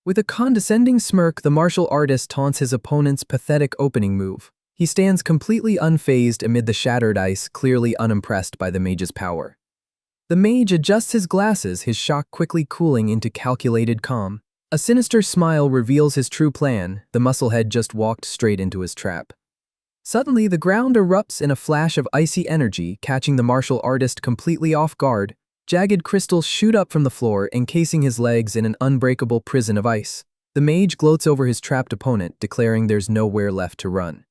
With a condescending smirk, the martial artist taunts his opponent's pathetic opening move. He stands completely unfazed amid the shattered ice, clearly unimpressed by the mage's power. The mage adjusts his glasses, his shock quickly cooling into calculated calm. A sinister smile reveals his true plan. The musclehead just walked straight into his trap. Suddenly, the ground erupts in a flash of icy energy, catching the martial artist completely off guard. Jagged crystals shoot up from the floor, encasing his legs in an unbreakable prison of ice. The mage gloats over his trapped opponent, declaring there's nowhere left to run.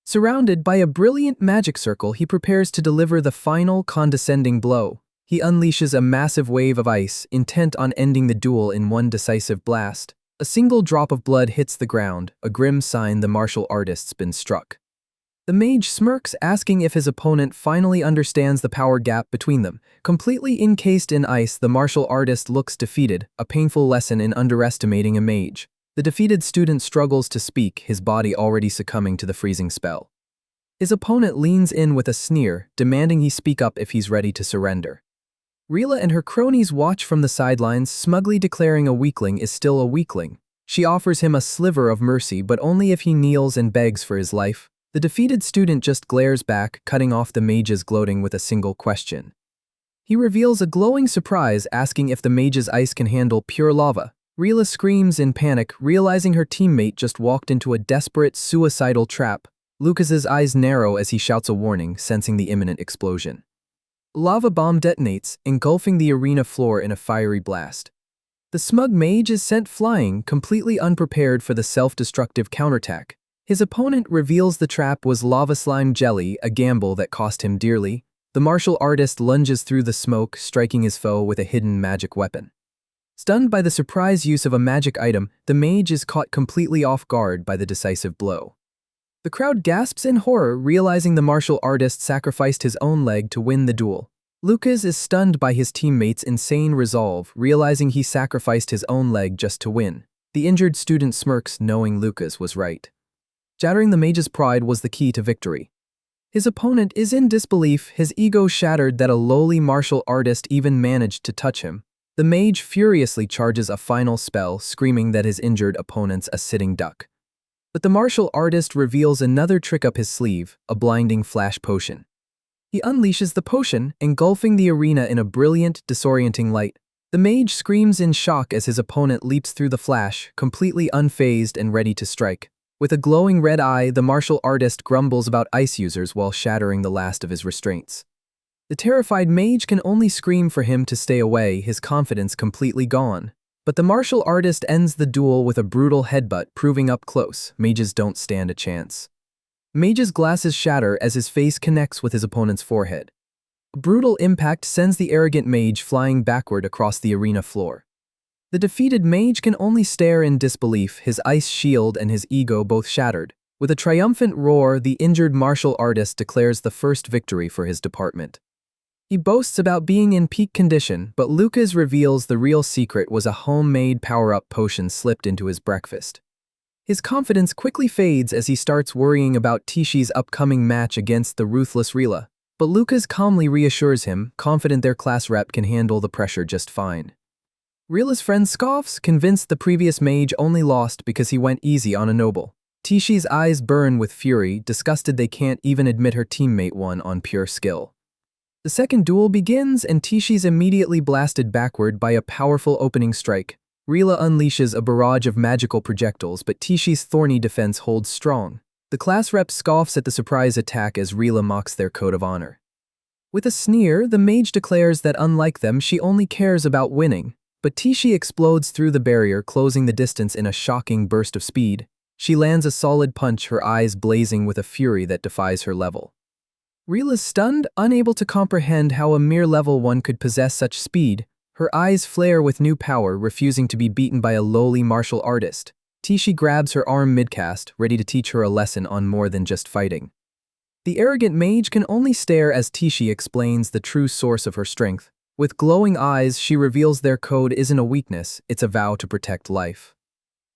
Surrounded by a brilliant magic circle, he prepares to deliver the final condescending blow. He unleashes a massive wave of ice, intent on ending the duel in one decisive blast. A single drop of blood hits the ground, a grim sign the martial artist's been struck. The mage smirks, asking if his opponent finally understands the power gap between them. Completely encased in ice, the martial artist looks defeated, a painful lesson in underestimating a mage. The defeated student struggles to speak, his body already succumbing to the freezing spell. His opponent leans in with a sneer, demanding he speak up if he's ready to surrender. Rila and her cronies watch from the sidelines, smugly declaring a weakling is still a weakling. She offers him a sliver of mercy, but only if he kneels and begs for his life. The defeated student just glares back, cutting off the mage's gloating with a single question. He reveals a glowing surprise, asking if the mage's ice can handle pure lava. Rila screams in panic, realizing her teammate just walked into a desperate, suicidal trap. Lucas's eyes narrow as he shouts a warning, sensing the imminent explosion. Lava bomb detonates, engulfing the arena floor in a fiery blast. The smug mage is sent flying, completely unprepared for the self-destructive counterattack. His opponent reveals the trap was lava slime jelly, a gamble that cost him dearly. The martial artist lunges through the smoke, striking his foe with a hidden magic weapon. Stunned by the surprise use of a magic item, the mage is caught completely off guard by the decisive blow. The crowd gasps in horror, realizing the martial artist sacrificed his own leg to win the duel. Lucas is stunned by his teammates' insane resolve, realizing he sacrificed his own leg just to win. The injured student smirks, knowing Lucas was right. Shattering the mage's pride was the key to victory. His opponent is in disbelief, his ego shattered that a lowly martial artist even managed to touch him. The mage furiously charges a final spell, screaming that his injured opponent's a sitting duck. But the martial artist reveals another trick up his sleeve, a blinding flash potion. He unleashes the potion, engulfing the arena in a brilliant, disorienting light. The mage screams in shock as his opponent leaps through the flash, completely unfazed and ready to strike. With a glowing red eye, the martial artist grumbles about ice users while shattering the last of his restraints. The terrified mage can only scream for him to stay away, his confidence completely gone. But the martial artist ends the duel with a brutal headbutt, proving up close, mages don't stand a chance. Mage's glasses shatter as his face connects with his opponent's forehead. A brutal impact sends the arrogant mage flying backward across the arena floor. The defeated mage can only stare in disbelief, his ice shield and his ego both shattered. With a triumphant roar, the injured martial artist declares the first victory for his department. He boasts about being in peak condition, but Lucas reveals the real secret was a homemade power-up potion slipped into his breakfast. His confidence quickly fades as he starts worrying about Tishi's upcoming match against the ruthless Rila. But Lucas calmly reassures him, confident their class rep can handle the pressure just fine. Rila's friend scoffs, convinced the previous mage only lost because he went easy on a noble. Tishi's eyes burn with fury, disgusted they can't even admit her teammate won on pure skill. The second duel begins and Tishi's immediately blasted backward by a powerful opening strike. Rila unleashes a barrage of magical projectiles, but Tishi's thorny defense holds strong. The class rep scoffs at the surprise attack as Rila mocks their code of honor. With a sneer, the mage declares that unlike them, she only cares about winning. But Tishi explodes through the barrier, closing the distance in a shocking burst of speed. She lands a solid punch, her eyes blazing with a fury that defies her level. Rila's stunned, unable to comprehend how a mere level 1 could possess such speed. Her eyes flare with new power, refusing to be beaten by a lowly martial artist. Tishi grabs her arm mid-cast, ready to teach her a lesson on more than just fighting. The arrogant mage can only stare as Tishi explains the true source of her strength. With glowing eyes, she reveals their code isn't a weakness, it's a vow to protect life.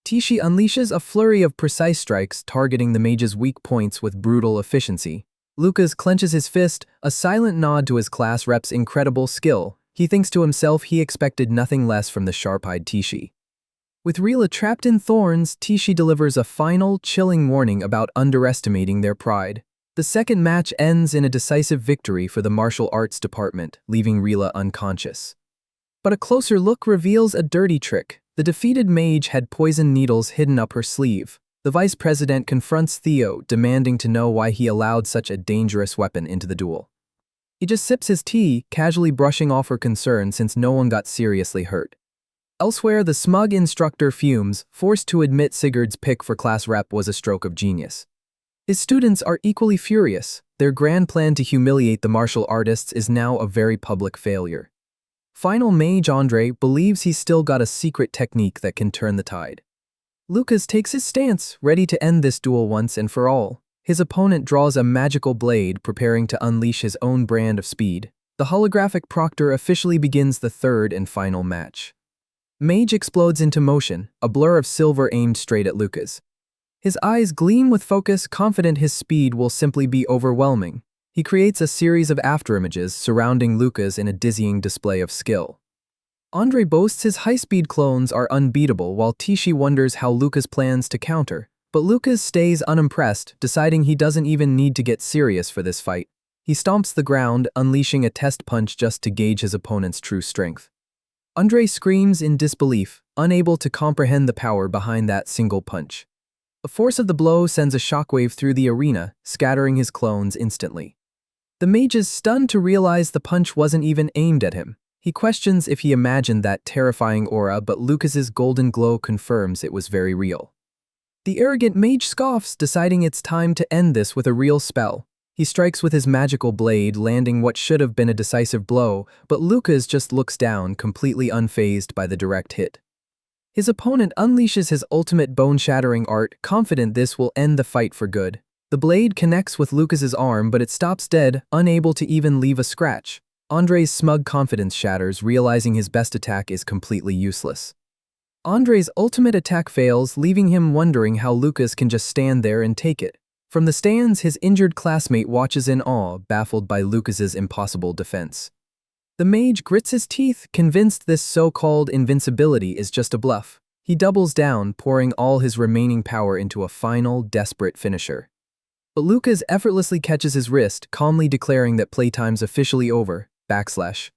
Tishi unleashes a flurry of precise strikes, targeting the mage's weak points with brutal efficiency. Lucas clenches his fist, a silent nod to his class rep's incredible skill. He thinks to himself he expected nothing less from the sharp-eyed Tishi. With Rila trapped in thorns, Tishi delivers a final, chilling warning about underestimating their pride. The second match ends in a decisive victory for the martial arts department, leaving Rila unconscious. But a closer look reveals a dirty trick. The defeated mage had poison needles hidden up her sleeve. The vice president confronts Theo, demanding to know why he allowed such a dangerous weapon into the duel. He just sips his tea, casually brushing off her concern since no one got seriously hurt. Elsewhere, the smug instructor fumes, forced to admit Sigurd's pick for class rep was a stroke of genius. His students are equally furious. Their grand plan to humiliate the martial artists is now a very public failure. Final mage Andre believes he's still got a secret technique that can turn the tide. Lucas takes his stance, ready to end this duel once and for all. His opponent draws a magical blade, preparing to unleash his own brand of speed. The holographic proctor officially begins the third and final match. Mage explodes into motion, a blur of silver aimed straight at Lucas. His eyes gleam with focus, confident his speed will simply be overwhelming. He creates a series of afterimages surrounding Lucas in a dizzying display of skill. Andre boasts his high-speed clones are unbeatable, while Tishi wonders how Lucas plans to counter. But Lucas stays unimpressed, deciding he doesn't even need to get serious for this fight. He stomps the ground, unleashing a test punch just to gauge his opponent's true strength. Andre screams in disbelief, unable to comprehend the power behind that single punch. The force of the blow sends a shockwave through the arena, scattering his clones instantly. The mage is stunned to realize the punch wasn't even aimed at him. He questions if he imagined that terrifying aura, but Lucas's golden glow confirms it was very real. The arrogant mage scoffs, deciding it's time to end this with a real spell. He strikes with his magical blade, landing what should have been a decisive blow, but Lucas just looks down, completely unfazed by the direct hit. His opponent unleashes his ultimate bone-shattering art, confident this will end the fight for good. The blade connects with Lucas's arm, but it stops dead, unable to even leave a scratch. Andre's smug confidence shatters, realizing his best attack is completely useless. Andre's ultimate attack fails, leaving him wondering how Lucas can just stand there and take it. From the stands, his injured classmate watches in awe, baffled by Lucas's impossible defense. The mage grits his teeth, convinced this so-called invincibility is just a bluff. He doubles down, pouring all his remaining power into a final, desperate finisher. But Lucas effortlessly catches his wrist, calmly declaring that playtime's officially over. //